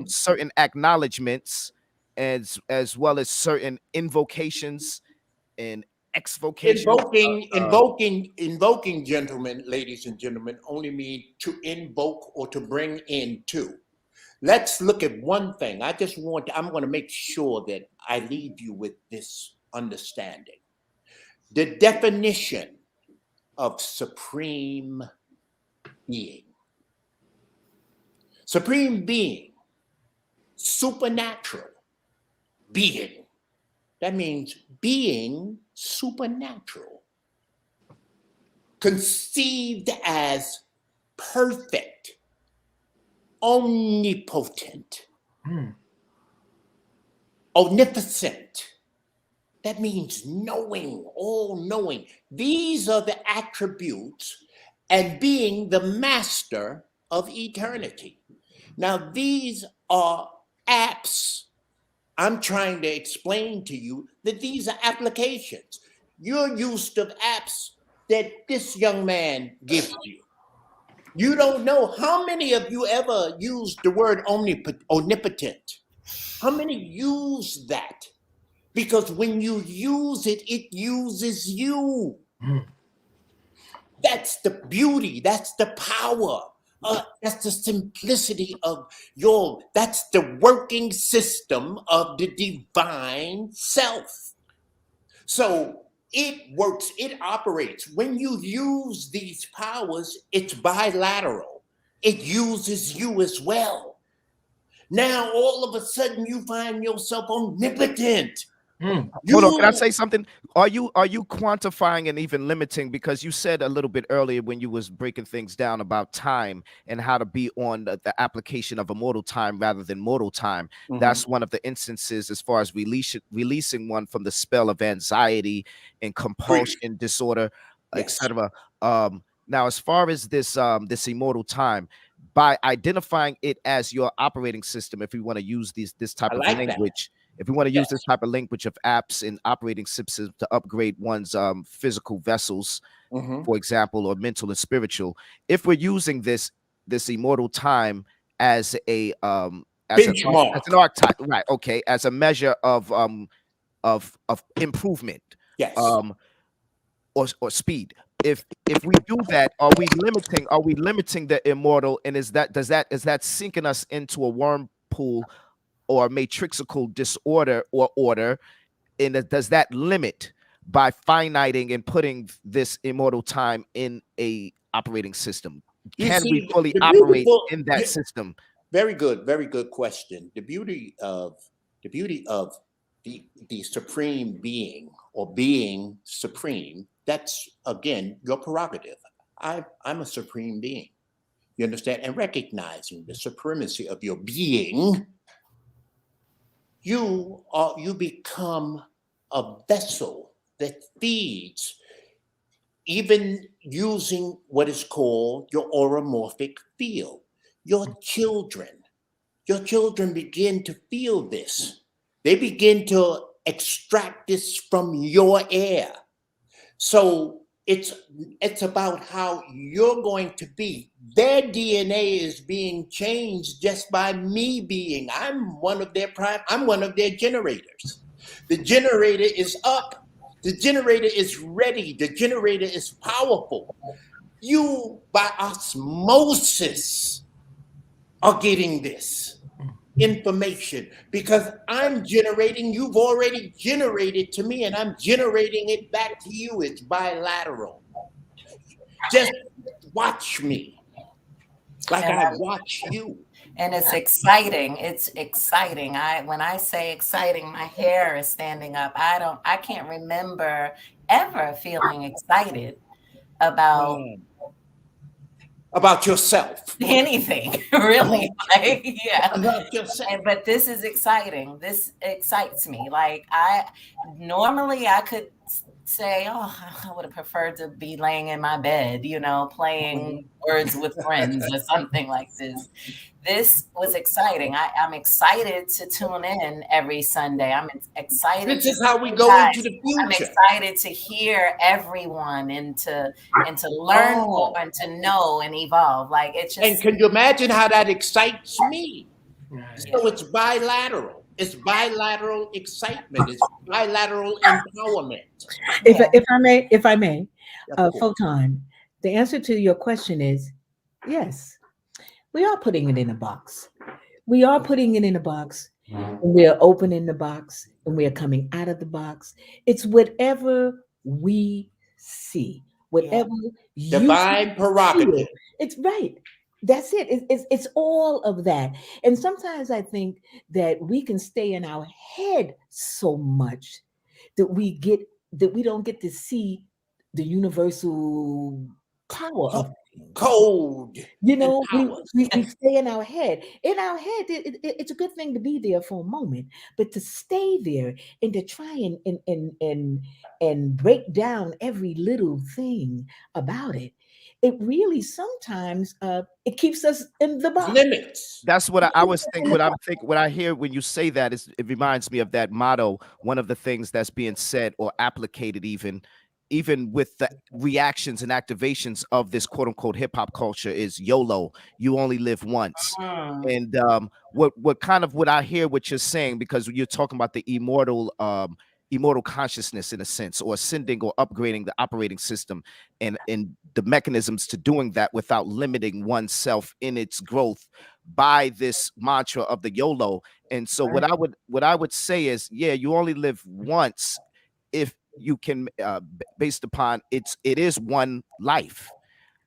Speaker 5: certain acknowledgments, as well as certain invocations and exvocations.
Speaker 6: Invoking, gentlemen, ladies and gentlemen, only mean to invoke or to bring into. Let's look at one thing. I'm going to make sure that I leave you with this understanding. The definition of supreme being. Supreme being, supernatural being. That means being supernatural. Conceived as perfect, omnipotent, omnipotent. That means knowing, all knowing. These are the attributes, and being the master of eternity. Now, these are apps. I'm trying to explain to you that these are applications. You're used to apps that this young man gives you. You don't know how many of you ever used the word omnipotent. How many use that? Because when you use it, it uses you. That's the beauty. That's the power. That's the simplicity of that's the working system of the divine self. So it works, it operates. When you use these powers, it's bilateral. It uses you as well. Now, all of a sudden, you find yourself omnipotent.
Speaker 5: Hold on, can I say something? Are you quantifying and even limiting? Because you said a little bit earlier when you was breaking things down about time and how to be on the application of immortal time rather than mortal time. That's one of the instances as far as releasing one from the spell of anxiety and compulsion disorder, etc. Now, as far as this this immortal time, by identifying it as your operating system, if we want to use this type of language. If we want to use this type of language of apps and operating systems to upgrade one's physical vessels, for example, or mental and spiritual, if we're using this immortal time as a as an archetype, right? Okay, as a measure of improvement, or speed. If we do that, are we limiting the immortal? And is that sinking us into a wormhole or matrixical disorder or order? And does that limit by finiting and putting this immortal time in a operating system? Can we fully operate in that system?
Speaker 6: Very good question. The beauty of the supreme being, or being supreme, that's again your prerogative. I'm a supreme being. You understand? And recognizing the supremacy of your being, you become a vessel that feeds, even using what is called your auromorphic field. Your children begin to feel this. They begin to extract this from your air. So it's about how you're going to be. Their DNA is being changed just by me being. I'm one of their generators. The generator is up. The generator is ready. The generator is powerful. You, by osmosis, are getting this information because I'm generating, you've already generated to me, and I'm generating it back to you. It's bilateral. Just watch me like
Speaker 12: And
Speaker 6: I watch you.
Speaker 12: And it's exciting. It's exciting. When I say exciting, my hair is standing up. I can't remember ever feeling excited
Speaker 6: about yourself.
Speaker 12: Anything, really. Like, yeah.
Speaker 6: About yourself.
Speaker 12: But this is exciting. This excites me. Like, I could say, oh, I would have preferred to be laying in my bed, playing Words with Friends or something like this. This was exciting. I'm excited to tune in every Sunday. I'm excited.
Speaker 6: This is how we go into the future.
Speaker 12: I'm excited to hear everyone and to learn more and to know and evolve. Like, it's just.
Speaker 6: And can you imagine how that excites me? So it's bilateral. It's bilateral excitement. It's bilateral empowerment.
Speaker 2: If I may, Photon, the answer to your question is yes. We are putting it in a box. We are putting it in a box. And we are opening the box and we are coming out of the box. It's whatever we see, whatever
Speaker 6: divine prerogative.
Speaker 2: It's right. That's it. It's all of that. And sometimes I think that we can stay in our head so much that we don't get to see the universal power of
Speaker 6: code.
Speaker 2: We stay in our head. In our head, it's a good thing to be there for a moment, but to stay there and to try and break down every little thing about it, it really sometimes it keeps us in the box.
Speaker 6: Limits.
Speaker 5: That's what I was thinking. What I hear when you say that is, it reminds me of that motto. One of the things that's being said or applicated even with the reactions and activations of this quote unquote hip hop culture is YOLO. You only live once. And what I hear what you're saying, because you're talking about the immortal consciousness in a sense, or ascending or upgrading the operating system and the mechanisms to doing that without limiting oneself in its growth by this mantra of the YOLO. And so what I would say is, yeah, you only live once if you can, based upon it is one life,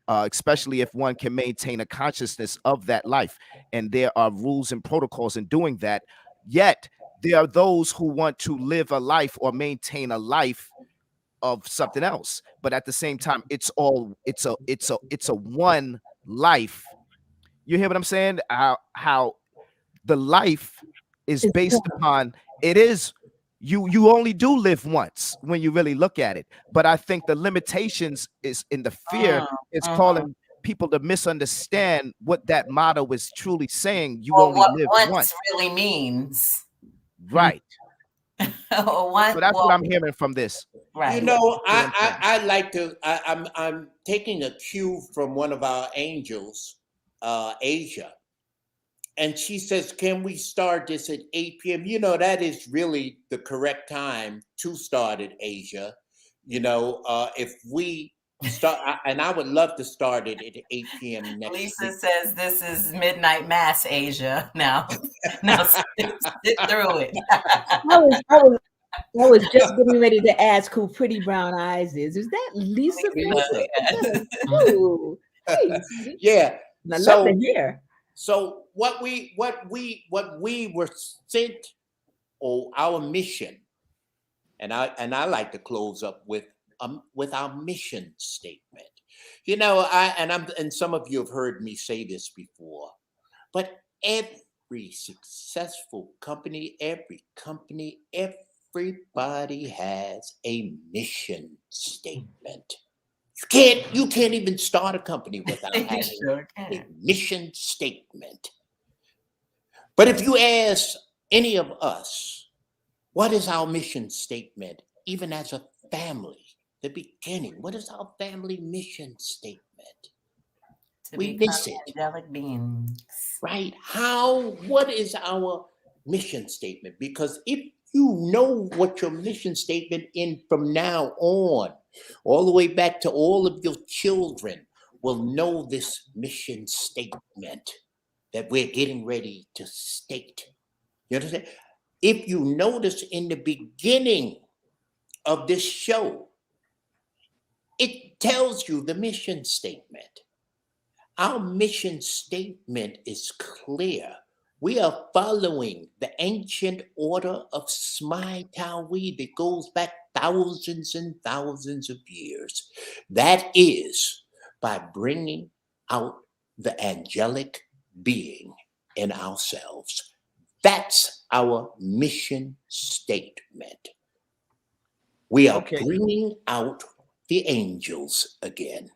Speaker 5: especially if one can maintain a consciousness of that life. And there are rules and protocols in doing that. Yet there are those who want to live a life or maintain a life of something else. But at the same time, it's a one life. You hear what I'm saying? How the life is based upon it is. You only do live once when you really look at it. But I think the limitations is in the fear is calling people to misunderstand what that motto is truly saying. You only live once
Speaker 12: really means.
Speaker 5: Right. So that's what I'm hearing from this.
Speaker 12: Right.
Speaker 6: I like to. I'm taking a cue from one of our angels, Asia. And she says, can we start this at 8 p.m.? That is really the correct time to start at Asia. If we start, and I would love to start it at 8 p.m. next
Speaker 12: Lisa
Speaker 6: week.
Speaker 12: says this is midnight mass, Asia. Now sit through it.
Speaker 2: I was just getting ready to ask who Pretty Brown Eyes is. Is that Lisa? Oh, hey.
Speaker 6: Yeah.
Speaker 2: I love to hear.
Speaker 6: So what we were sent, or our mission, and I like to close up with our mission statement. You know, and some of you have heard me say this before, but every successful company, everybody has a mission statement. You can't even start a company without having
Speaker 12: Sure
Speaker 6: a
Speaker 12: can.
Speaker 6: mission statement. But if you ask any of us, what is our mission statement, even as a family, the beginning, what is our family mission statement?
Speaker 12: To
Speaker 6: We
Speaker 12: become
Speaker 6: miss it,
Speaker 12: angelic beings.
Speaker 6: right? What is our mission statement? Because if you know what your mission statement in from now on, all the way back to all of your children will know this mission statement that we're getting ready to state. You understand? If you notice in the beginning of this show, it tells you the mission statement. Our mission statement is clear. We are following the ancient order of Smai Tawi that goes back thousands and thousands of years. That is by bringing out the angelic being in ourselves. That's our mission statement. We are
Speaker 5: Okay.
Speaker 6: bringing out the angels again.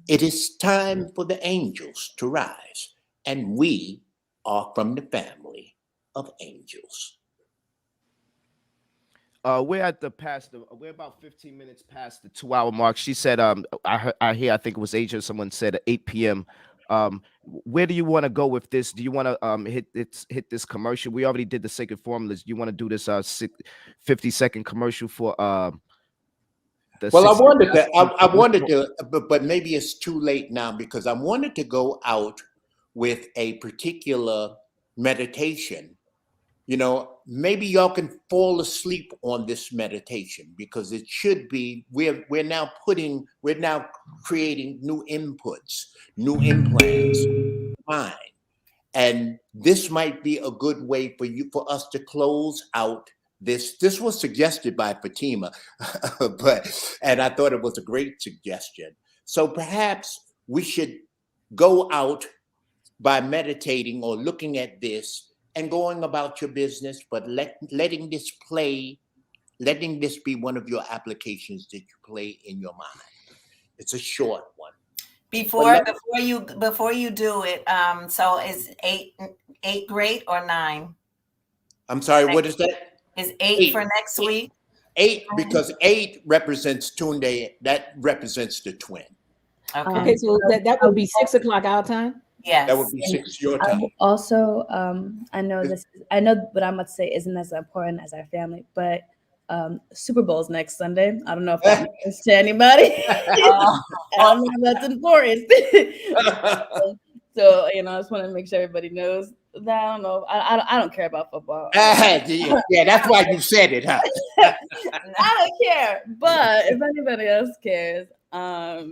Speaker 6: It is time for the angels to rise, and we are from the family of angels.
Speaker 5: We're at we're about 15 minutes past the 2 hour mark. She said, I think it was Asia, someone said at 8 p.m. Where do you want to go with this? Do you want to hit this commercial? We already did the sacred formulas. Do you want to do this 50-second commercial for the
Speaker 6: Well, I
Speaker 5: six?
Speaker 6: wanted to, but maybe it's too late now because I wanted to go out with a particular meditation. You know, maybe y'all can fall asleep on this meditation because it should be. We're now creating new inputs, new implants, mind, and this might be a good way for us to close out this. This was suggested by Fatima, and I thought it was a great suggestion. So perhaps we should go out by meditating or looking at this and going about your business, but letting this be one of your applications that you play in your mind. It's a short one.
Speaker 12: Before you do it, so is eight great or 9?
Speaker 6: I'm sorry, what is that?
Speaker 12: Is 8 for next week?
Speaker 6: 8, because 8 represents Tunde. That represents the twin.
Speaker 2: Okay, so that would be 6 o'clock our time?
Speaker 12: Yes.
Speaker 6: That would be 6 your time.
Speaker 4: Also, I know what I'm about to say isn't as important as our family, but Super Bowl's next Sunday. I don't know if that matters to anybody. I don't know if that's important. So, I just want to make sure everybody knows that. I don't know. I don't care about football.
Speaker 6: Yeah, that's why you said it, huh?
Speaker 4: I don't care, but if anybody else cares,
Speaker 6: well,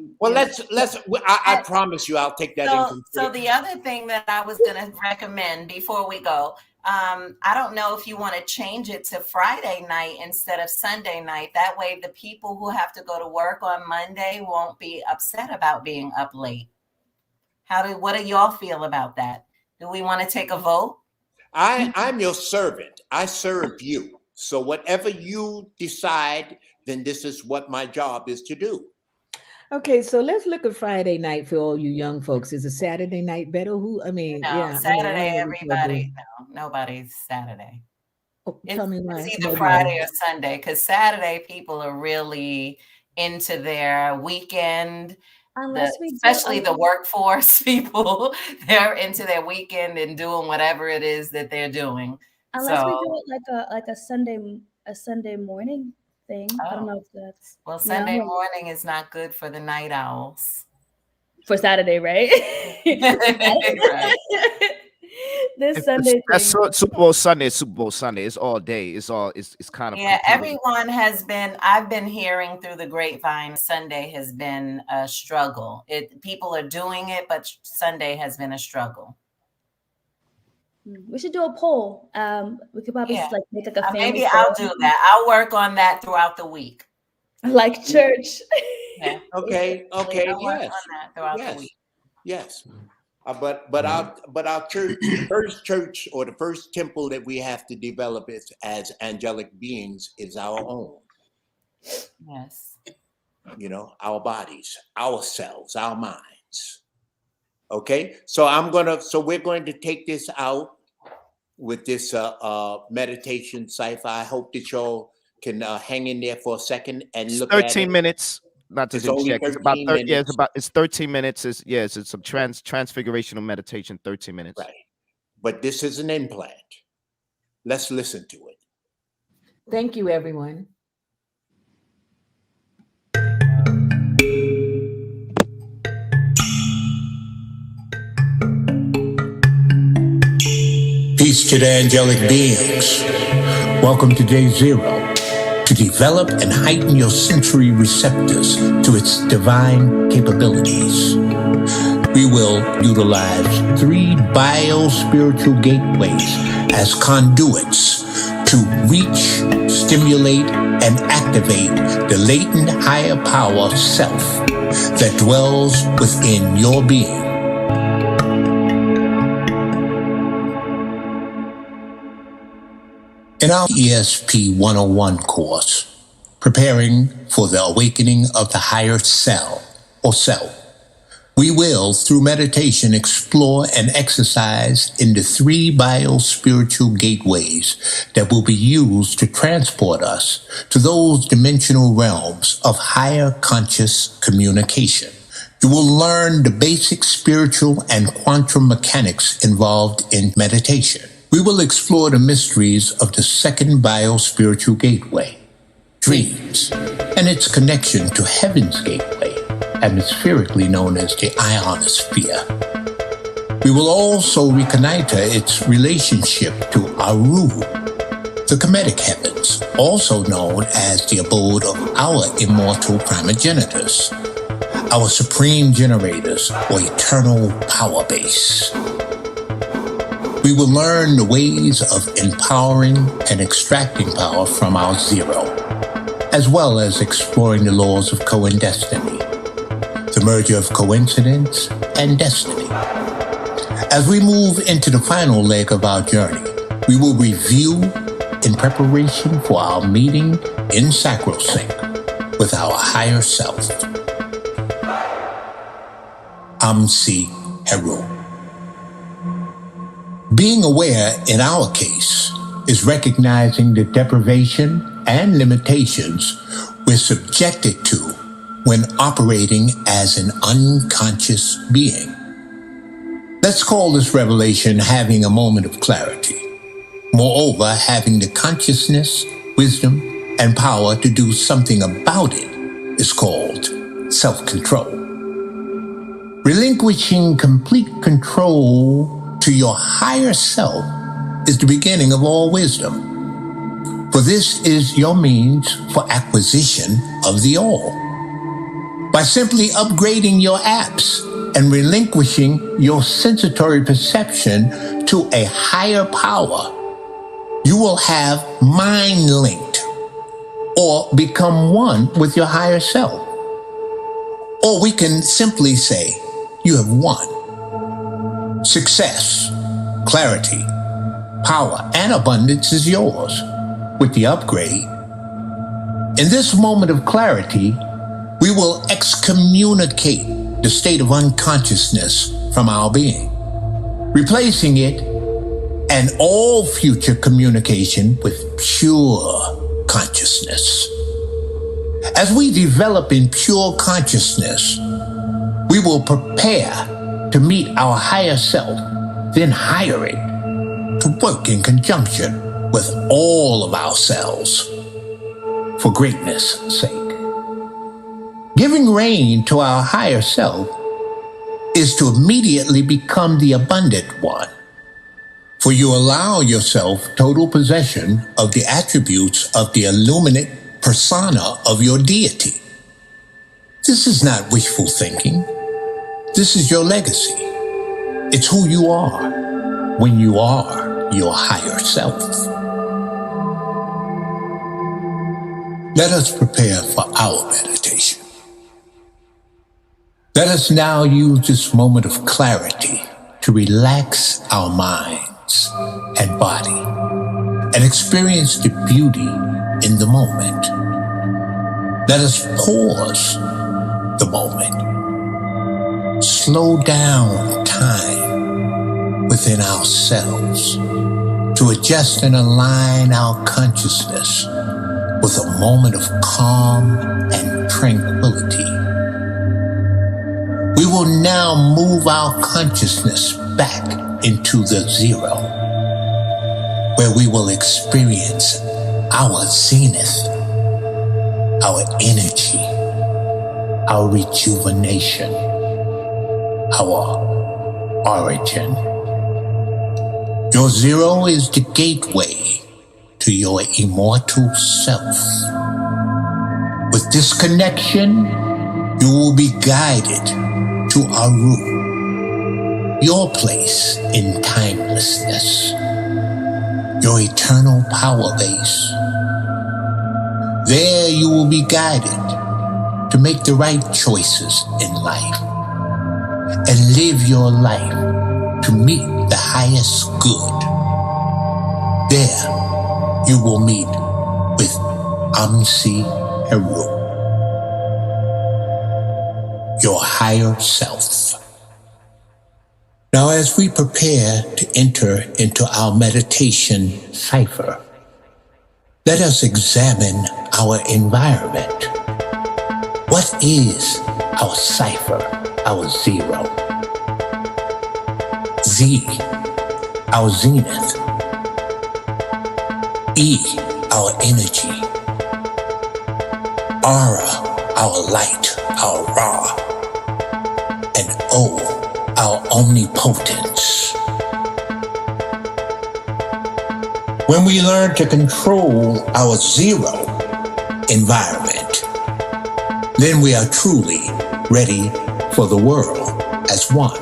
Speaker 6: I promise you, I'll take that in consideration.
Speaker 12: So the other thing that I was going to recommend before we go, I don't know if you want to change it to Friday night instead of Sunday night. That way, the people who have to go to work on Monday won't be upset about being up late. What do y'all feel about that? Do we want to take a vote?
Speaker 6: I'm your servant. I serve you. So whatever you decide, then this is what my job is to do.
Speaker 2: Okay, so let's look at Friday night for all you young folks. Is a Saturday night better?
Speaker 12: Saturday, everybody. No, nobody's Saturday.
Speaker 2: Tell me why.
Speaker 12: It's either Friday or Sunday, because Saturday people are really into their weekend. Especially the workforce people, they're into their weekend and doing whatever it is that they're doing.
Speaker 4: Unless we do it like a Sunday morning thing. I don't know if that's
Speaker 12: Sunday morning is not good for the night owls.
Speaker 4: For Saturday, right?
Speaker 12: Right.
Speaker 4: This Sunday
Speaker 5: that's Super Bowl Sunday. Super Bowl Sunday. It's all day. It's kind of
Speaker 12: everyone has been. I've been hearing through the grapevine. Sunday has been a struggle. People are doing it, but Sunday has been a struggle.
Speaker 4: We should do a poll. We could probably make a family.
Speaker 12: Maybe I'll do that. I'll work on that throughout the week.
Speaker 4: Like church.
Speaker 12: Yeah.
Speaker 6: Okay,
Speaker 12: We're
Speaker 6: okay,
Speaker 12: gonna work
Speaker 6: yes,
Speaker 12: on that throughout the
Speaker 6: yes,
Speaker 12: week.
Speaker 6: yes. But our church, the first church or the first temple that we have to develop is, as angelic beings, is our own.
Speaker 12: Yes.
Speaker 6: You know, our bodies, ourselves, our minds. Okay, so we're going to take this out with this meditation cipher. I hope that y'all can hang in there for a second and
Speaker 5: It's
Speaker 6: look at
Speaker 5: 13
Speaker 6: it.
Speaker 5: minutes. Not to
Speaker 6: It's only
Speaker 5: interject. It's about
Speaker 6: 13
Speaker 5: 30. Yeah,
Speaker 6: minutes.
Speaker 5: it's 13 minutes. It's some transfigurational meditation. 13 minutes.
Speaker 6: Right. But this is an implant. Let's listen to it.
Speaker 2: Thank you, everyone.
Speaker 1: Peace to the angelic beings. Welcome to day 0. To develop and heighten your sensory receptors to its divine capabilities, we will utilize 3 bio-spiritual gateways as conduits to reach, stimulate, and activate the latent higher power self that dwells within your being. In our ESP 101 course, Preparing for the Awakening of the Higher Self, or Self, we will, through meditation, explore and exercise in the 3 bio-spiritual gateways that will be used to transport us to those dimensional realms of higher conscious communication. You will learn the basic spiritual and quantum mechanics involved in meditation. We will explore the mysteries of the 2nd bio-spiritual gateway, dreams, and its connection to heaven's gateway, atmospherically known as the ionosphere. We will also reconnoiter its relationship to Aru, the Kemetic heavens, also known as the abode of our immortal primogenitors, our supreme generators or eternal power base. We will learn the ways of empowering and extracting power from our zero, as well as exploring the laws of co-destiny, the merger of coincidence and destiny. As we move into the final leg of our journey, we will review in preparation for our meeting in sacrosync with our higher self. Amsi Heru. Being aware, in our case, is recognizing the deprivation and limitations we're subjected to when operating as an unconscious being. Let's call this revelation having a moment of clarity. Moreover, having the consciousness, wisdom, and power to do something about it is called self-control. Relinquishing complete control to your higher self is the beginning of all wisdom. For this is your means for acquisition of the all. By simply upgrading your apps and relinquishing your sensatory perception to a higher power, you will have mind-linked or become one with your higher self. Or we can simply say, you have won. Success, clarity, power, and abundance is yours with the upgrade. In this moment of clarity, we will excommunicate the state of unconsciousness from our being, replacing it and all future communication with pure consciousness. As we develop in pure consciousness, we will prepare to meet our higher self, then hire it to work in conjunction with all of ourselves for greatness' sake. Giving rein to our higher self is to immediately become the abundant one, for you allow yourself total possession of the attributes of the illuminate persona of your deity. This is not wishful thinking. This is your legacy. It's who you are when you are your higher self. Let us prepare for our meditation. Let us now use this moment of clarity to relax our minds and body and experience the beauty in the moment. Let us pause the moment, slow down time within ourselves to adjust and align our consciousness with a moment of calm and tranquility. We will now move our consciousness back into the zero, where we will experience our zenith, our energy, our rejuvenation, our origin. Your zero is the gateway to your immortal self. With this connection, you will be guided to Aru, your place in timelessness, your eternal power base. There you will be guided to make the right choices in life and live your life to meet the highest good. There you will meet with Amsi Heru, your higher self. Now, as we prepare to enter into our meditation cipher, let us examine our environment. What is our cipher, our zero? Z, our zenith. E, our energy. Aura, our light, our Ra. And O, our omnipotence. When we learn to control our zero environment, then we are truly ready for the world as one.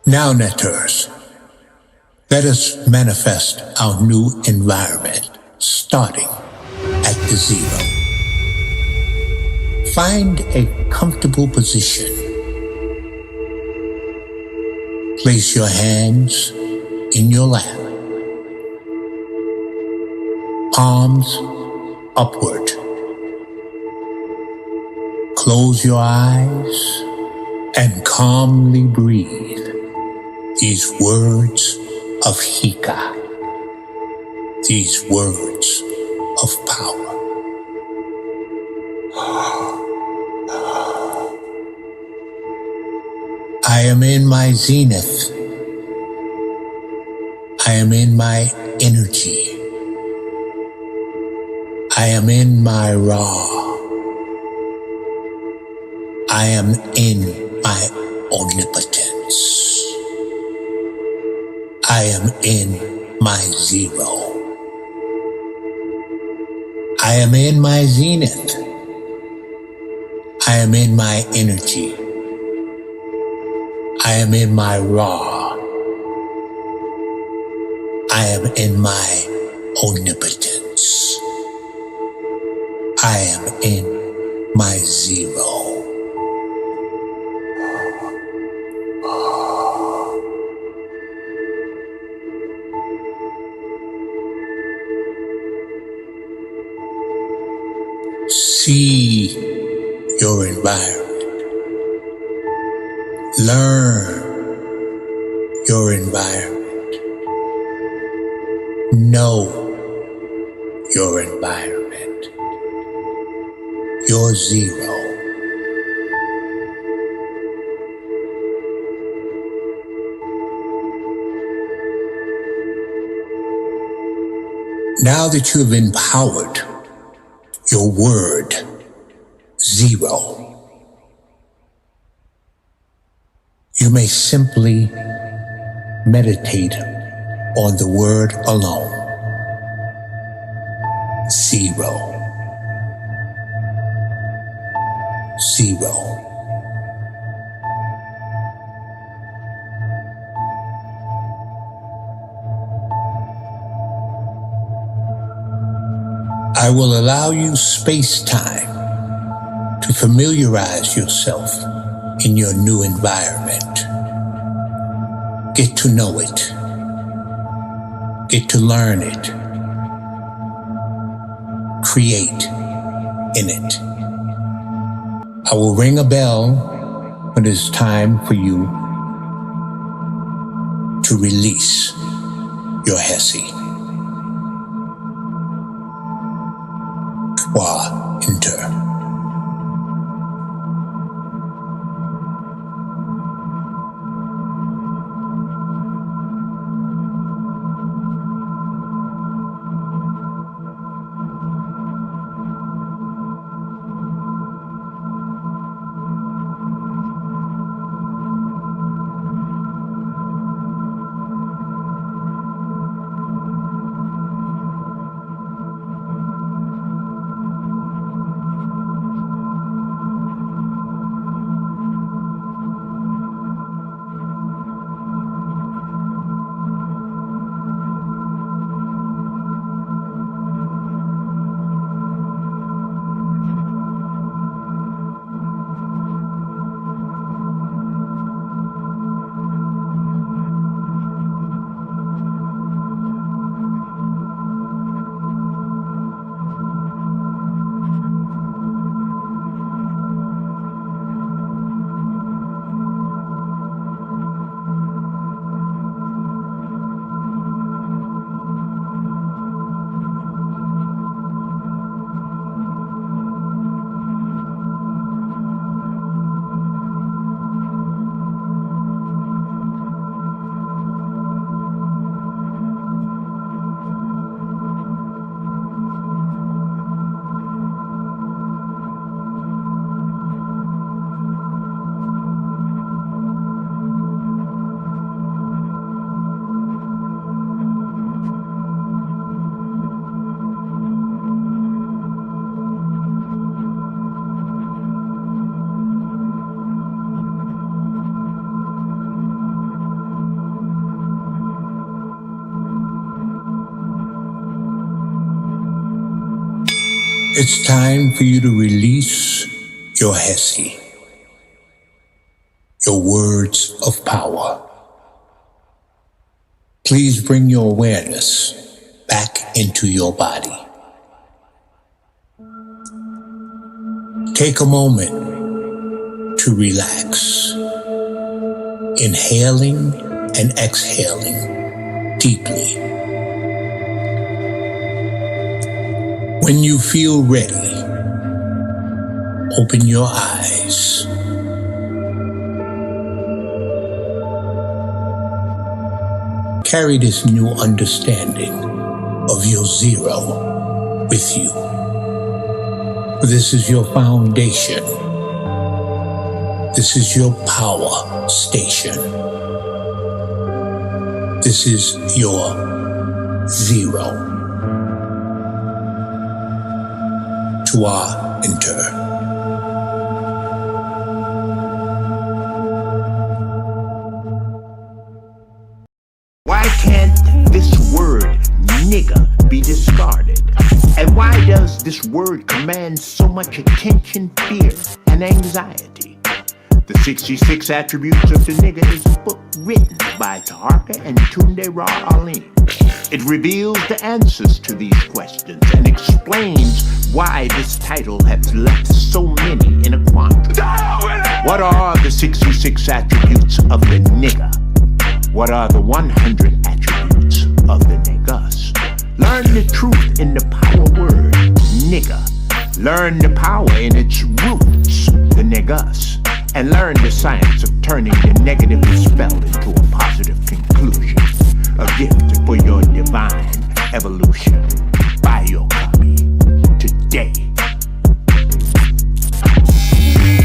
Speaker 1: Now, Netters, let us manifest our new environment, starting at the zero. Find a comfortable position. Place your hands in your lap, palms upward. Close your eyes and calmly breathe these words of Hika, these words of power. I am in my zenith. I am in my energy. I am in my Ra. I am in my omnipotence. I am in my zero. I am in my zenith. I am in my energy. I am in my Ra. I am in my omnipotence. I am in my zero. See your environment. Learn your environment. Know your environment. Your zero. Now that you have empowered your word, zero, you may simply meditate on the word alone. Zero. Zero. I will allow you space-time to familiarize yourself in your new environment. Get to know it. Get to learn it. Create in it. I will ring a bell when it's time for you to release your Hesse. Trois inter. It's time for you to release your Hesse, your words of power. Please bring your awareness back into your body. Take a moment to relax, inhaling and exhaling deeply. When you feel ready, open your eyes. Carry this new understanding of your zero with you. This is your foundation. This is your power station. This is your zero. Trois inter. Why can't this word nigga be discarded? And why does this word command so much attention, fear, and anxiety? The 66 Attributes of the Nigga is a book written by Taharka and Tunde Ra Alim. It reveals the answers to these questions and explains why this title has left so many in a quandary. What are the 66 attributes of the nigga? What are the 100 attributes of the niggas? Learn the truth in the power word, nigga. Learn the power in its roots, the niggas. And learn the science of turning the negative spell into a positive conclusion. A gift for your divine evolution.